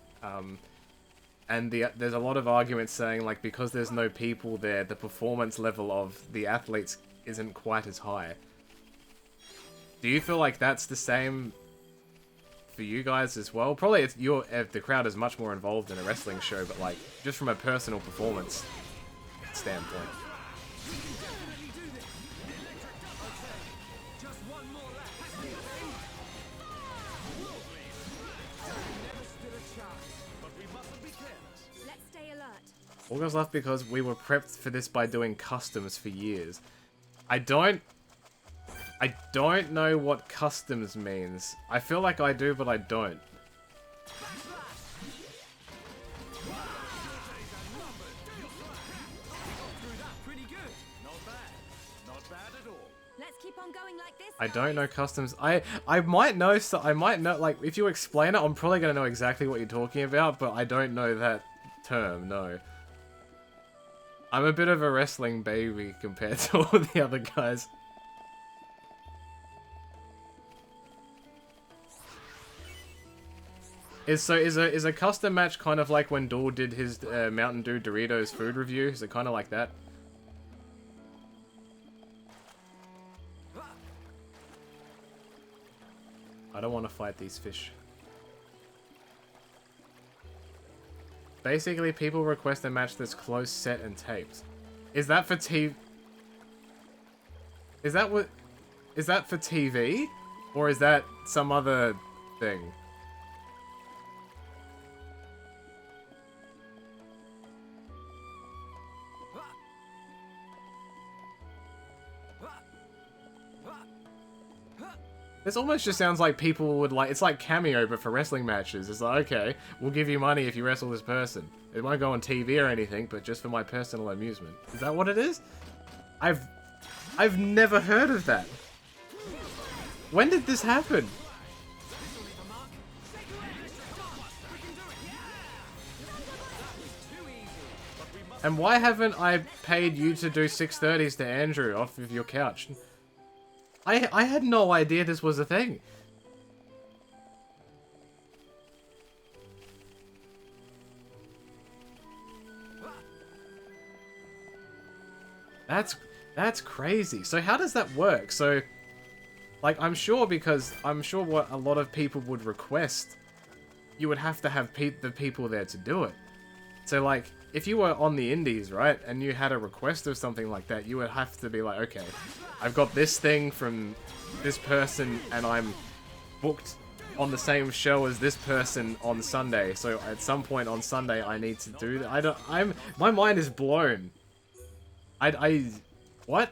And there's a lot of arguments saying, like, because there's no people there, the performance level of the athletes isn't quite as high. Do you feel like that's the same for you guys as well? Probably it's the crowd is much more involved in a wrestling show, but like, just from a personal performance standpoint. All goes left because we were prepped for this by doing customs for years. I don't know what customs means. I feel like I do, but I don't. I don't know customs. I might know, so I might know, like, if you explain it, I'm probably gonna know exactly what you're talking about, but I don't know that term, no. I'm a bit of a wrestling baby compared to all the other guys. Is a custom match kind of like when Duel did his Mountain Dew Doritos food review? Is it kind of like that? I don't want to fight these fish. Basically, people request a match that's close set and taped. Is that for TV? Is that for TV? Or is that some other thing? This almost just sounds like people would like... It's like Cameo, but for wrestling matches. It's like, okay, we'll give you money if you wrestle this person. It won't go on TV or anything, but just for my personal amusement. Is that what it is? I've never heard of that. When did this happen? And why haven't I paid you to do 630s to Andrew off of your couch? I had no idea this was a thing. That's crazy. So how does that work? So, like, I'm sure what a lot of people would request. you would have to have the people there to do it. So, like, if you were on the indies, right, and you had a request of something like that, you would have to be like, okay, I've got this thing from this person, and I'm booked on the same show as this person on Sunday. So at some point on Sunday, I need to do that. My mind is blown. What?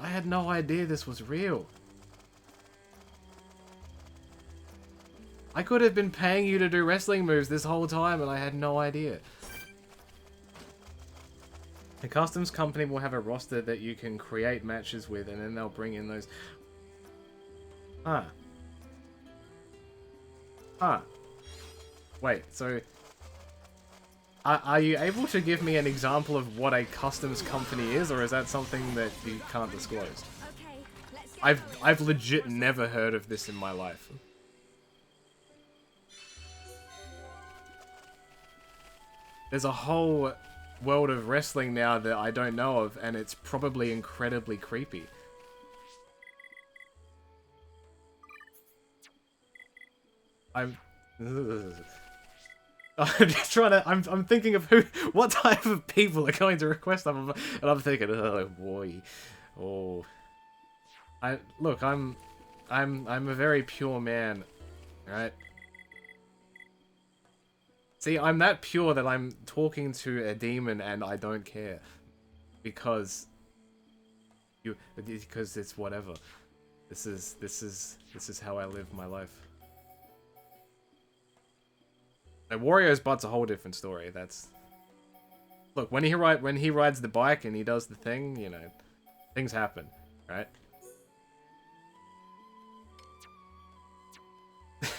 I had no idea this was real. I could have been paying you to do wrestling moves this whole time and I had no idea. The customs company will have a roster that you can create matches with and then they'll bring in those... Huh. Huh. Wait, so... Are you able to give me an example of what a customs company is, or is that something that you can't disclose? Okay, let's get I've legit never heard of this in my life. There's a whole world of wrestling now that I don't know of, and it's probably incredibly creepy. I'm just trying to. I'm thinking of what type of people are going to request stuff, and I'm thinking, oh boy, oh. I'm a very pure man, right? See, I'm that pure that I'm talking to a demon and I don't care. Because it's whatever. This is how I live my life. Now, Wario's butt's a whole different story. That's... Look, when he rides the bike and he does the thing, you know, things happen, right?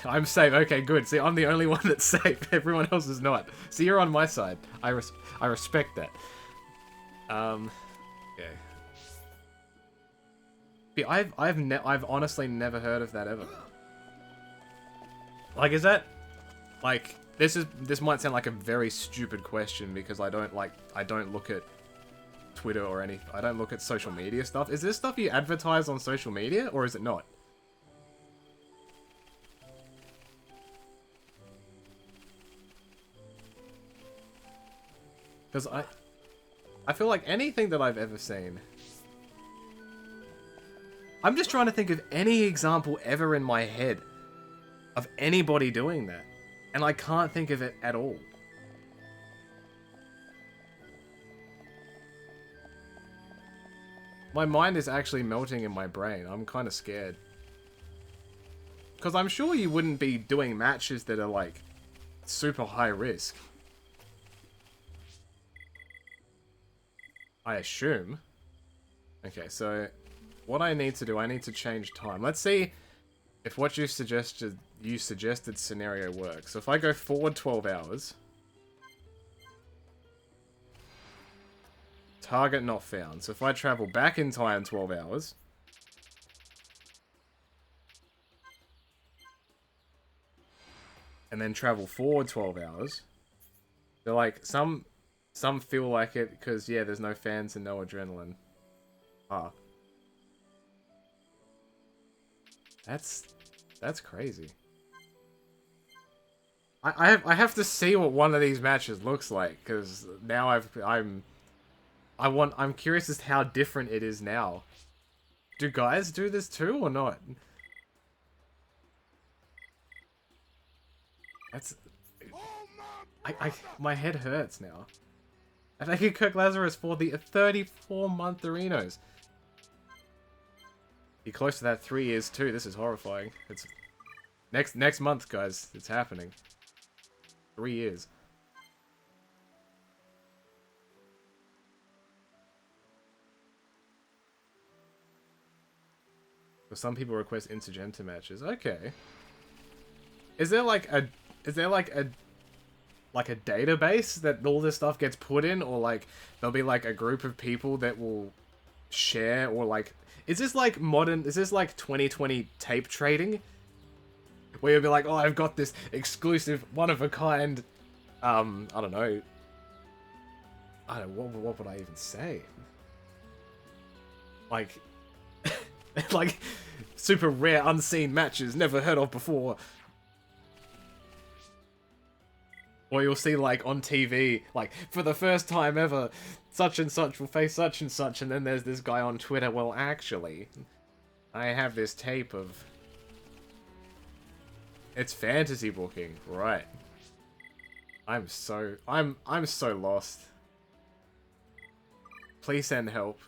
I'm safe. Okay, good. See, I'm the only one that's safe. Everyone else is not. So you're on my side. I respect that. Okay. Yeah, I've honestly never heard of that ever. Like, is that like this might sound like a very stupid question because I don't look at Twitter or anything. I don't look at social media stuff. Is this stuff you advertise on social media or is it not? Because I feel like anything that I've ever seen... I'm just trying to think of any example ever in my head of anybody doing that. And I can't think of it at all. My mind is actually melting in my brain. I'm kind of scared. Because I'm sure you wouldn't be doing matches that are like super high risk. I assume. Okay, so what I need to do, I need to change time. Let's see if what you suggested scenario works. So if I go forward 12 hours, target not found. So if I travel back in time 12 hours, and then travel forward 12 hours, they're like, some feel like it because, yeah, there's no fans and no adrenaline. Ah. That's crazy. I have to see what one of these matches looks like because now I'm curious as to how different it is now. Do guys do this too or not? That's my head hurts now. I thank you, Kirk Lazarus, for the 34-month Arenos. You're close to that 3 years too. This is horrifying. It's next month, guys. It's happening. 3 years. But some people request intergender matches. Okay. Is there like a database that all this stuff gets put in, or like there'll be like a group of people that will share, or like is this like 2020 tape trading? Where you'll be like, oh, I've got this exclusive, one-of-a-kind, I don't know, what would I even say? Like, like, super rare, unseen matches never heard of before. Or you'll see, like, on TV, like, for the first time ever, such and such will face such and such, and then there's this guy on Twitter, well, actually, I have this tape of... It's fantasy booking, right. I'm so lost. Please send help.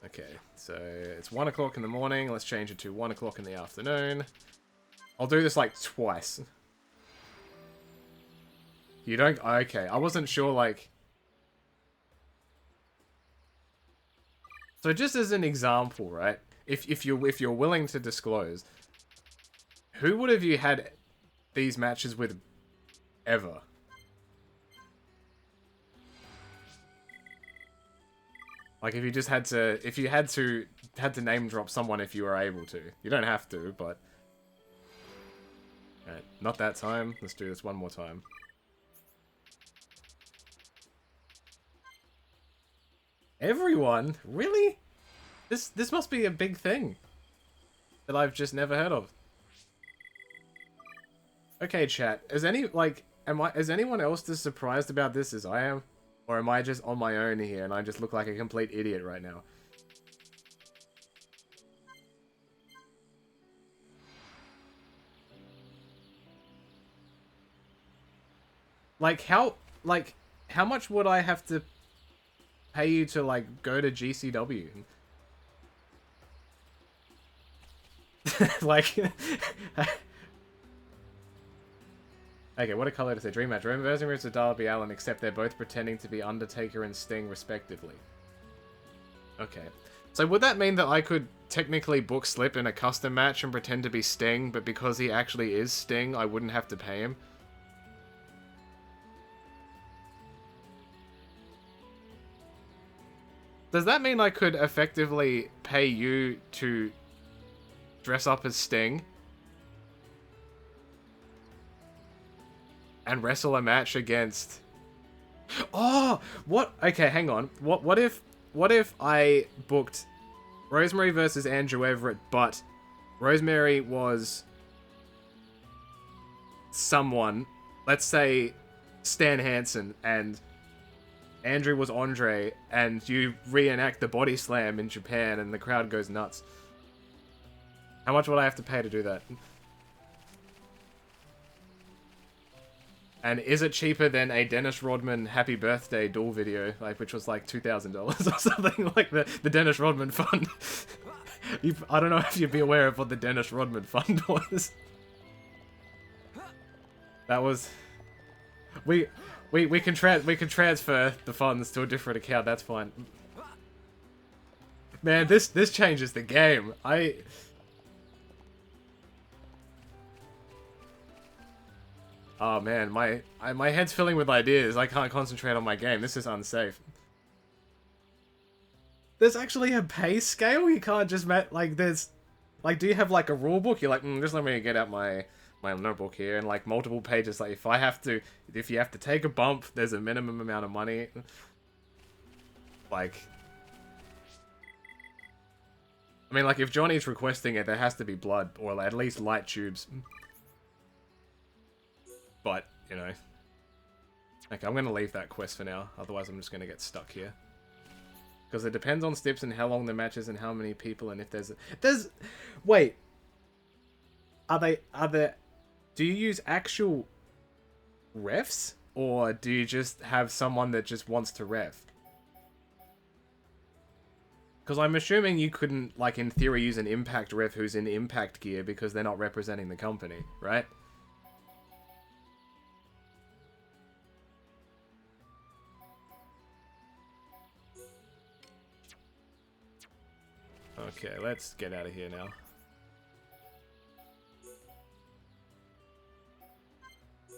Okay, so it's 1 o'clock in the morning. Let's change it to 1 o'clock in the afternoon. I'll do this like twice. You don't... Okay, I wasn't sure, like... So just as an example, right? If you're willing to disclose, who would have you had these matches with ever? Like if you just had to, if you had to name drop someone if you were able to. You don't have to, but... Alright, not that time. Let's do this one more time. Everyone? Really? This must be a big thing that I've just never heard of. Okay, chat. Is anyone else as surprised about this as I am? Or am I just on my own here and I just look like a complete idiot right now? Like how much would I have to pay you to like go to GCW? Like okay, what a color to say. Dream match. Rosemary versus Darby Allin, except they're both pretending to be Undertaker and Sting, respectively. Okay. So would that mean that I could technically book Slip in a custom match and pretend to be Sting, but because he actually is Sting, I wouldn't have to pay him? Does that mean I could effectively pay you to dress up as Sting and wrestle a match against... Oh! What? Okay, hang on. What if I booked Rosemary versus Andrew Everett, but Rosemary was someone, let's say Stan Hansen, and Andrew was Andre, and you reenact the body slam in Japan and the crowd goes nuts. How much would I have to pay to do that? And is it cheaper than a Dennis Rodman happy birthday duel video, like which was like $2,000 or something, like the Dennis Rodman fund? I don't know if you'd be aware of what the Dennis Rodman fund was. That was... We can transfer the funds to a different account. That's fine. Man, this changes the game. Oh man, my head's filling with ideas. I can't concentrate on my game. This is unsafe. There's actually a pay scale. You can't just there's like, do you have like a rule book? You're like, just let me get out my notebook here, and like multiple pages. Like if you have to take a bump, there's a minimum amount of money. Like, I mean, like if Johnny's requesting it, there has to be blood or at least light tubes. But, you know. Okay, I'm going to leave that quest for now. Otherwise, I'm just going to get stuck here. Because it depends on steps and how long the match is and how many people and if there's... Wait. Are there... Do you use actual refs? Or do you just have someone that just wants to ref? Because I'm assuming you couldn't, like, in theory, use an Impact ref who's in Impact gear because they're not representing the company, right? Okay, let's get out of here now.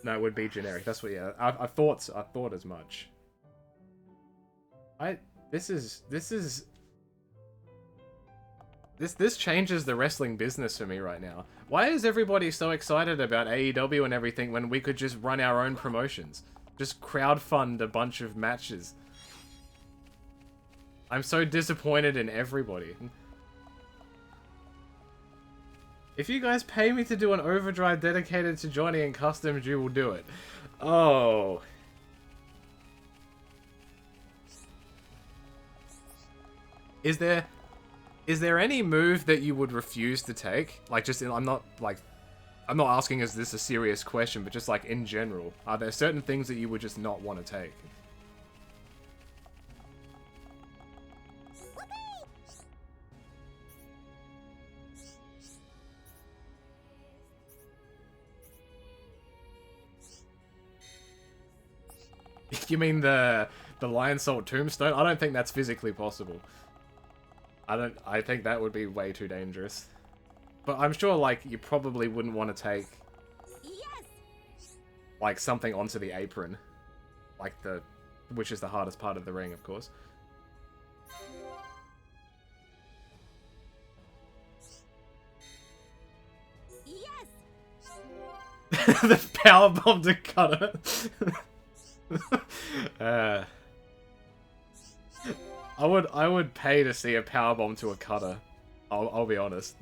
No, it would be generic. That's what, yeah. I thought as much. This is... This changes the wrestling business for me right now. Why is everybody so excited about AEW and everything when we could just run our own promotions? Just crowdfund a bunch of matches. I'm so disappointed in everybody. If you guys pay me to do an overdrive dedicated to Johnny and customs, you will do it. Oh. Is there any move that you would refuse to take? Like, just I'm not asking is this a serious question, but just like in general, are there certain things that you would just not want to take? You mean the Lion Salt Tombstone? I don't think that's physically possible. I think that would be way too dangerous. But I'm sure, like, you probably wouldn't want to take, Yes. like, something onto the apron. Like which is the hardest part of the ring, of course. Yes. The powerbomb to Cutter. I would pay to see a powerbomb to a Cutter. I'll be honest.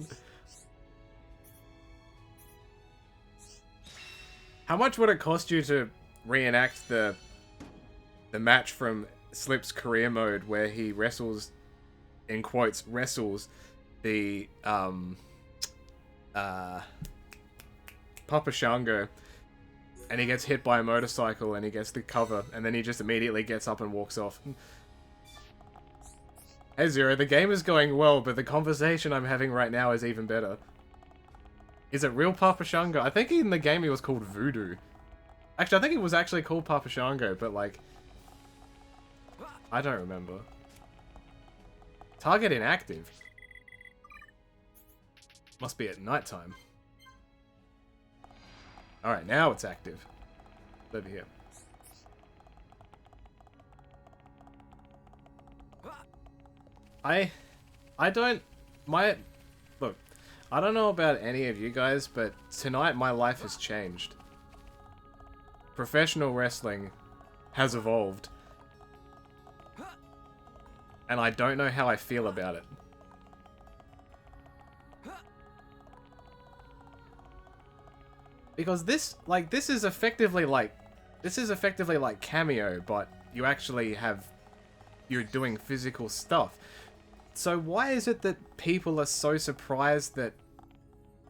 How much would it cost you to reenact the match from Slip's career mode where he wrestles, in quotes, wrestles the Papa Shango, and he gets hit by a motorcycle and he gets the cover, and then he just immediately gets up and walks off. Hey Zero, the game is going well, but the conversation I'm having right now is even better. Is it real Papa Shango? I think in the game he was called Voodoo. Actually, I think it was actually called Papa Shango, but like, I don't remember. Target inactive. Must be at nighttime. Alright, now it's active. Over here. I don't... Look, I don't know about any of you guys, but tonight my life has changed. Professional wrestling has evolved. And I don't know how I feel about it. Because this is effectively like Cameo, but you actually you're doing physical stuff. So why is it that people are so surprised that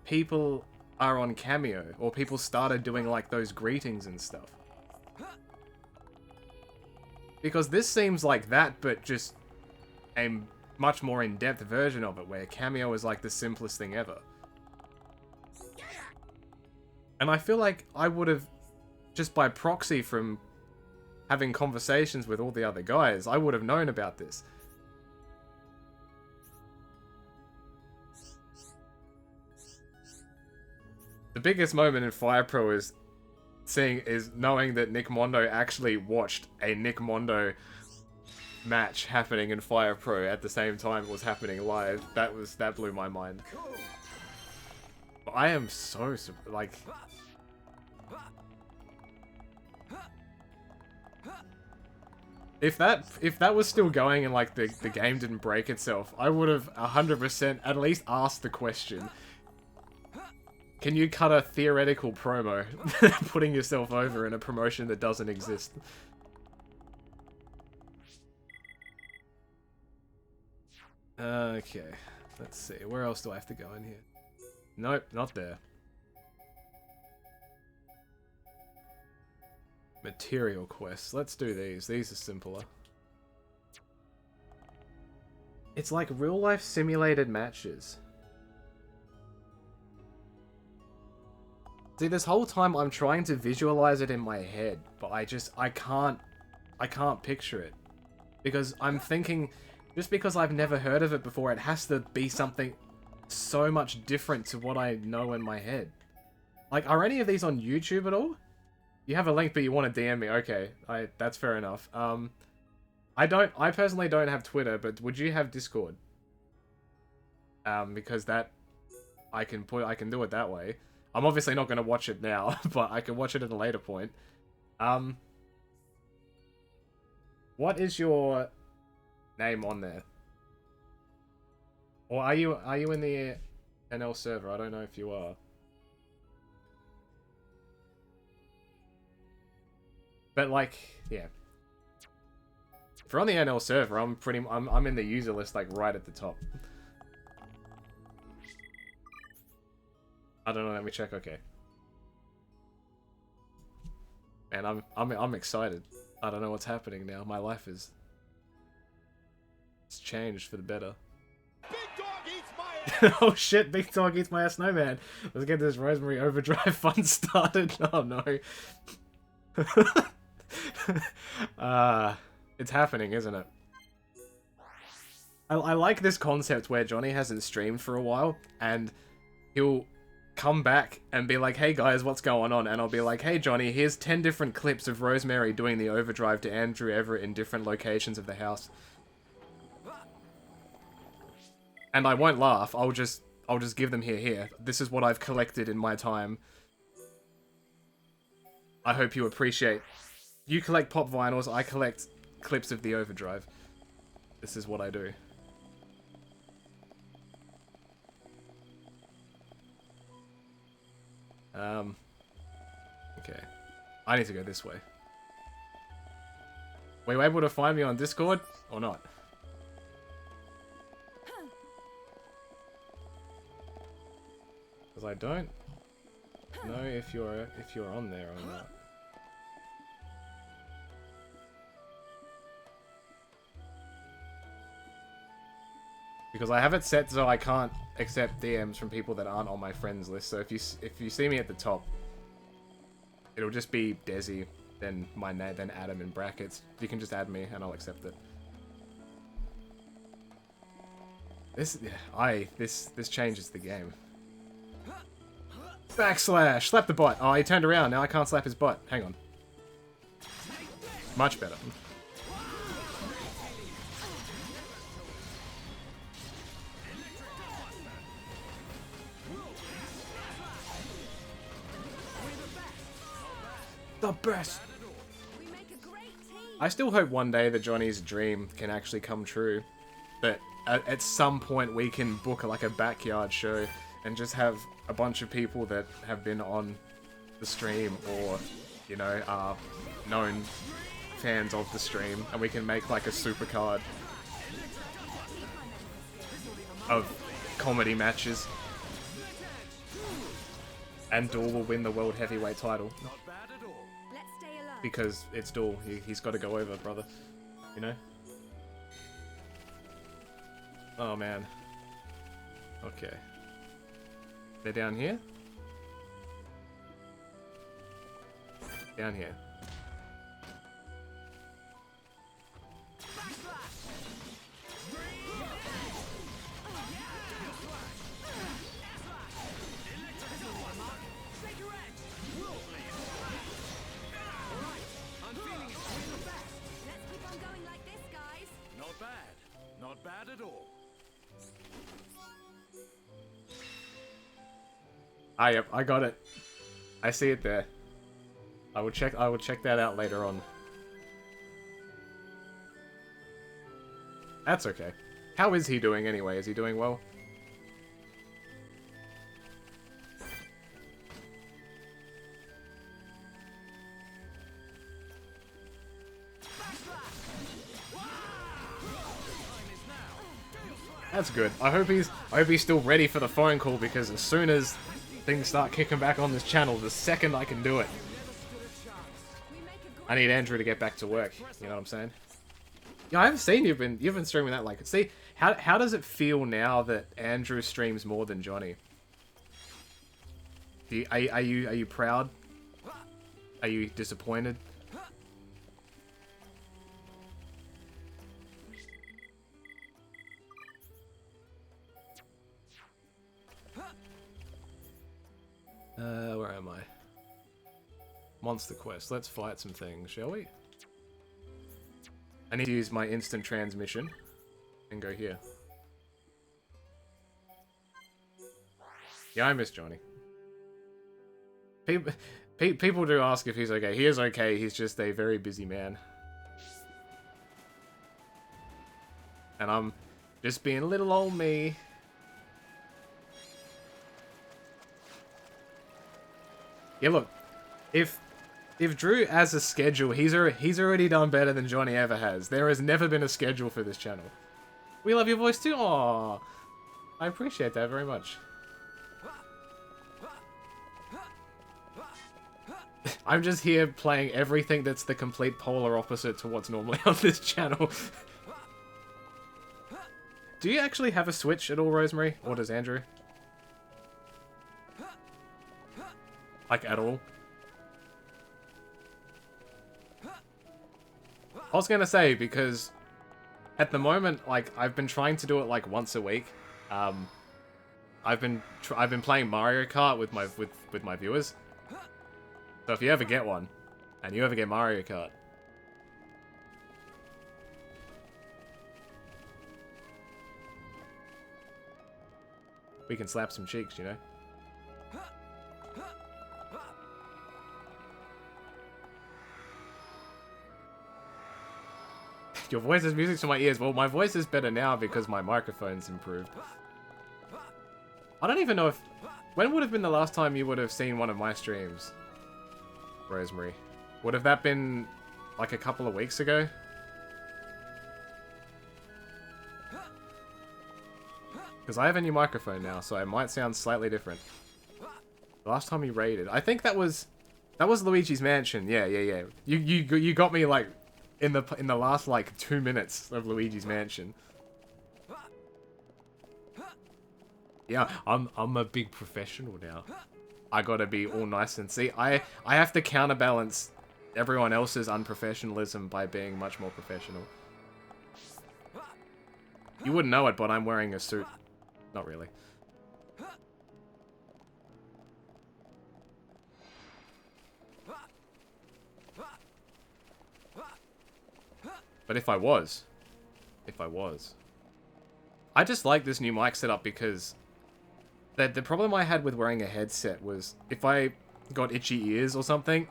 people are on Cameo, or people started doing like those greetings and stuff? Because this seems like that, but just a much more in-depth version of it, where Cameo is like the simplest thing ever. And I feel like I would have, just by proxy from having conversations with all the other guys, I would have known about this. The biggest moment in Fire Pro is knowing that Nick Mondo actually watched a Nick Mondo match happening in Fire Pro at the same time it was happening live. That blew my mind. I am so like, if that was still going and like the game didn't break itself, I would have 100% at least asked the question. Can you cut a theoretical promo putting yourself over in a promotion that doesn't exist? Okay, let's see. Where else do I have to go in here? Nope, not there. Material quests. Let's do these. These are simpler. It's like real-life simulated matches. See, this whole time I'm trying to visualize it in my head, but I can't picture it. Because I'm thinking, just because I've never heard of it before, it has to be something so much different to what I know in my head. Like, are any of these on YouTube at all? You have a link, but you want to DM me. Okay, that's fair enough. I personally don't have Twitter, but would you have Discord? because that I can do it that way. I'm obviously not going to watch it now, but I can watch it at a later point. What is your name on there? Or are you in the NL server? I don't know if you are. But like, yeah. If you're on the NL server, I'm in the user list like right at the top. I don't know, let me check, okay. And I'm excited. I don't know what's happening now. My life is... It's changed for the better. Big dog eats my ass. Oh shit, Big Dog Eats My Ass Snowman. Let's get this Rosemary Overdrive fun started. Oh no. It's happening, isn't it? I like this concept where Johnny hasn't streamed for a while, and he'll come back and be like, hey guys, what's going on? And I'll be like, hey Johnny, here's 10 different clips of Rosemary doing the overdrive to Andrew Everett in different locations of the house. And I won't laugh, I'll just give them here. This is what I've collected in my time. I hope you appreciate. You collect pop vinyls, I collect clips of the overdrive. This is what I do. Okay. I need to go this way. Were you able to find me on Discord or not? Because I don't know if you're on there or not. Because I have it set so I can't accept DMs from people that aren't on my friends list. So if you see me at the top, it'll just be Desi, then my name, then Adam in brackets. You can just add me and I'll accept it. This changes the game. Backslash! Slap the butt! Oh, he turned around. Now I can't slap his butt. Hang on. Much better. The best! We make a great team. I still hope one day that Johnny's dream can actually come true. That at some point we can book like a backyard show and just have a bunch of people that have been on the stream or, you know, are known fans of the stream, and we can make like a super card of comedy matches. And Duel will win the World Heavyweight title. Not bad at all. Let's stay alert. Because it's Duel. He's got to go over, brother. You know? Oh, man. Okay. They're down here? Down here. Let's keep on going like this, guys. Not bad. Not bad at all. Ah, yep, I got it. I see it there. I will check that out later on. That's okay. How is he doing anyway? Is he doing well? That's good. I hope he's still ready for the phone call, because as soon as things start kicking back on this channel, the second I can do it, We make a great I need Andrew to get back to work. You know what I'm saying? Yeah, I haven't seen you've been streaming that. Like, see, how does it feel now that Andrew streams more than Johnny? Are you proud? Are you disappointed? Where am I? Monster Quest. Let's fight some things, shall we? I need to use my instant transmission and go here. Yeah, I miss Johnny. People do ask if he's okay. He is okay, he's just a very busy man. And I'm just being little old me. Yeah, look, if Drew has a schedule, he's already done better than Johnny ever has. There has never been a schedule for this channel. We love your voice too. Aww, I appreciate that very much. I'm just here playing everything that's the complete polar opposite to what's normally on this channel. Do you actually have a Switch at all, Rosemary? Or does Andrew? Like, at all? I was gonna say, because at the moment, like, I've been trying to do it like once a week. I've been playing Mario Kart with my viewers. So if you ever get one, and you ever get Mario Kart, we can slap some cheeks, you know? Your voice is music to my ears. Well, my voice is better now because my microphone's improved. I don't even know if... When would have been the last time you would have seen one of my streams, Rosemary? Would have that been like a couple of weeks ago? Because I have a new microphone now, so it might sound slightly different. The last time you raided, I think that was Luigi's Mansion. Yeah. You got me like in the last like 2 minutes of Luigi's Mansion. Yeah, I'm a big professional now. I gotta be all nice and see. I have to counterbalance everyone else's unprofessionalism by being much more professional. You wouldn't know it, but I'm wearing a suit. Not really. But if I was. I just like this new mic setup because the problem I had with wearing a headset was if I got itchy ears or something,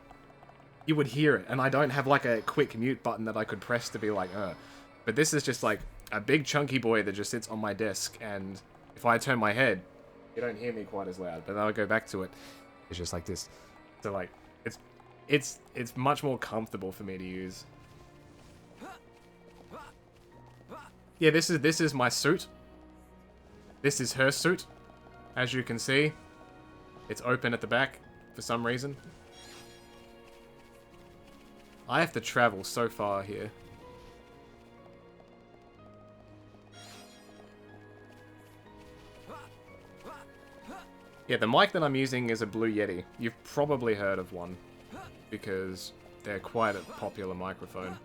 you would hear it, and I don't have like a quick mute button that I could press to be like, But this is just like a big chunky boy that just sits on my desk, and if I turn my head, you don't hear me quite as loud, but then I go back to it, it's just like this. So like, it's much more comfortable for me to use. Yeah, this is my suit. This is her suit. As you can see, it's open at the back for some reason. I have to travel so far here. Yeah, the mic that I'm using is a Blue Yeti. You've probably heard of one, because they're quite a popular microphone.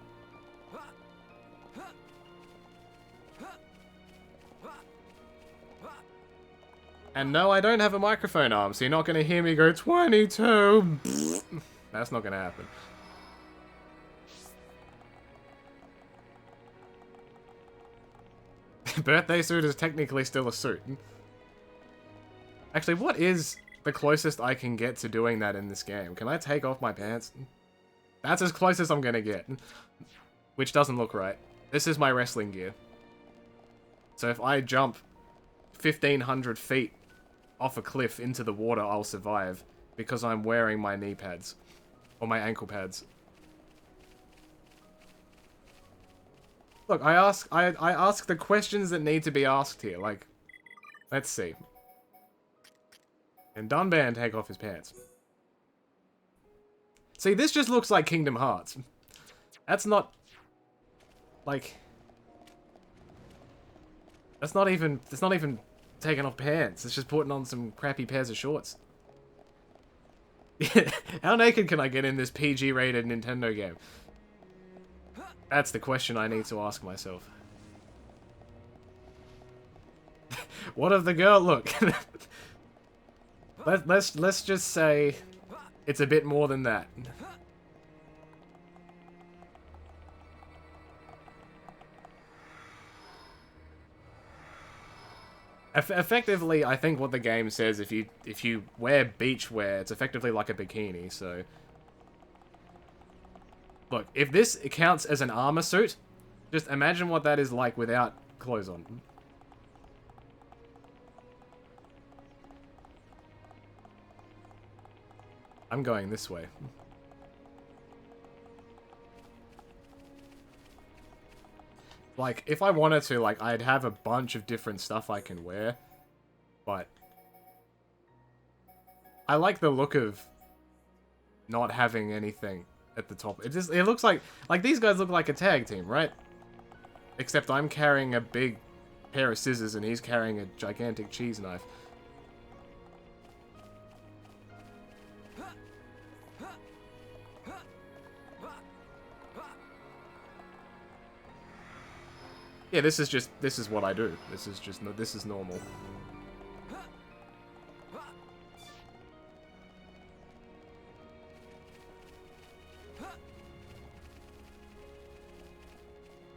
And no, I don't have a microphone arm, so you're not going to hear me go 22. That's not going to happen. Birthday suit is technically still a suit. Actually, what is the closest I can get to doing that in this game? Can I take off my pants? That's as close as I'm going to get. Which doesn't look right. This is my wrestling gear. So if I jump 1,500 feet off a cliff into the water, I'll survive because I'm wearing my knee pads or my ankle pads. Look, I ask the questions that need to be asked here. Like, let's see. And Dunban take off his pants. See, this just looks like Kingdom Hearts. That's not like that's not even taking off pants. It's just putting on some crappy pairs of shorts. How naked can I get in this PG-rated Nintendo game? That's the question I need to ask myself. What of the girl? Look. Let's just say it's a bit more than that. Effectively, I think what the game says, if you wear beach wear, it's effectively like a bikini, so... Look, if this counts as an armor suit, just imagine what that is like without clothes on. I'm going this way. Like, if I wanted to, like, I'd have a bunch of different stuff I can wear. But I like the look of not having anything at the top. It looks like these guys look like a tag team, right? Except I'm carrying a big pair of scissors and he's carrying a gigantic cheese knife. Yeah, this is what I do. This is normal.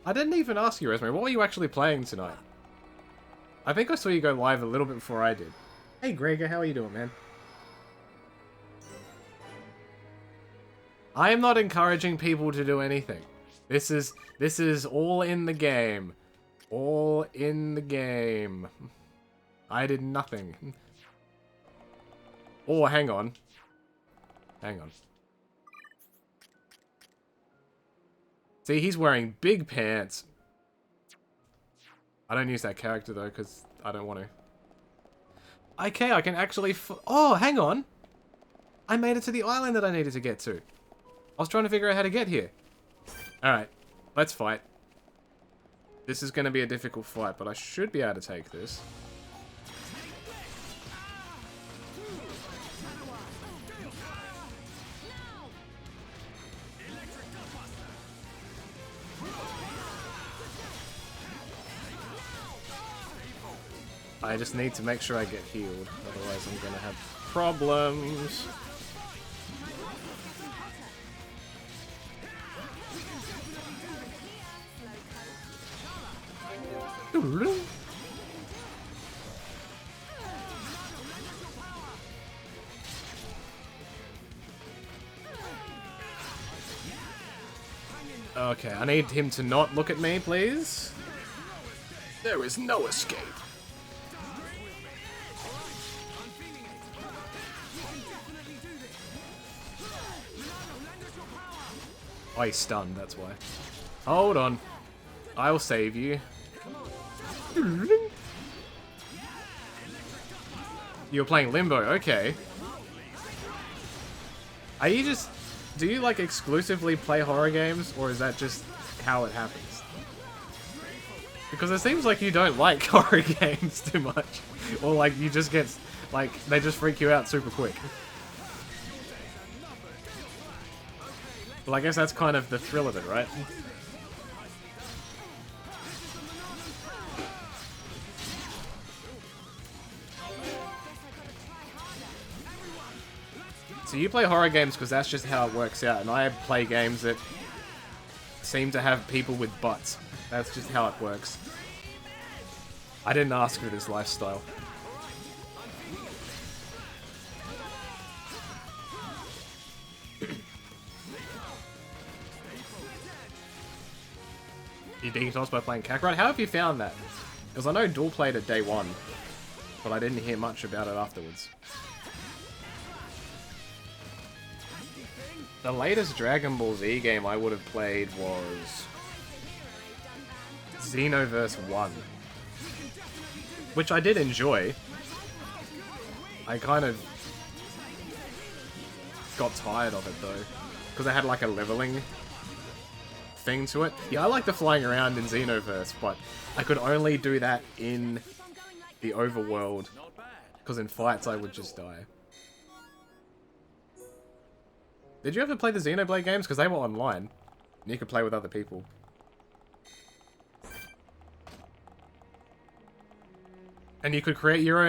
I didn't even ask you, Rosemary, what were you actually playing tonight? I think I saw you go live a little bit before I did. Hey Gregor, how are you doing, man? I am not encouraging people to do anything. This is all in the game. All in the game. I did nothing. Oh, hang on. Hang on. See, he's wearing big pants. I don't use that character, though, because I don't want to. Okay, I can actually... Oh, hang on. I made it to the island that I needed to get to. I was trying to figure out how to get here. Alright, let's fight. This is going to be a difficult fight, but I should be able to take this. I just need to make sure I get healed, otherwise I'm gonna have problems. Okay, I need him to not look at me, please. There is no escape. Oh, he's stunned, that's why. Hold on. I'll save you. You're playing Limbo, okay. Are you just... Do you, like, exclusively play horror games, or is that just how it happens? Because it seems like you don't like horror games too much. Or, like, you just get... Like, they just freak you out super quick. Well, I guess that's kind of the thrill of it, right? So you play horror games because that's just how it works out, and I play games that seem to have people with butts. That's just how it works. I didn't ask for this lifestyle. You detox by playing Kakarot? How have you found that? Because I know Duel played it day one, but I didn't hear much about it afterwards. The latest Dragon Ball Z game I would have played was Xenoverse 1, which I did enjoy. I kind of got tired of it though, because it had like a leveling thing to it. Yeah, I like the flying around in Xenoverse, but I could only do that in the overworld, because in fights I would just die. Did you ever play the Xenoblade games? Because they were online, and you could play with other people. And you could create your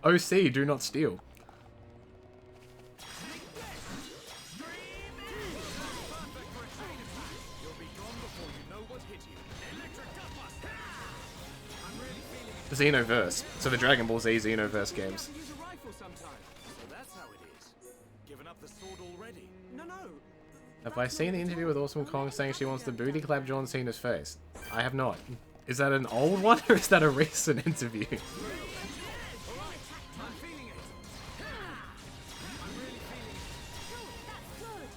OC, Do Not Steal. Xenoverse. So the Dragon Ball Z Xenoverse games. Use a rifle sometimes. So that's how it is. Given up the sword already? No. Have I seen the interview with Awesome Kong saying she wants to booty clap John Cena's face? I have not. Is that an old one or is that a recent interview? I'm feeling it. I'm really feeling it. That's good.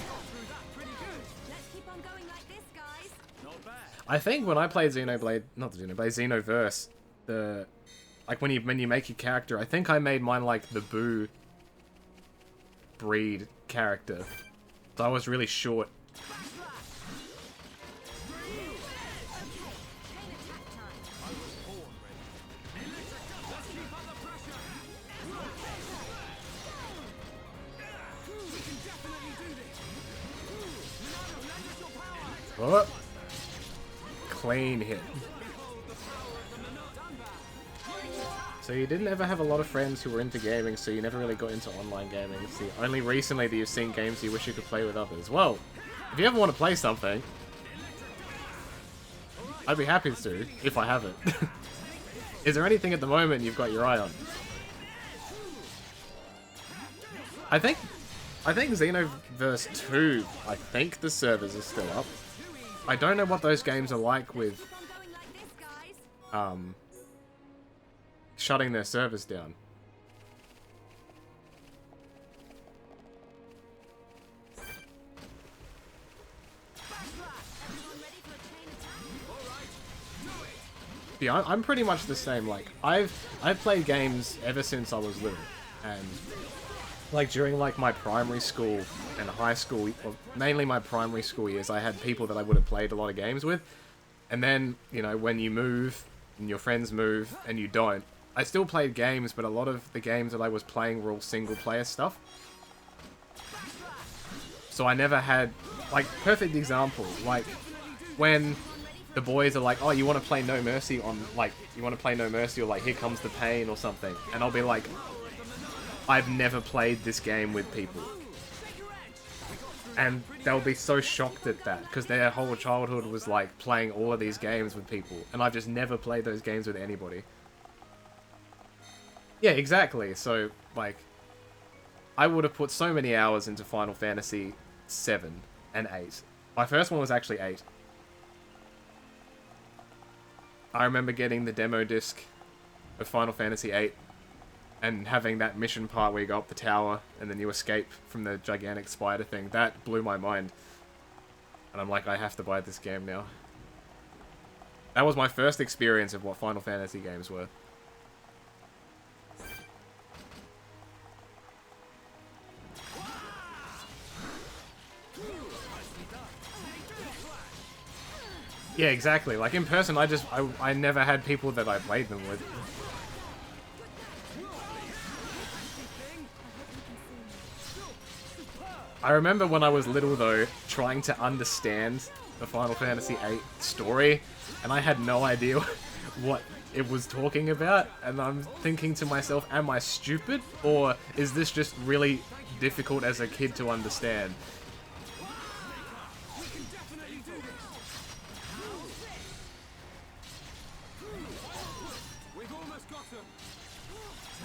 Got through that pretty good. Let's keep on going like this, guys. Not bad. I think when I played Xenoverse, like when you make your character, I think I made mine like the Boo breed character. So I was really short. Chain attack time. Let's keep under pressure. We can definitely do this. Minato, lend us your power. Oh. Clean hit. So you didn't ever have a lot of friends who were into gaming, so you never really got into online gaming. It's the only recently that you've seen games you wish you could play with others. Well, if you ever want to play something, I'd be happy to, if I have it. Is there anything at the moment you've got your eye on? I think Xenoverse 2, I think the servers are still up. I don't know what those games are like with Keep on going like this, guys. shutting their servers down. Everyone ready for a chain attack? Yeah, I'm pretty much the same. Like I've played games ever since I was little, and like during like my primary school and high school, well, mainly my primary school years, I had people that I would have played a lot of games with, and then you know when you move and your friends move and you don't, I still played games, but a lot of the games that I was playing were all single player stuff. So I never had, like, perfect example, like, when the boys are like, oh, you want to play No Mercy on, like, you want to play No Mercy or, like, Here Comes the Pain or something. And I'll be like, I've never played this game with people. And they'll be so shocked at that, because their whole childhood was, like, playing all of these games with people. And I've just never played those games with anybody. Yeah, exactly. So, like, I would have put so many hours into Final Fantasy 7 and 8. My first one was actually 8. I remember getting the demo disc of Final Fantasy 8 and having that mission part where you go up the tower and then you escape from the gigantic spider thing. That blew my mind. And I'm like, I have to buy this game now. That was my first experience of what Final Fantasy games were. Yeah, exactly. Like, in person, I never had people that I played them with. I remember when I was little, though, trying to understand the Final Fantasy VIII story, and I had no idea what it was talking about, and I'm thinking to myself, am I stupid, or is this just really difficult as a kid to understand?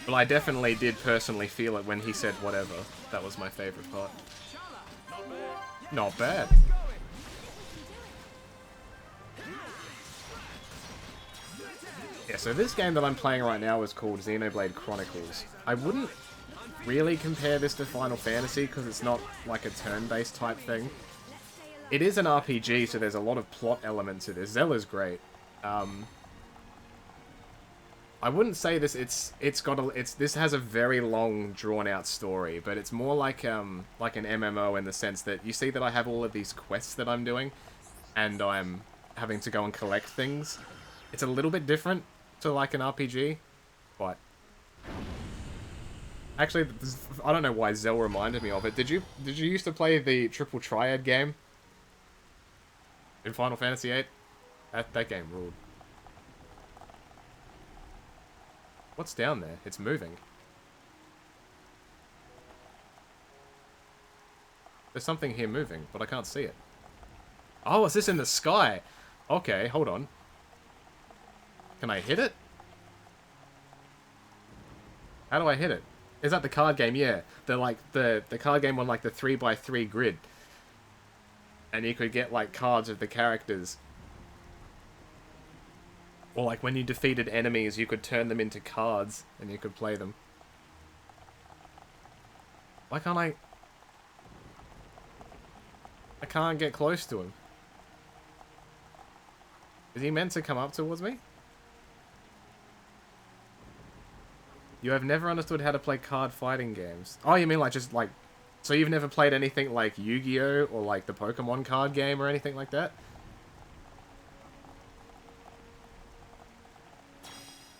Well, I definitely did personally feel it when he said whatever. That was my favorite part. Not bad. Yeah, so this game that I'm playing right now is called Xenoblade Chronicles. I wouldn't really compare this to Final Fantasy because it's not like a turn-based type thing. It is an RPG, so there's a lot of plot elements to this. Zelda's great. I wouldn't say this. This has a very long, drawn-out story, but it's more like an MMO in the sense that you see that I have all of these quests that I'm doing, and I'm having to go and collect things. It's a little bit different to like an RPG, but actually, I don't know why Zell reminded me of it. Did you used to play the Triple Triad game in Final Fantasy VIII? That game ruled. What's down there? It's moving. There's something here moving, but I can't see it. Oh, is this in the sky? Okay, hold on. Can I hit it? How do I hit it? Is that the card game? Yeah. The card game on like the 3x3 grid. And you could get like cards of the characters. Or like when you defeated enemies, you could turn them into cards and you could play them. Why can't I can't get close to him. Is he meant to come up towards me? You have never understood how to play card fighting games. Oh, you mean like just like... So you've never played anything like Yu-Gi-Oh! Or like the Pokemon card game or anything like that?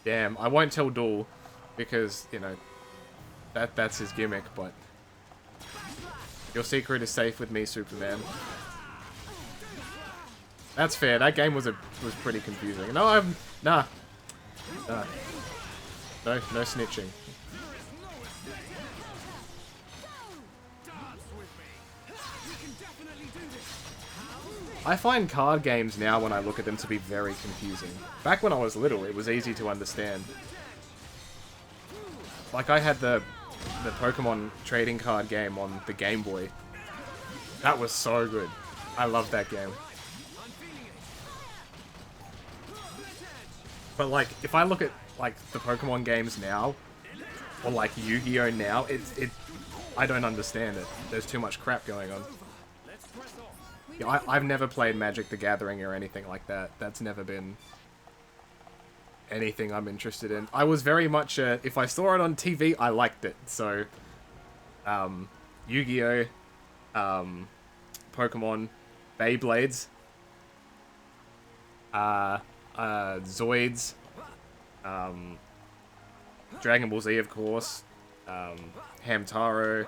Damn, I won't tell Duel because, you know, that's his gimmick, but... Your secret is safe with me, Superman. That's fair, that game was pretty confusing. No, nah. Nah. No snitching. I find card games now, when I look at them, to be very confusing. Back when I was little, it was easy to understand. Like, I had the Pokemon trading card game on the Game Boy. That was so good. I loved that game. But, like, if I look at, like, the Pokemon games now, or, like, Yu-Gi-Oh! Now, I don't understand it. There's too much crap going on. Yeah, I've never played Magic the Gathering or anything like that. That's never been anything I'm interested in. I was very much if I saw it on TV, I liked it. So, Yu-Gi-Oh! Pokemon, Beyblades, Zoids, Dragon Ball Z, of course, Hamtaro,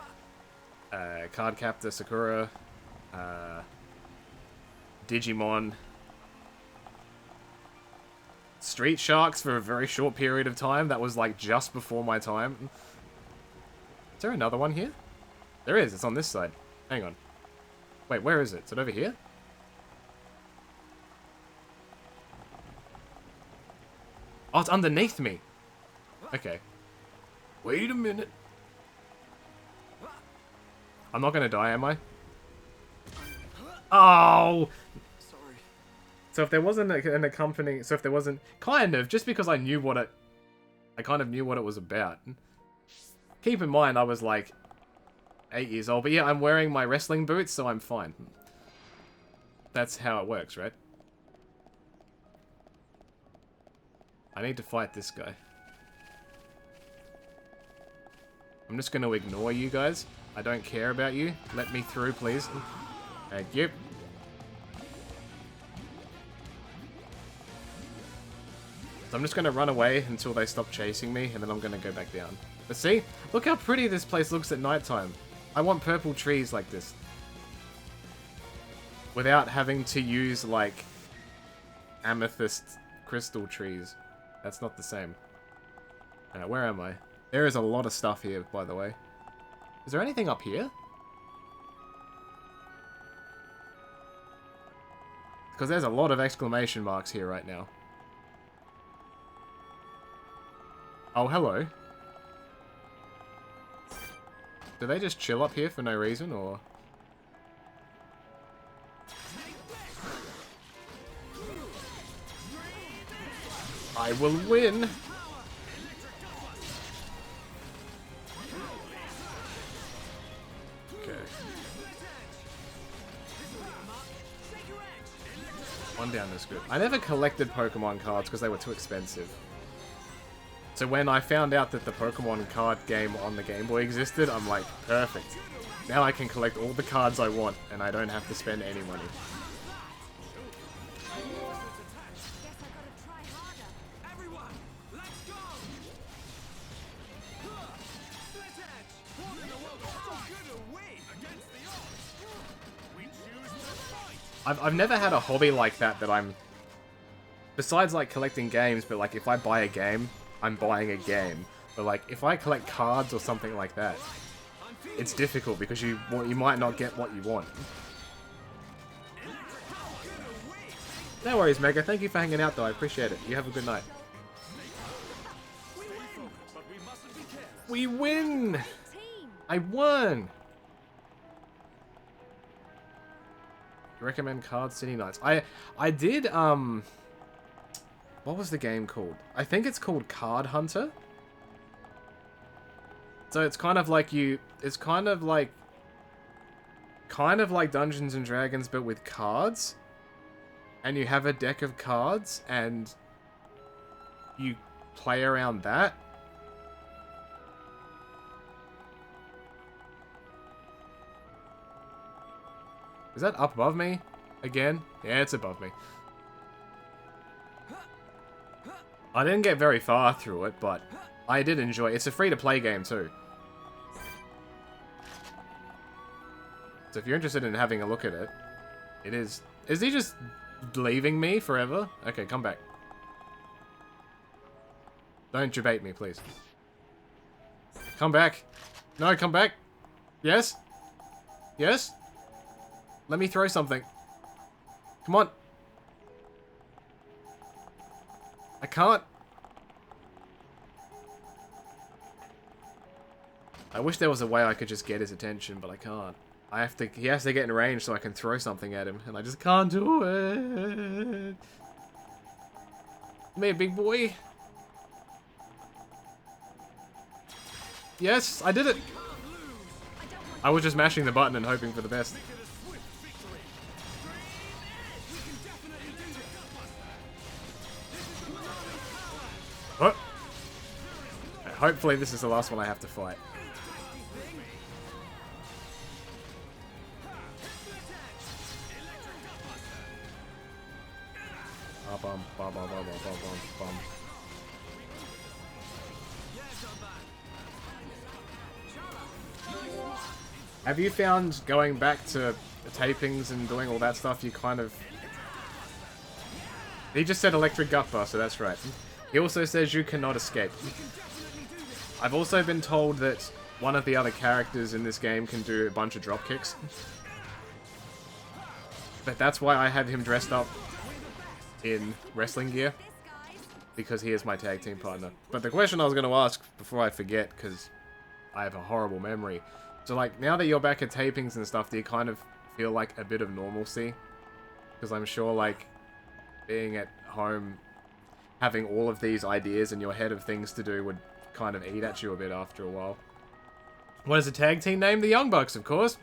Cardcaptor Sakura, Digimon, Street Sharks for a very short period of time. That was like just before my time. Is there another one here? There is, it's on this side. Hang on. Wait, where is it? Is it over here? Oh, it's underneath me. Okay. Wait a minute. I'm not gonna die, am I? Oh! Sorry. So if there wasn't an accompanying... So if there wasn't... Kind of, just because I knew what it... I kind of knew what it was about. Keep in mind, I was like 8 years old. But yeah, I'm wearing my wrestling boots, so I'm fine. That's how it works, right? I need to fight this guy. I'm just going to ignore you guys. I don't care about you. Let me through, please. Thank you. So I'm just going to run away until they stop chasing me, and then I'm going to go back down. But see? Look how pretty this place looks at nighttime. I want purple trees like this. Without having to use, like, amethyst crystal trees. That's not the same. Where am I? There is a lot of stuff here, by the way. Is there anything up here? Because there's a lot of exclamation marks here right now. Oh, hello. Do they just chill up here for no reason, or...? I will win! Okay. One down is good. I never collected Pokemon cards because they were too expensive. So when I found out that the Pokemon card game on the Game Boy existed, I'm like, perfect. Now I can collect all the cards I want, and I don't have to spend any money. I've never had a hobby like that I'm... Besides, like, collecting games, but, like, if I buy a game, I'm buying a game. But, like, if I collect cards or something like that, it's difficult because you might not get what you want. No worries, Mega. Thank you for hanging out, though. I appreciate it. You have a good night. We win! Team. I won! You recommend Card City Nights? I did, what was the game called? I think it's called Card Hunter. So it's kind of like it's kind of like Dungeons and Dragons, but with cards. And you have a deck of cards, and you play around that. Is that up above me? Again? Yeah, it's above me. I didn't get very far through it, but I did enjoy it. It's a free-to-play game, too. So if you're interested in having a look at it, it is... Is he just leaving me forever? Okay, come back. Don't debate me, please. Come back. No, come back. Yes? Yes? Let me throw something. Come on. I can't. I wish there was a way I could just get his attention, but I can't. He has to get in range so I can throw something at him, and I just can't do it. Come here, big boy. Yes, I did it. I was just mashing the button and hoping for the best. Oh. Hopefully this is the last one I have to fight. Have you found going back to tapings and doing all that stuff, you kind of... He just said electric gut buster, that's right. He also says you cannot escape. I've also been told that one of the other characters in this game can do a bunch of drop kicks. But that's why I have him dressed up in wrestling gear, because he is my tag team partner. But the question I was going to ask before I forget, because I have a horrible memory, so like now that you're back at tapings and stuff, do you kind of feel like a bit of normalcy? Because I'm sure like being at home, having all of these ideas in your head of things to do would kind of eat at you a bit after a while. What is the tag team name? The Young Bucks, of course.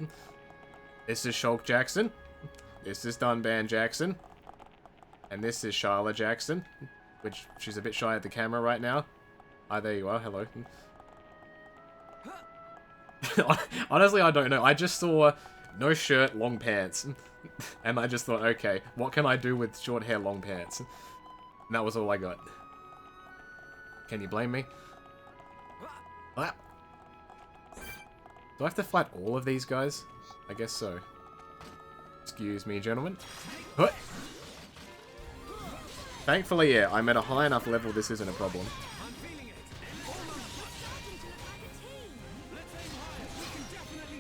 This is Shulk Jackson. This is Dunban Jackson. And this is Charlotte Jackson, which she's a bit shy at the camera right now. Ah, there you are. Hello. Honestly, I don't know. I just saw no shirt, long pants. And I just thought, okay, what can I do with short hair, long pants? And that was all I got. Can you blame me? Ah. Do I have to fight all of these guys? I guess so. Excuse me, gentlemen. What? Thankfully, yeah, I'm at a high enough level this isn't a problem.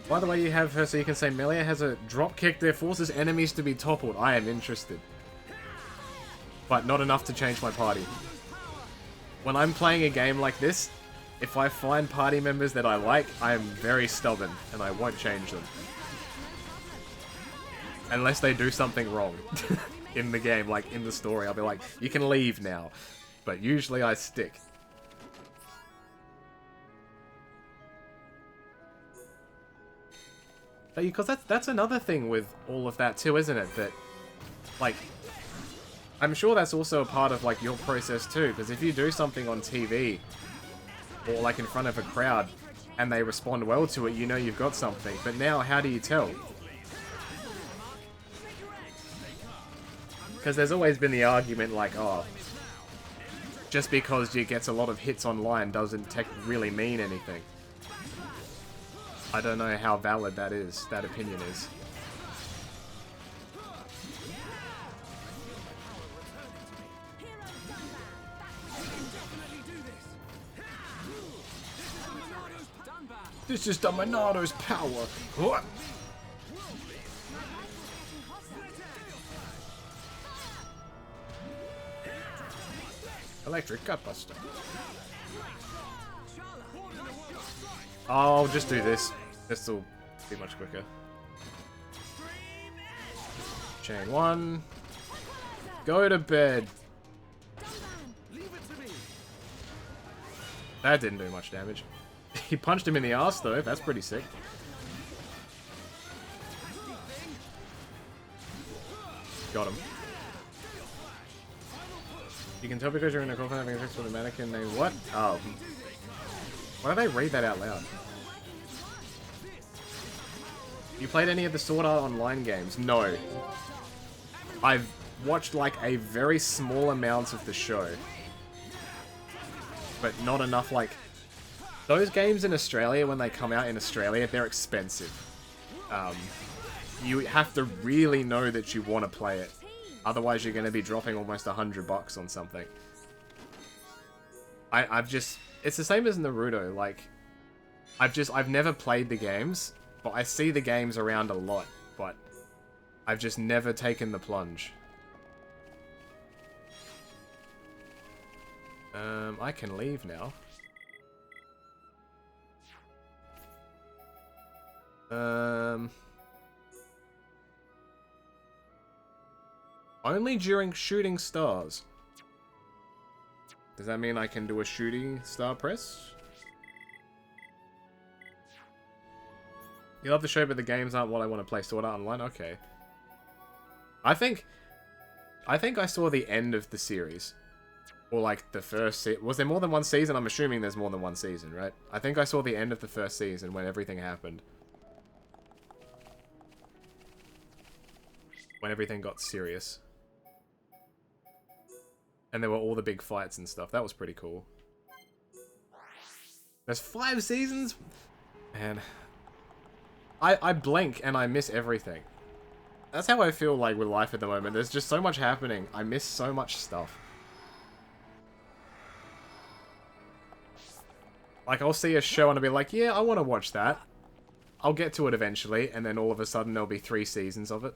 By the way, you have her so you can say Melia has a drop kick that forces enemies to be toppled. I am interested. But not enough to change my party. When I'm playing a game like this, if I find party members that I like, I am very stubborn and I won't change them. Unless they do something wrong in the game, like in the story. I'll be like, you can leave now. But usually I stick. Because that's another thing with all of that too, isn't it? That, like, I'm sure that's also a part of, like, your process too. Because if you do something on TV, or, like, in front of a crowd, and they respond well to it, you know you've got something. But now, how do you tell? Because there's always been the argument, like, oh, just because you get a lot of hits online doesn't really mean anything. I don't know how valid that is, that opinion is. This is Dominado's power. What? Electric Gutbuster. I'll just do this. This will be much quicker. Chain 1. Go to bed. Leave it to me. That didn't do much damage. He punched him in the ass though. That's pretty sick. Got him. You can tell because you're in a coffin having sex with a mannequin named what? Oh. Why do they read that out loud? You played any of the Sword Art Online games? No. I've watched like a very small amount of the show. But not enough like... Those games in Australia, when they come out in Australia, they're expensive. You have to really know that you want to play it. Otherwise, you're going to be dropping almost $100 on something. I've just... It's the same as Naruto, like... I've never played the games, but I see the games around a lot, but... I've just never taken the plunge. I can leave now. Only during shooting stars. Does that mean I can do a shooting star press? You love the show, but the games aren't what I want to play. Sword Art Online? Okay. I think I saw the end of the series. Or like the first was there more than one season? I'm assuming there's more than one season, right? I think I saw the end of the first season when everything happened. When everything got serious. And there were all the big fights and stuff. That was pretty cool. There's 5 seasons? Man. I blink and I miss everything. That's how I feel like with life at the moment. There's just so much happening. I miss so much stuff. Like, I'll see a show and I'll be like, yeah, I want to watch that. I'll get to it eventually, and then all of a sudden there'll be 3 seasons of it.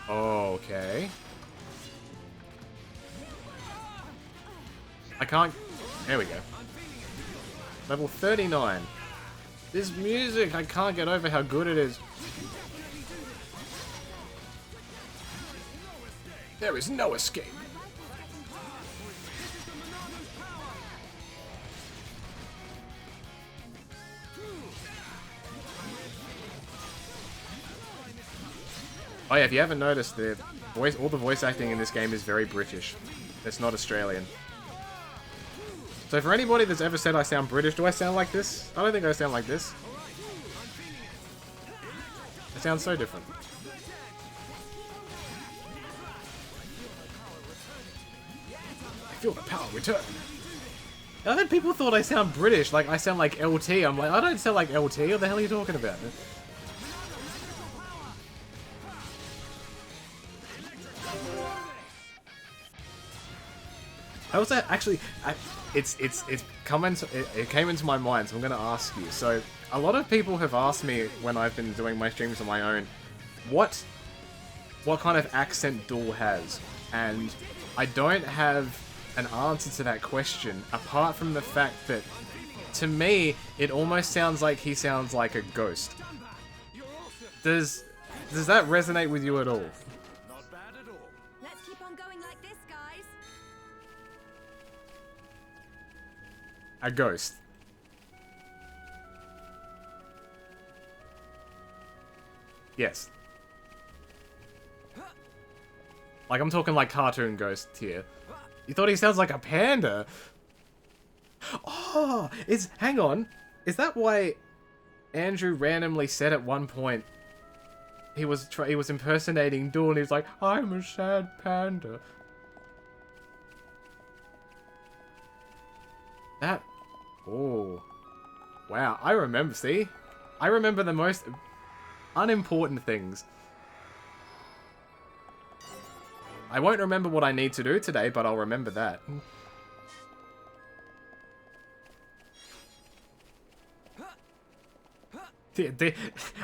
Okay. I can't... There we go. Level 39. This music, I can't get over how good it is. There is no escape. Oh yeah, if you haven't noticed, all the voice acting in this game is very British. It's not Australian. So for anybody that's ever said I sound British, do I sound like this? I don't think I sound like this. I sound so different. I feel the power return. I think people thought I sound British, like I sound like LT. I'm like, I don't sound like LT. What the hell are you talking about? I also actually, it came into my mind, so I'm gonna ask you. So a lot of people have asked me when I've been doing my streams on my own, what kind of accent Duel has, and I don't have an answer to that question apart from the fact that to me it almost sounds like he sounds like a ghost. Does that resonate with you at all? Not bad at all. Let's keep on going like this, guys. A ghost. Yes. Like, I'm talking like cartoon ghost here. You thought he sounds like a panda? Oh, hang on. Is that why Andrew randomly said at one point he was impersonating Duel and he was like, I'm a sad panda. That... Oh. Wow, I remember, see? I remember the most unimportant things. I won't remember what I need to do today, but I'll remember that.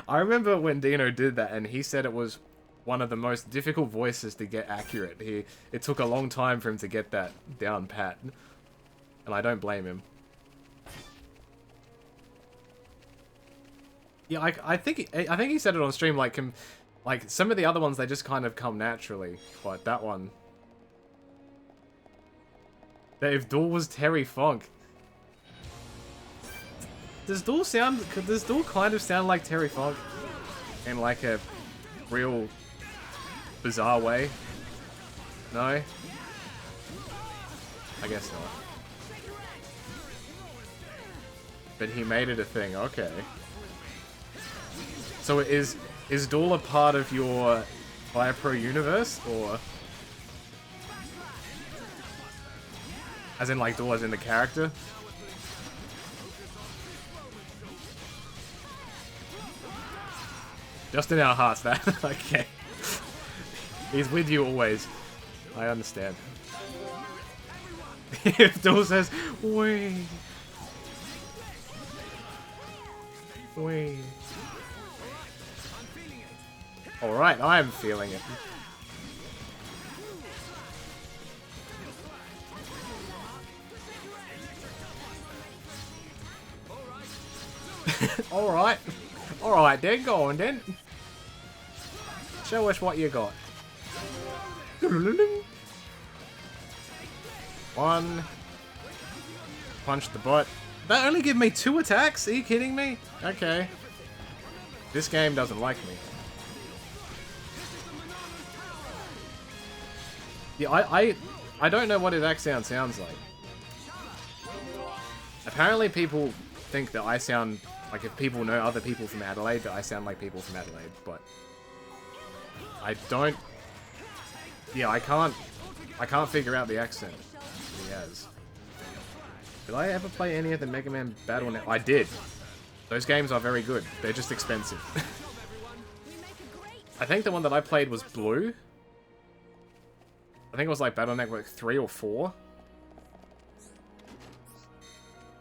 I remember when Dino did that, and he said it was one of the most difficult voices to get accurate. It took a long time for him to get that down pat. And I don't blame him. Yeah, I think he said it on stream, like some of the other ones, they just kind of come naturally. But that one... If Duel was Terry Funk... Does Duel kind of sound like Terry Funk? In like a real bizarre way? No? I guess not. But he made it a thing, okay. So is Duel a part of your Fire Pro universe, or... As in like Duel as in the character? Just in our hearts, that. Okay. He's with you always. I understand. If Duel says, wait. Wait. Alright, I'm feeling it. Alright. Alright then, go on then. Show us what you got. One. Punch the butt. That only give me 2 attacks? Are you kidding me? Okay. This game doesn't like me. Yeah, I don't know what his accent sounds like. Apparently people think that I sound like, if people know other people from Adelaide, that I sound like people from Adelaide, but I don't. Yeah, I can't figure out the accent he has. Did I ever play any of the Mega Man Battle Net? I did. Those games are very good. They're just expensive. I think the one that I played was Blue. I think it was like Battle Network 3 or 4.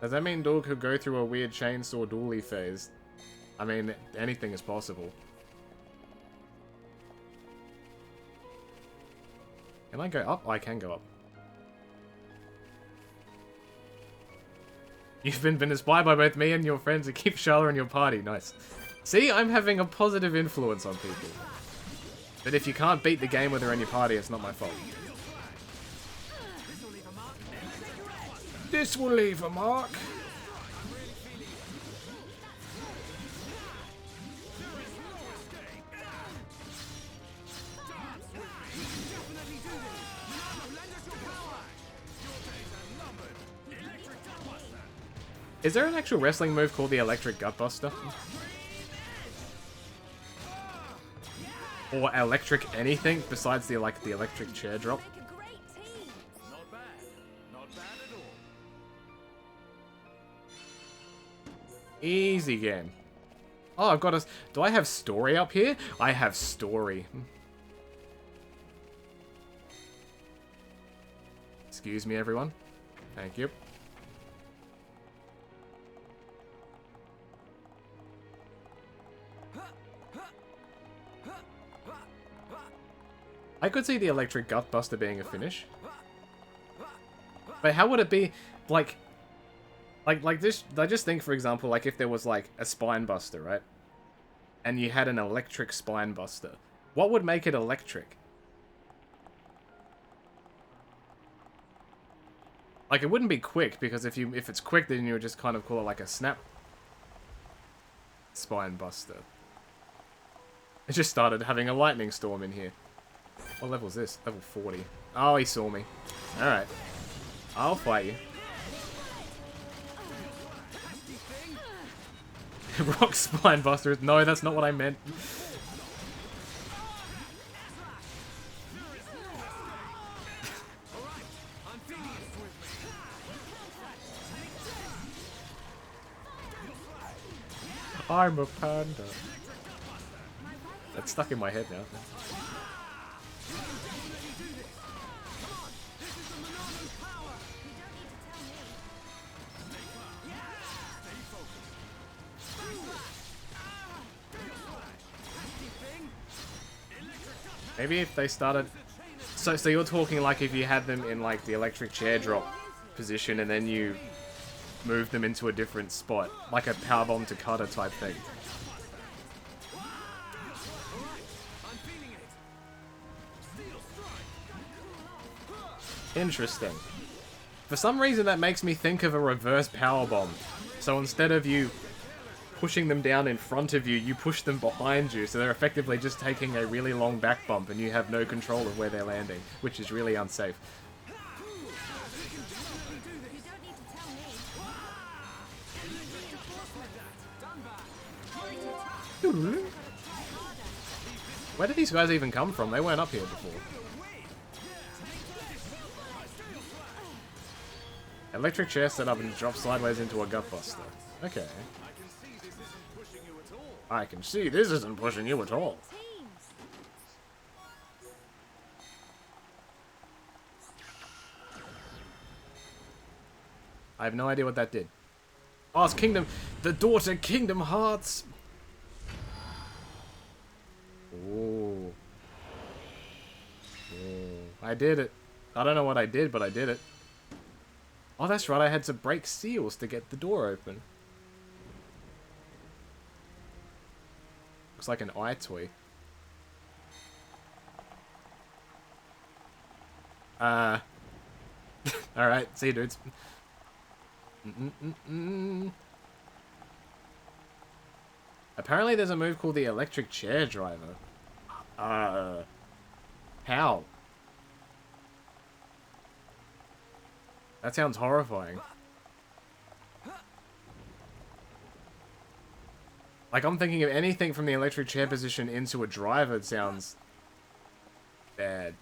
Does that mean Duel could go through a weird chainsaw dually phase? I mean, anything is possible. Can I go up? I can go up. You've been inspired by both me and your friends to keep Charlotte in your party. Nice. See, I'm having a positive influence on people. But if you can't beat the game with her in your party, it's not my fault. This will leave a mark. Is there an actual wrestling move called the Electric Gutbuster? Or electric anything besides the electric chair drop? Not bad. Not bad at all. Easy game. Oh, I've got a... Do I have story up here? I have story. Excuse me, everyone. Thank you. I could see the Electric Gutbuster being a finish. But how would it be, like this, I just think, for example, like if there was like a Spine Buster, right? And you had an electric Spine Buster. What would make it electric? Like, it wouldn't be quick, because if it's quick, then you would just kind of call it like a Snap Spine Buster. It just started having a lightning storm in here. What level is this? Level 40. Oh, he saw me. Alright. I'll fight you. Rock Spine Buster. No, that's not what I meant. I'm a panda. That's stuck in my head now. Maybe if they started... So you're talking like if you had them in like the electric chair drop position and then you move them into a different spot, like a powerbomb to cutter type thing. I'm feeling it. Steel strike. Interesting. For some reason that makes me think of a reverse powerbomb. So instead of you pushing them down in front of you, you push them behind you, so they're effectively just taking a really long back bump and you have no control of where they're landing, which is really unsafe. You don't need to tell me. Where did these guys even come from? They weren't up here before. Electric chair set up and drop sideways into a gutbuster. Okay. I can see this isn't pushing you at all. Teams. I have no idea what that did. Oh, it's Kingdom... The door to Kingdom Hearts! Ooh. Ooh. I did it. I don't know what I did, but I did it. Oh, that's right, I had to break seals to get the door open. Looks like an eye toy. Alright, see you dudes. Apparently there's a move called the electric chair driver. How? That sounds horrifying. Like, I'm thinking of anything from the electric chair position into a driver sounds bad.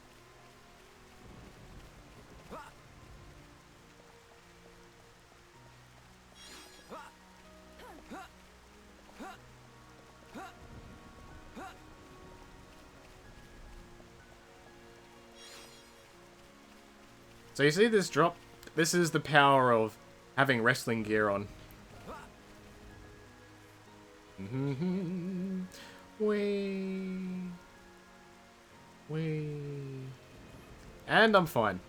So you see this drop? This is the power of having wrestling gear on. Wee. Wee. And I'm fine.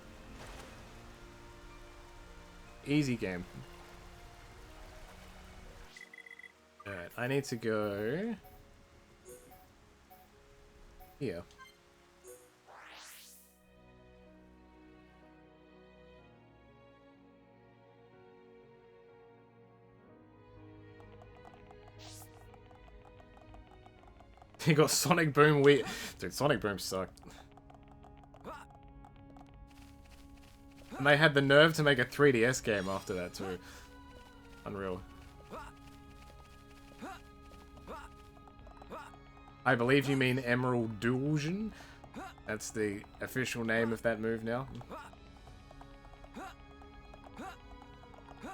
Easy game. Alright, I need to go here. He got Sonic Boom Wii. Dude, Sonic Boom sucked. And they had the nerve to make a 3DS game after that too. Unreal. I believe you mean Emerald Dualsion. That's the official name of that move now.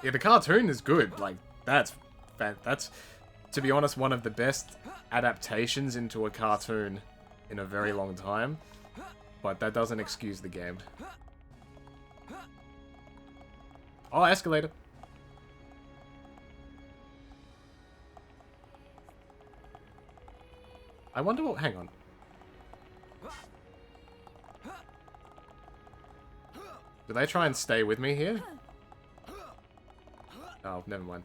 Yeah, the cartoon is good. Like, that's, to be honest, one of the best adaptations into a cartoon in a very long time. But that doesn't excuse the game. Oh, escalator. I wonder what... Hang on. Do they try and stay with me here? Oh, never mind.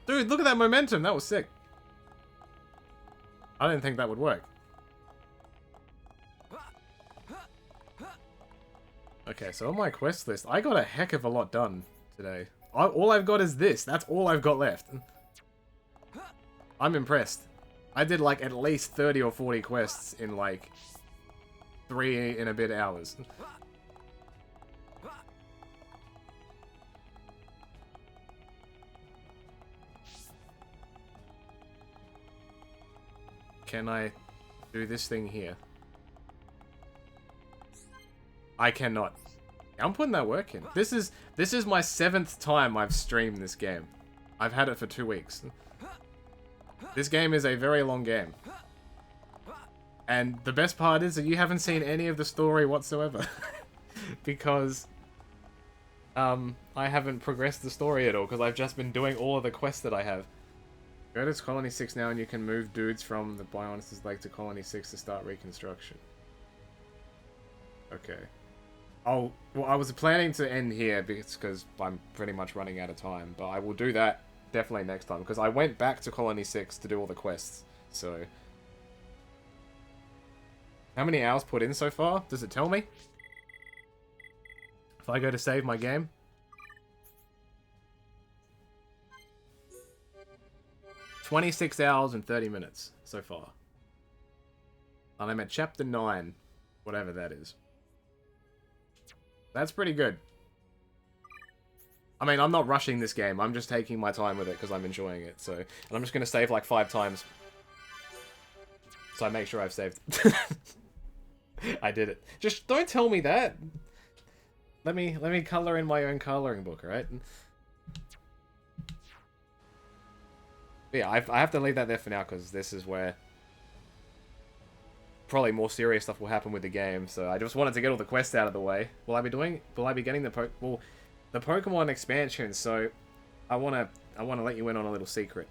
Dude, look at that momentum. That was sick. I didn't think that would work. Okay, so on my quest list, I got a heck of a lot done today. All I've got is this. That's all I've got left. I'm impressed. I did like at least 30 or 40 quests in like 3 and a bit hours. Can I do this thing here? I cannot. I'm putting that work in. This is my 7th time I've streamed this game. I've had it for 2 weeks. This game is a very long game. And the best part is that you haven't seen any of the story whatsoever. Because I haven't progressed the story at all, because I've just been doing all of the quests that I have. Go to Colony 6 now and you can move dudes from the Bionis' Lake to Colony 6 to start reconstruction. Okay. Oh, well, I was planning to end here because I'm pretty much running out of time, but I will do that definitely next time, because I went back to Colony 6 to do all the quests, so... How many hours put in so far? Does it tell me? If I go to save my game? "26 hours and 30 minutes so far. And I'm at chapter 9, whatever that is. That's pretty good. I mean, I'm not rushing this game. I'm just taking my time with it because I'm enjoying it. So, and I'm just going to save like 5 times. So I make sure I've saved. I did it. Just don't tell me that. Let me color in my own coloring book, alright? Yeah, I have to leave that there for now because this is where probably more serious stuff will happen with the game. So I just wanted to get all the quests out of the way. Will I be getting the Pokemon expansion? So I wanna let you in on a little secret.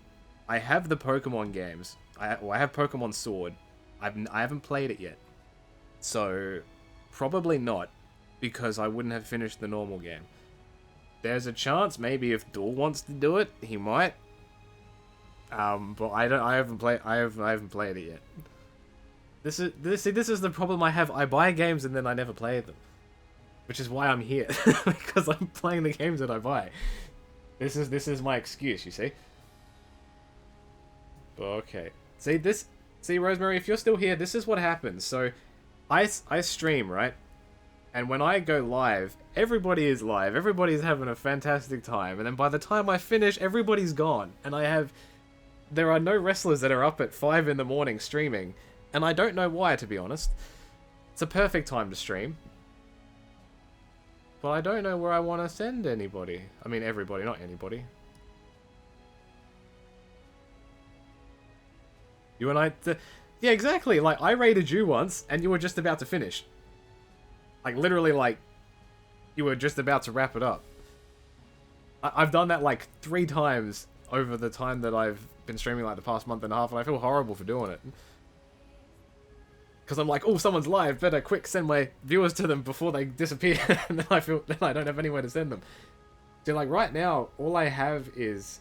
I have the Pokemon games. I have Pokemon Sword. I haven't played it yet. So probably not, because I wouldn't have finished the normal game. There's a chance maybe if Duel wants to do it, he might. But I haven't played it yet. This is the problem I have. I buy games and then I never play them, which is why I'm here because I'm playing the games that I buy. This is my excuse, you see. Okay. See, Rosemary, if you're still here, this is what happens. So, I stream, right? And when I go live, everybody is live. Everybody's having a fantastic time. And then by the time I finish, everybody's gone. And there are no wrestlers that are up at 5 in the morning streaming. And I don't know why, to be honest. It's a perfect time to stream. But I don't know where I want to send anybody. I mean, everybody, not anybody. You and I... Yeah, exactly. Like, I raided you once, and you were just about to finish. Like, literally, like, you were just about to wrap it up. I've done that, like, 3 times over the time that I've been streaming, like, the past month and a half, and I feel horrible for doing it. Because I'm like, oh, someone's live, better quick send my viewers to them before they disappear, and then I don't have anywhere to send them. So, like, right now, all I have is,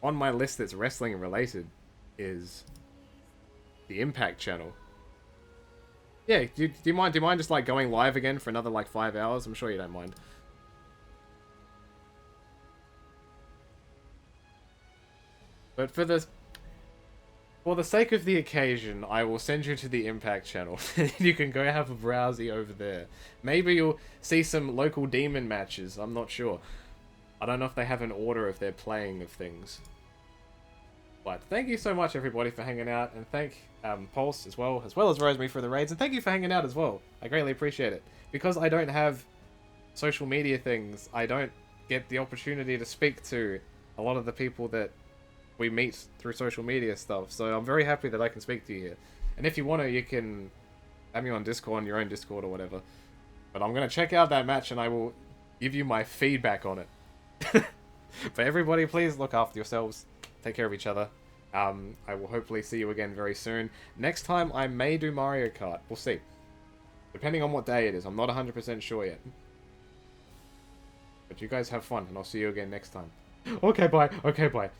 on my list that's wrestling related, is the Impact channel. Yeah, do you mind just, like, going live again for another, like, 5 hours? I'm sure you don't mind. But for the sake of the occasion, I will send you to the Impact channel. You can go have a browsy over there. Maybe you'll see some local demon matches. I'm not sure. I don't know if they have an order if they're playing of things. But thank you so much, everybody, for hanging out. And thank Pulse as well as Rosemary for the raids. And thank you for hanging out as well. I greatly appreciate it. Because I don't have social media things, I don't get the opportunity to speak to a lot of the people that we meet through social media stuff, so I'm very happy that I can speak to you here. And if you want to, you can add me on Discord, on your own Discord or whatever. But I'm going to check out that match and I will give you my feedback on it. But everybody, please look after yourselves. Take care of each other. I will hopefully see you again very soon. Next time, I may do Mario Kart. We'll see. Depending on what day it is. I'm not 100% sure yet. But you guys have fun, and I'll see you again next time. Okay, bye. Okay, bye.